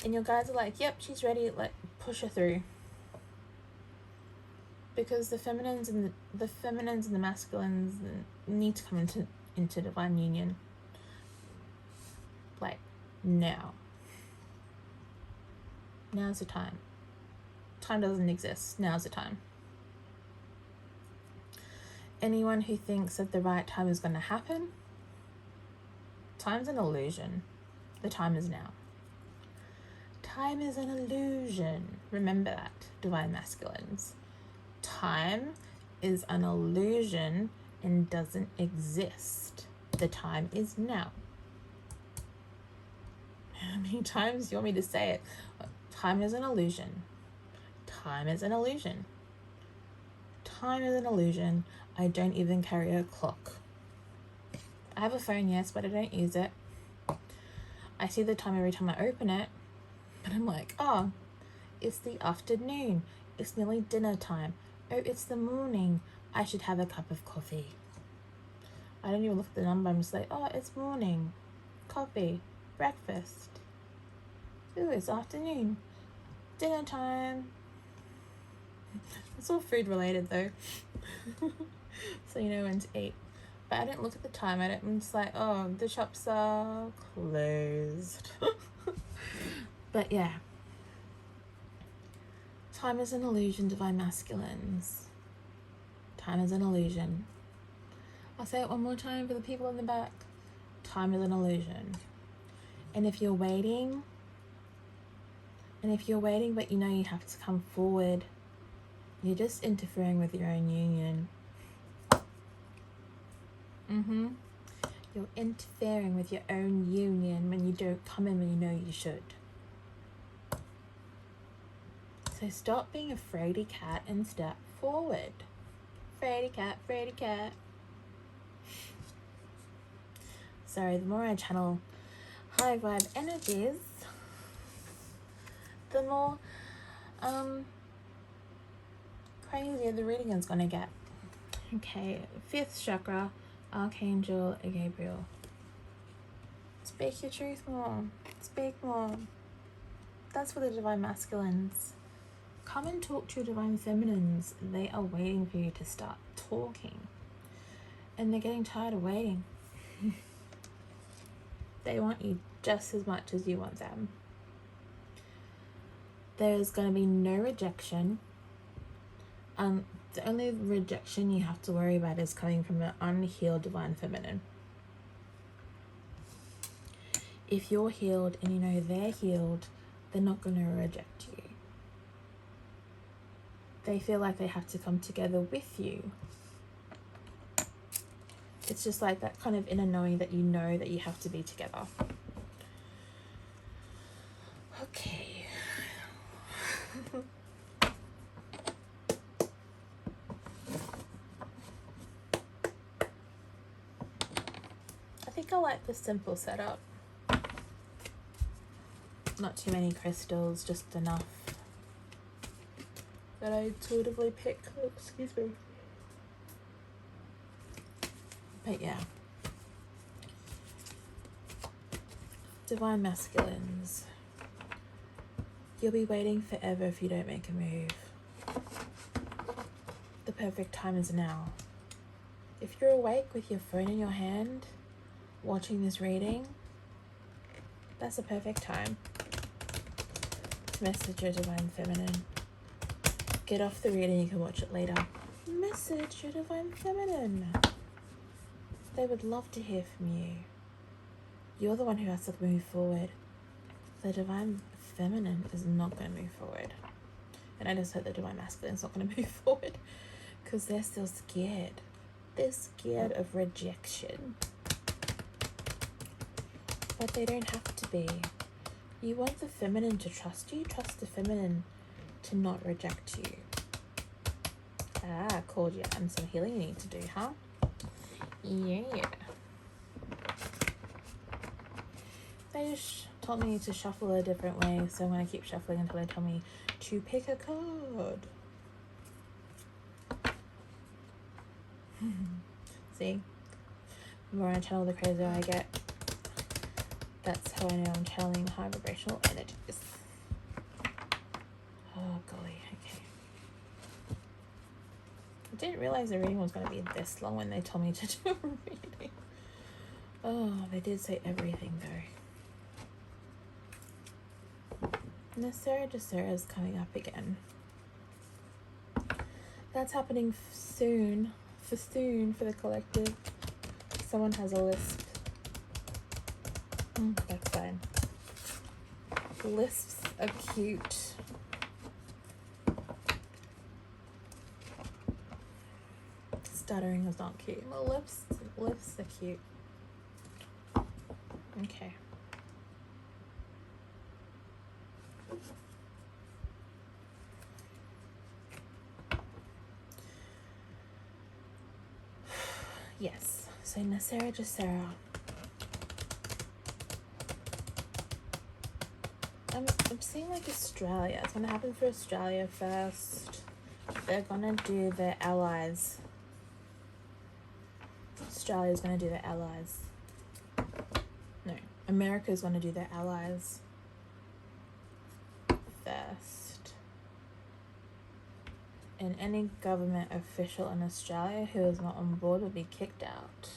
And your guides are like, yep, she's ready, push her through. Because the feminines and the masculines need to come into divine union. Now. Now's the time. Time doesn't exist. Now's the time. Anyone who thinks that the right time is going to happen, time's an illusion. The time is now. Time is an illusion. Remember that, divine masculines. Time is an illusion and doesn't exist. The time is now. How many times do you want me to say it? Time is an illusion. Time is an illusion. Time is an illusion. I don't even carry a clock. I have a phone, yes, but I don't use it. I see the time every time I open it, but I'm like, oh, it's the afternoon. It's nearly dinner time. Oh, it's the morning. I should have a cup of coffee. I don't even look at the number. I'm just like, oh, it's morning. Coffee. Breakfast. Ooh, it's afternoon. Dinner time. It's all food related though. So you know when to eat. But I don't look at the time. I'm just like, oh, the shops are closed. But yeah. Time is an illusion, divine masculines. Time is an illusion. I'll say it one more time for the people in the back. Time is an illusion. And if you're waiting but you know you have to come forward, you're just interfering with your own union. You're interfering with your own union when you don't come in when you know you should. So stop being a fraidy cat and step forward. Fraidy cat, fraidy cat. Sorry, the more I channel high vibe energies, the more crazier the reading is gonna get. Okay, 5th chakra, Archangel Gabriel. Speak your truth more. Speak more. That's for the divine masculines. Come and talk to your divine feminines. They are waiting for you to start talking. And they're getting tired of waiting. They want you just as much as you want them. There's going to be no rejection. The only rejection you have to worry about is coming from an unhealed divine feminine. If you're healed and you know they're healed, they're not going to reject you. They feel like they have to come together with you. It's just like that kind of inner knowing that you know that you have to be together. Okay. I think I like the simple setup. Not too many crystals, just enough that I intuitively pick. Oh, excuse me. But yeah. Divine masculines. You'll be waiting forever if you don't make a move. The perfect time is now. If you're awake with your phone in your hand, watching this reading, that's the perfect time to message your divine feminine. Get off the reading, you can watch it later. Message your divine feminine. They would love to hear from you. You're the one who has to move forward. The divine feminine is not going to move forward. And I just hope the divine masculine is not going to move forward because they're still scared. They're scared of rejection. But they don't have to be. You want the feminine to trust you. Trust the feminine to not reject you. Ah, called you. And some healing you need to do, huh? Yeah. They just told me to shuffle a different way, so I'm going to keep shuffling until they tell me to pick a card. See? The more I channel, the crazier I get. That's how I know I'm channeling high vibrational energies. Oh golly, okay. I didn't realize the reading was going to be this long when they told me to do a reading. Oh, they did say everything though. Nasera is coming up again. That's happening soon for the collective. Someone has a lisp. That's fine. Lisps are cute. Stuttering is not cute. Well, lisps are cute. Okay. Yes. So Nasera. I'm seeing like Australia. It's gonna happen for Australia first. They're gonna do their allies. Australia's gonna do their allies. No, America's gonna do their allies first. And any government official in Australia who is not on board will be kicked out.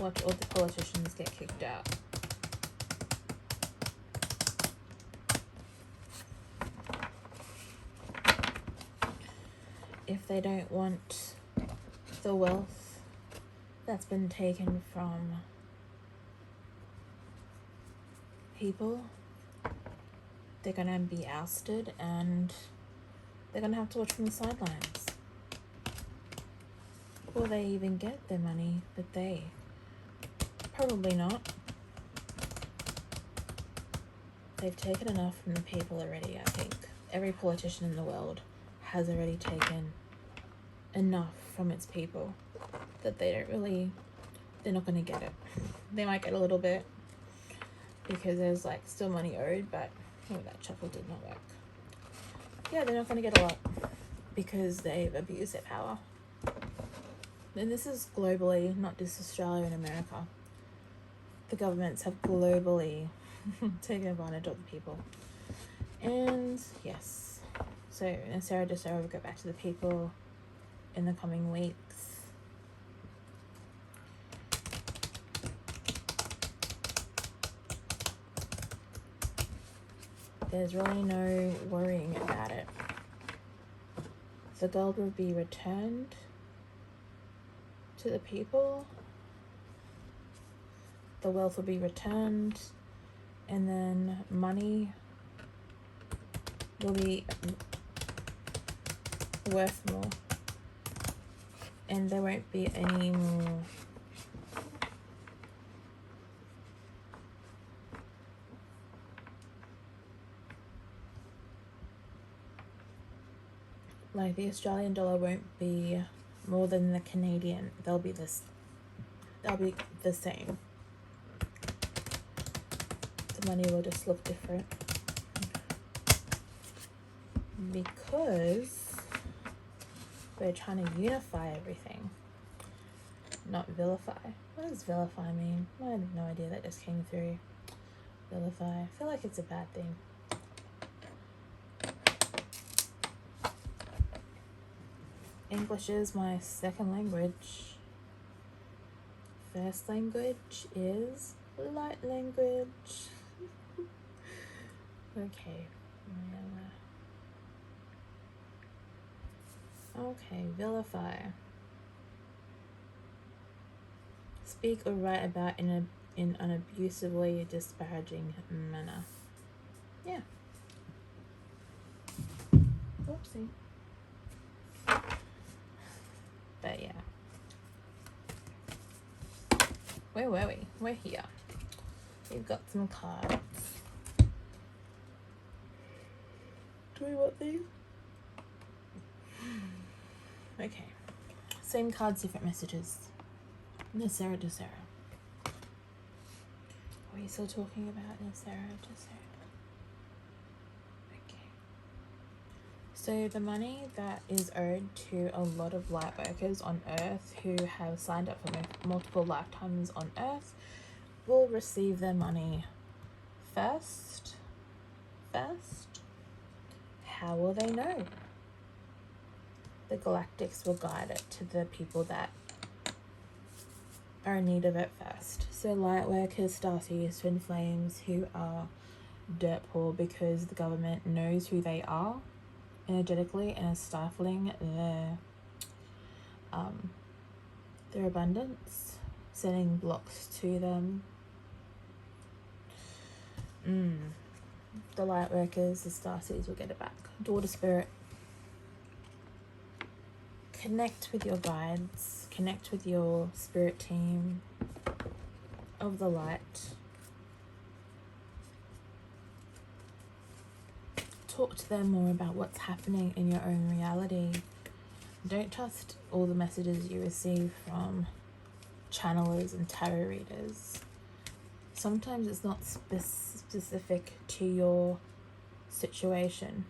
Watch all the politicians get kicked out. If they don't want the wealth that's been taken from people, they're gonna be ousted and they're gonna have to watch from the sidelines. Will they even get their money that they? Probably not. They've taken enough from the people already, I think. Every politician in the world has already taken enough from its people that they're not going to get it. They might get a little bit because there's like still money owed, but that shuffle did not work. Yeah, they're not going to get a lot because they've abused their power. And this is globally, not just Australia and America. The governments have globally taken advantage of the people. And yes, so Sarah will go back to the people in the coming weeks. There's really no worrying about it. The gold will be returned to the people. The wealth will be returned, and then money will be worth more, and there won't be any more like the Australian dollar won't be more than the Canadian. They'll be the same. The money will just look different because we're trying to unify everything, not vilify. What does vilify mean? I have no idea. That just came through. Vilify. I feel like it's a bad thing. English is my second language. First language is light language. Okay. Okay, vilify. Speak or write about in an abusively disparaging manner. Yeah. Oopsie. But yeah. Where were we? We're here. We've got some cards. Do we want these? Okay. Same cards, different messages. Sarah. Are we still talking about Sarah? Okay. So the money that is owed to a lot of light workers on Earth who have signed up for multiple lifetimes on Earth will receive their money first. How will they know? The Galactics will guide it to the people that are in need of it first. So light workers, starseers, twin flames who are dirt poor because the government knows who they are energetically and is stifling their abundance, setting blocks to them. The light workers, the starseeds will get it back. Daughter spirit, connect with your guides, connect with your spirit team of the light. Talk to them more about what's happening in your own reality. Don't trust all the messages you receive from channelers and tarot readers. Sometimes it's not specific to your situation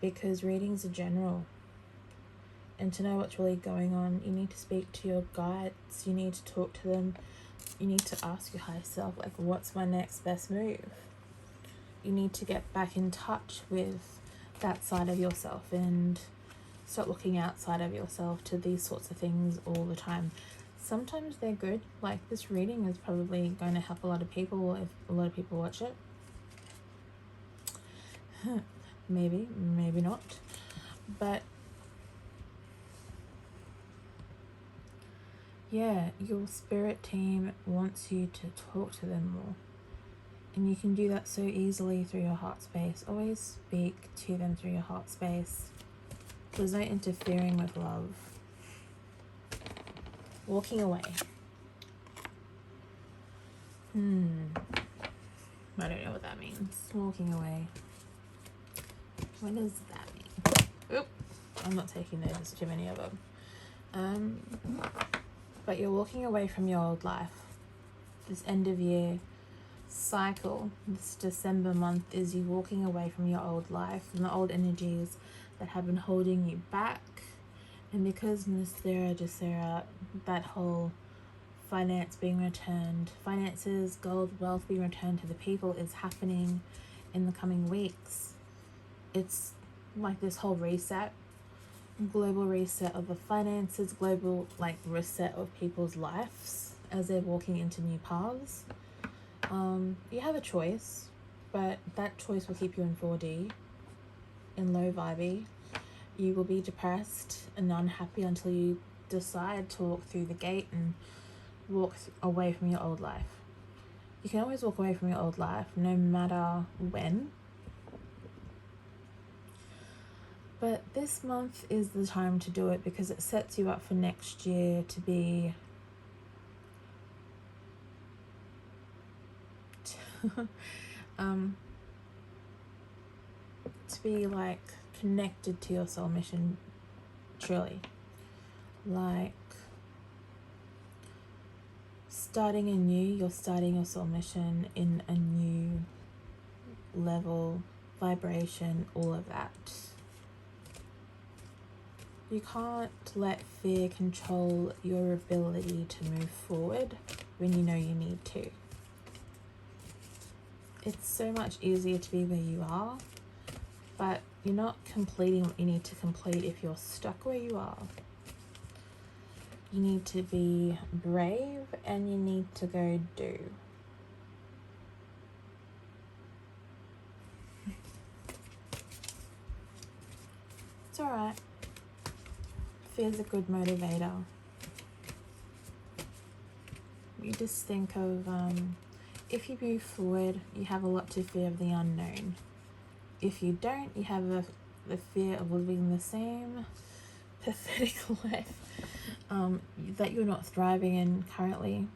because readings are general. And to know what's really going on, you need to speak to your guides. You need to talk to them. You need to ask your higher self, like, what's my next best move? You need to get back in touch with that side of yourself and stop looking outside of yourself to these sorts of things all the time. Sometimes they're good. Like, this reading is probably going to help a lot of people if a lot of people watch it. Maybe, maybe not. But yeah, your spirit team wants you to talk to them more. And you can do that so easily through your heart space. Always speak to them through your heart space. There's no interfering with love. Walking away. I don't know what that means. Walking away. What does that mean? Oop. I'm not taking notice of too many of them. But you're walking away from your old life. This end of year cycle, this December month, is you walking away from your old life and the old energies that have been holding you back. And because Nistera Jacera, that whole finances, gold, wealth being returned to the people is happening in the coming weeks. It's like this whole reset, global reset of the finances, global like reset of people's lives as they're walking into new paths. You have a choice, but that choice will keep you in 4D, in low vibey. You will be depressed and unhappy until you decide to walk through the gate and walk away from your old life. You can always walk away from your old life, no matter when. But this month is the time to do it because it sets you up for next year to be like connected to your soul mission, truly. Like starting anew, you're starting your soul mission in a new level, vibration, all of that. You can't let fear control your ability to move forward when you know you need to. It's so much easier to be where you are, but you're not completing what you need to complete if you're stuck where you are. You need to be brave and you need to go do. It's alright. Fear's a good motivator. You just think of, if you move forward, you have a lot to fear of the unknown. If you don't, you have the fear of living the same pathetic life that you're not thriving in currently.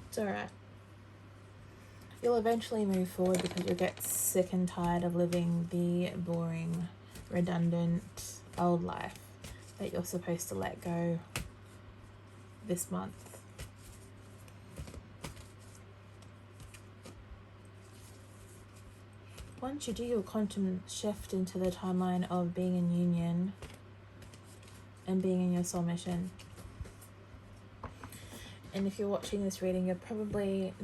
It's alright. You'll eventually move forward because you'll get sick and tired of living the boring, redundant old life that you're supposed to let go this month. Once you do your quantum shift into the timeline of being in union and being in your soul mission, and if you're watching this reading, you're probably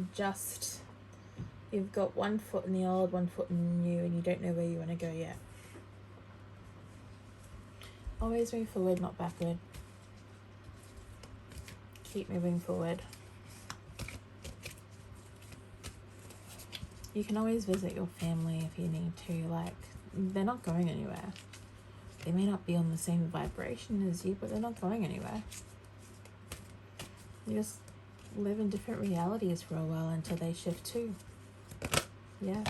you've got one foot in the old, one foot in the new, and you don't know where you want to go yet. Always move forward, not backward. Keep moving forward. You can always visit your family if you need to. Like, they're not going anywhere. They may not be on the same vibration as you, but they're not going anywhere. You just live in different realities for a while until they shift too. Yeah.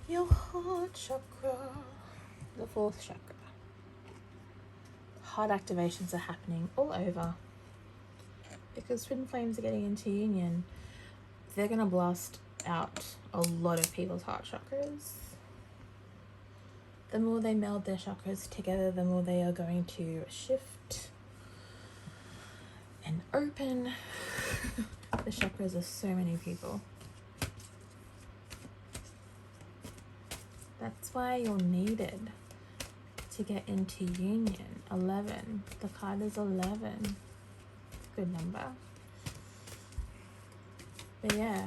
Your heart chakra. The 4th chakra. Heart activations are happening all over. Because twin flames are getting into union. They're going to blast out a lot of people's heart chakras. The more they meld their chakras together, the more they are going to shift and open. The chakras are so many people. That's why you're needed to get into union. 11. The card is 11. Good number. But yeah,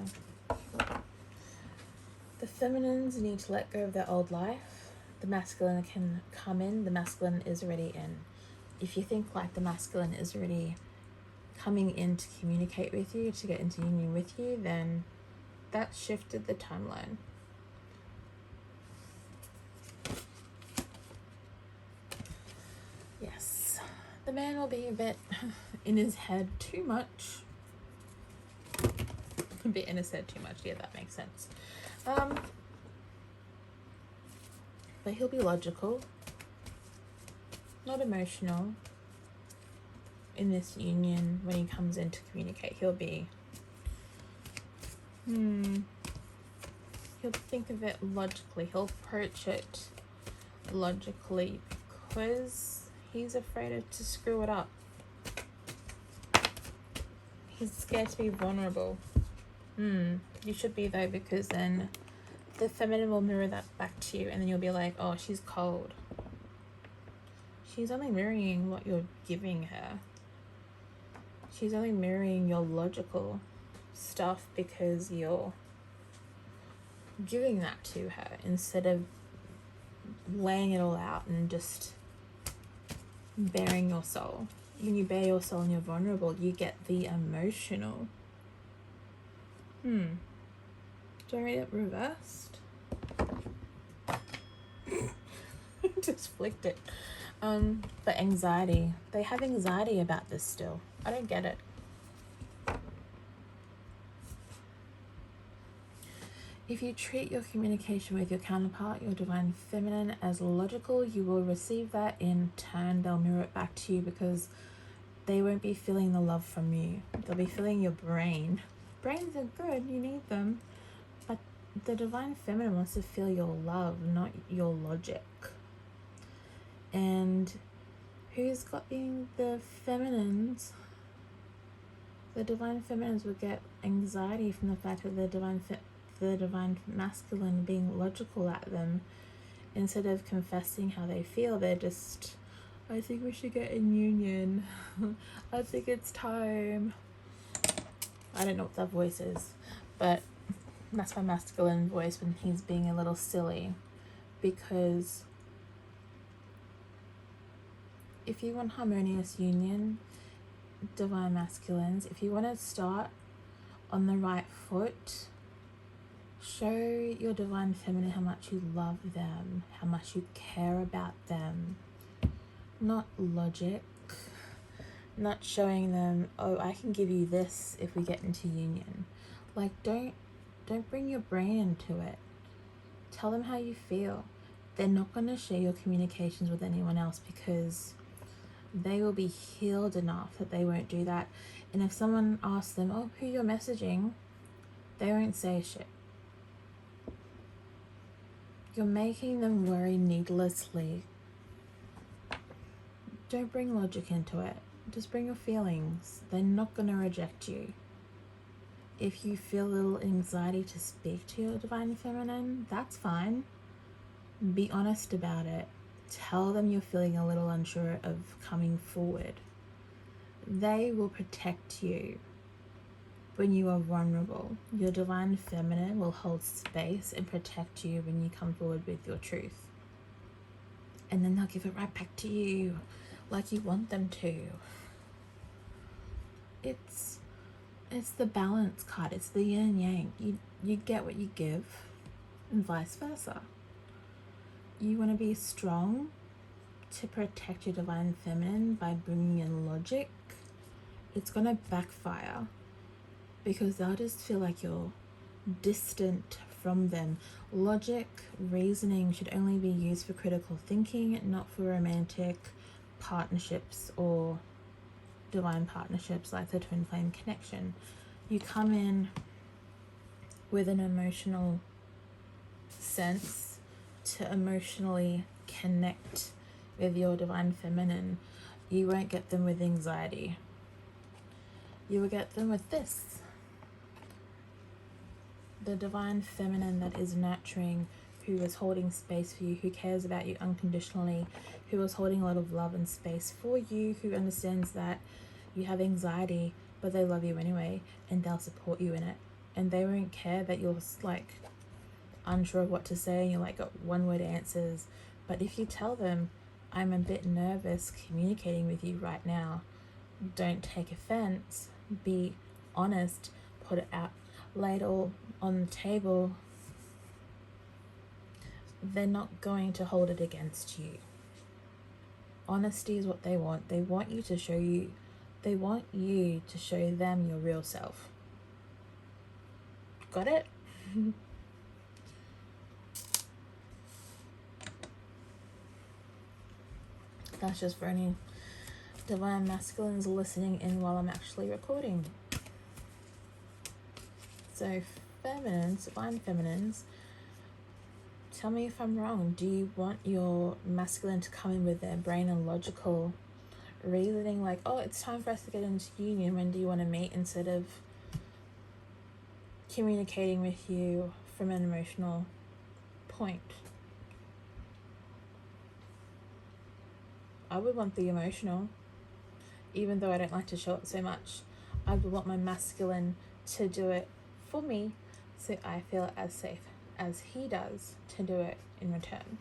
The feminines need to let go of their old life. The masculine can come in. The masculine is already in. If you think like the masculine is already coming in to communicate with you, to get into union with you, then that shifted the timeline. Yes, the man will be a bit in his head too much. A bit in his head too much, yeah, that makes sense. But he'll be logical, not emotional. In this union, when he comes in to communicate, he'll be he'll think of it logically. He'll approach it logically because he's afraid to screw it up. He's scared to be vulnerable. You should be though, because then the feminine will mirror that back to you, and then you'll be like, oh, she's cold. She's only mirroring what you're giving her. She's only mirroring your logical stuff because you're giving that to her instead of laying it all out and just bearing your soul. When you bare your soul and you're vulnerable, you get the emotional. Do I read it reversed? Just flicked it. But anxiety. They have anxiety about this still. I don't get it. If you treat your communication with your counterpart, your divine feminine, as logical, you will receive that in turn. They'll mirror it back to you because they won't be feeling the love from you. They'll be feeling your brain. Brains are good, you need them. But the divine feminine wants to feel your love, not your logic. And who's got the feminines? The divine feminines will get anxiety from the fact that the divine masculine being logical at them instead of confessing how they feel. They're just, I think we should get in union. I think it's time. I don't know what that voice is, but that's my masculine voice when he's being a little silly. Because if you want harmonious union, divine masculines, if you want to start on the right foot, show your divine feminine how much you love them, how much you care about them. Not logic, not showing them, oh, I can give you this if we get into union. Like, don't bring your brain into it. Tell them how you feel. They're not going to share your communications with anyone else because they will be healed enough that they won't do that. And if someone asks them, oh, who you're messaging, they won't say shit. You're making them worry needlessly. Don't bring logic into it. Just bring your feelings. They're not going to reject you. If you feel a little anxiety to speak to your divine feminine, that's fine. Be honest about it. Tell them you're feeling a little unsure of coming forward. They will protect you when you are vulnerable. Your divine feminine will hold space and protect you when you come forward with your truth. And then they'll give it right back to you like you want them to. It's the balance card. It's the yin and yang. You get what you give and vice versa. You want to be strong to protect your divine feminine by bringing in logic. It's going to backfire because they'll just feel like you're distant from them. Logic, reasoning should only be used for critical thinking, not for romantic partnerships or divine partnerships like the twin flame connection. You come in with an emotional sense to emotionally connect with your divine feminine. You won't get them with anxiety. You will get them with this. The divine feminine that is nurturing, who is holding space for you, who cares about you unconditionally, who is holding a lot of love and space for you, who understands that you have anxiety, but they love you anyway, and they'll support you in it. And they won't care that you're like unsure of what to say and you're like got one word answers. But if you tell them, I'm a bit nervous communicating with you right now, don't take offense, be honest, put it out, lay it all on the table, they're not going to hold it against you. Honesty is what they want. They want you to show them your real self. Got it? That's just for any divine masculines listening in while I'm actually recording. So feminines, divine feminines, tell me if I'm wrong. Do you want your masculine to come in with their brain and logical reasoning, like, oh, it's time for us to get into union, when do you want to meet, instead of communicating with you from an emotional point? I would want the emotional, even though I don't like to show it so much. I would want my masculine to do it for me, so I feel as safe as he does to do it in return.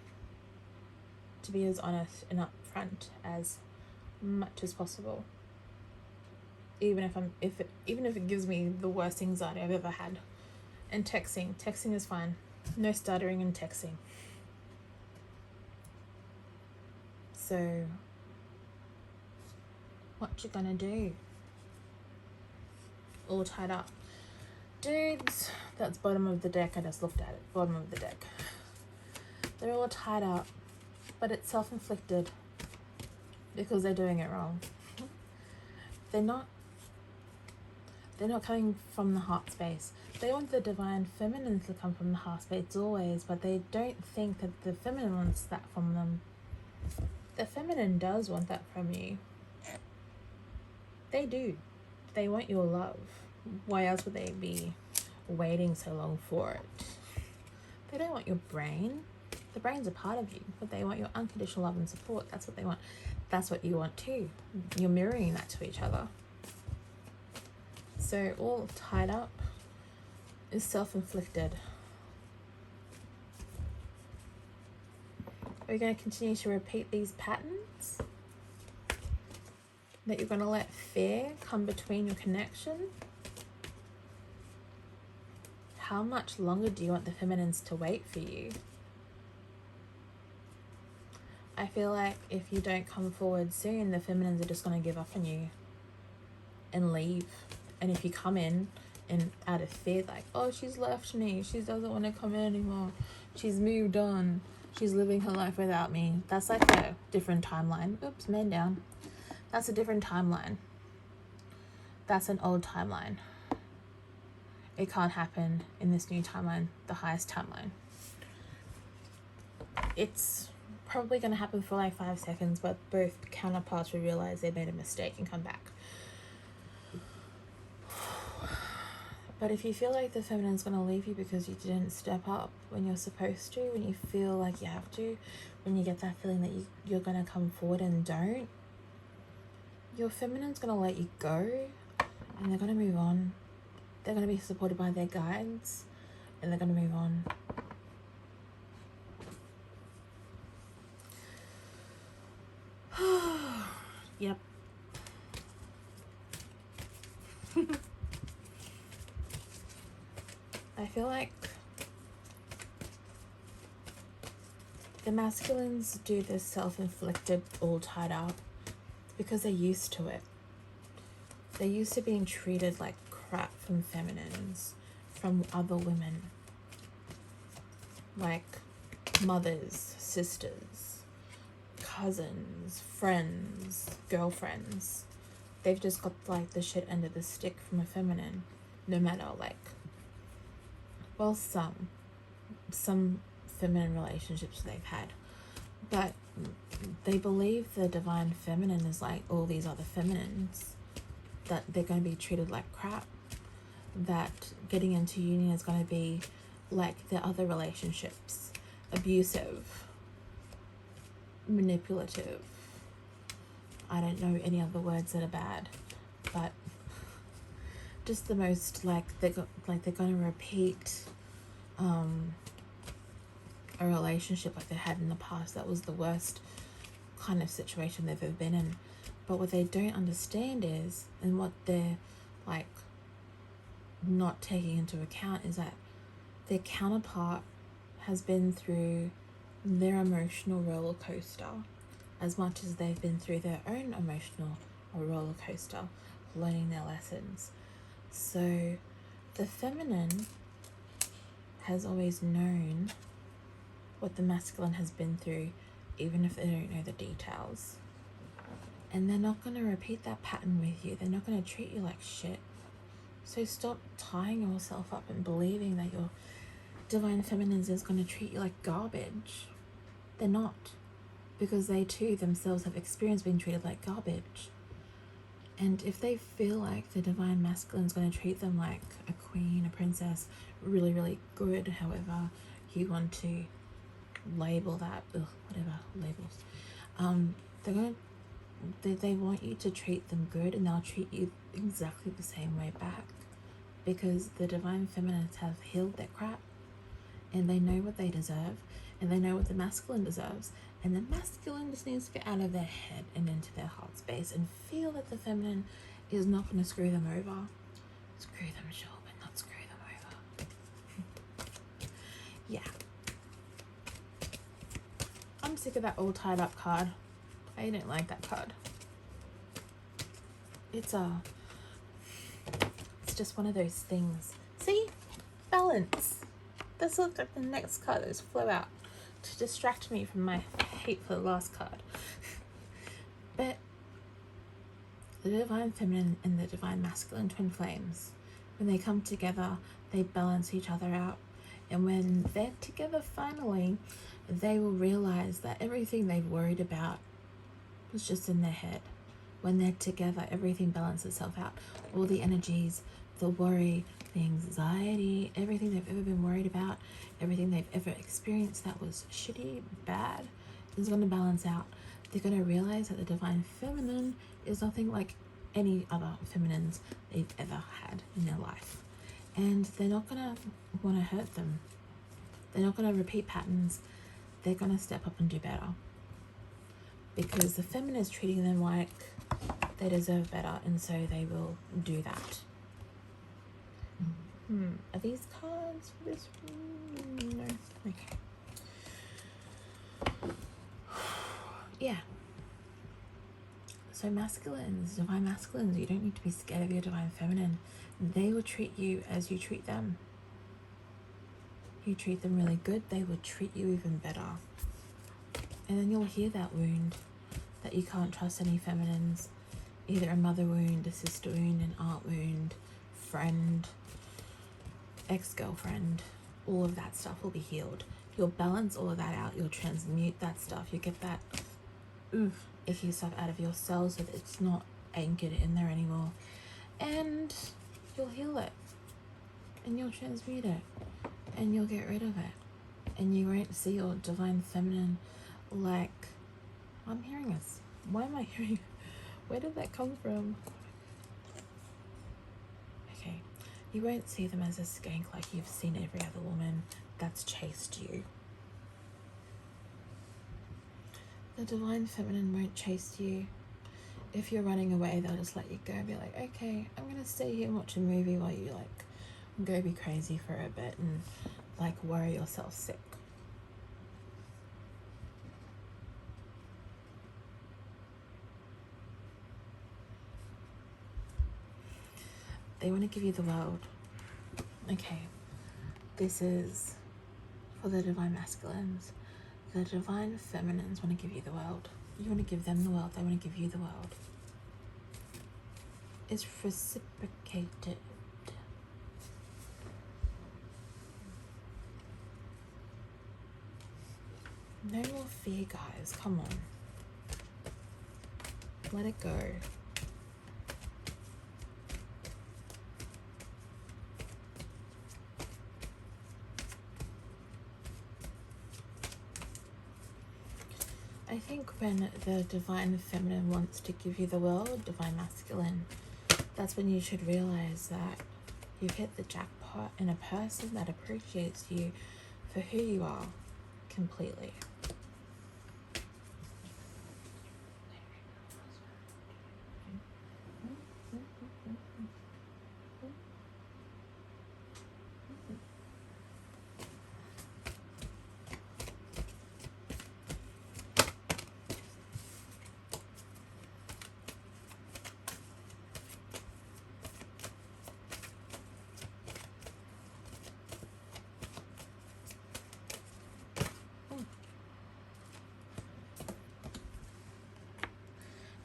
To be as honest and upfront as much as possible. Even if it gives me the worst anxiety I've ever had. And texting is fine. No stuttering in texting. So what you gonna do? All tied up. Dudes, that's bottom of the deck. I just looked at it. Bottom of the deck. They're all tied up, but it's self-inflicted because they're doing it wrong. They're not coming from the heart space. They want the divine feminine to come from the heart space always, but they don't think that the feminine wants that from them. The feminine does want that from you. They do. They want your love. Why else would they be waiting so long for it? They don't want your brain. The brain's a part of you, but they want your unconditional love and support. That's what they want. That's what you want too. You're mirroring that to each other. So all tied up is self-inflicted. Are you going to continue to repeat these patterns? That you're going to let fear come between your connection? How much longer do you want the feminines to wait for you? I feel like if you don't come forward soon, the feminines are just going to give up on you and leave. And if you come in and out of fear, like, oh, she's left me, she doesn't want to come in anymore, she's moved on, she's living her life without me, that's like a different timeline. Oops, man down. That's a different timeline. That's an old timeline. It can't happen in this new timeline, the highest timeline. It's probably going to happen for like 5 seconds, but both counterparts will realize they made a mistake and come back. But if you feel like the feminine's going to leave you because you didn't step up when you're supposed to, when you feel like you have to, when you get that feeling that you're going to come forward and don't, your feminine's going to let you go and they're going to move on. They're going to be supported by their guides and they're going to move on. Yep. I feel like the masculines do this self-inflicted all tied up because they're used to it. They're used to being treated like crap from feminines, from other women, like mothers, sisters, cousins, friends, girlfriends. They've just got like the shit end of the stick from a feminine, no matter like, well, some feminine relationships they've had, but they believe the divine feminine is like all these other feminines, that they're going to be treated like crap, that getting into union is going to be like the other relationships, abusive, manipulative. I don't know any other words that are bad, but just the most like they're going to repeat a relationship like they had in the past that was the worst kind of situation they've ever been in. But what they don't understand is, and what they're like not taking into account, is that their counterpart has been through their emotional roller coaster as much as they've been through their own emotional roller coaster, learning their lessons. So the feminine has always known what the masculine has been through, even if they don't know the details. And they're not going to repeat that pattern with you. They're not going to treat you like shit. So stop tying yourself up and believing that your divine feminine is going to treat you like garbage. They're not. Because they too themselves have experienced being treated like garbage. And if they feel like the divine masculine is going to treat them like a queen, a princess, really, really good, however you want to label that, whatever labels, they're going to, they want you to treat them good, and they'll treat you exactly the same way back, because the divine feminines have healed their crap, and they know what they deserve, and they know what the masculine deserves. And the masculine just needs to get out of their head and into their heart space and feel that the feminine is not going to screw them over. Screw them, sure, but not screw them over. Yeah. I'm sick of that all tied up card. I don't like that card. It's just one of those things. See? Balance. This looks like the next card that just flew out to distract me from my hate for the last card. But the divine feminine and the divine masculine twin flames, when they come together, they balance each other out. And when they're together finally, they will realize that everything they've worried about was just in their head. When they're together, everything balances itself out. All the energies, the worry, the anxiety, everything they've ever been worried about, everything they've ever experienced that was shitty, bad, is going to balance out. They're going to realize that the divine feminine is nothing like any other feminines they've ever had in their life. And they're not going to want to hurt them. They're not going to repeat patterns. They're going to step up and do better. Because the feminine is treating them like they deserve better, and so they will do that. Are these cards for this? No. Okay. Yeah. So masculines, divine masculines, you don't need to be scared of your divine feminine. They will treat you as you treat them. You treat them really good, they will treat you even better. And then you'll heal that wound that you can't trust any feminines. Either a mother wound, a sister wound, an aunt wound, friend, ex-girlfriend. All of that stuff will be healed. You'll balance all of that out. You'll transmute that stuff. You get that icky stuff out of your cells so that it's not anchored in there anymore. And you'll heal it. And you'll transmute it. And you'll get rid of it. And you won't see your divine feminine like... I'm hearing this. Why am I hearing... Where did that come from? Okay. You won't see them as a skank like you've seen every other woman that's chased you. The divine feminine won't chase you. If you're running away, they'll just let you go and be like, okay, I'm going to stay here and watch a movie while you like go be crazy for a bit and like worry yourself sick. They want to give you the world. Okay, this is for the divine masculines. The divine feminines want to give you the world. You want to give them the world. They want to give you the world. It's reciprocated. No more fear, guys. Come on. Let it go. I think when the divine feminine wants to give you the world, divine masculine, that's when you should realize that you've hit the jackpot in a person that appreciates you for who you are, completely.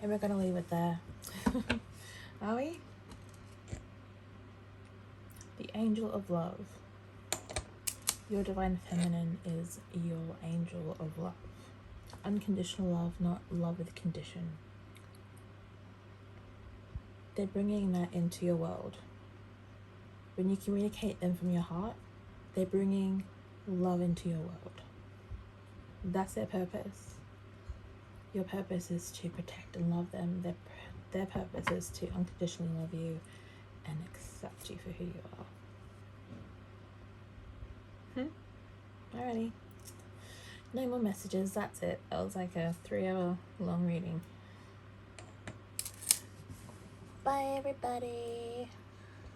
And we're going to leave it there. Are we? The angel of love. Your divine feminine is your angel of love. Unconditional love, not love with condition. They're bringing that into your world. When you communicate them from your heart, they're bringing love into your world. That's their purpose. Your purpose is to protect and love them. Their purpose is to unconditionally love you and accept you for who you are. Alrighty. No more messages. That's it. That was like a 3-hour long reading. Bye, everybody.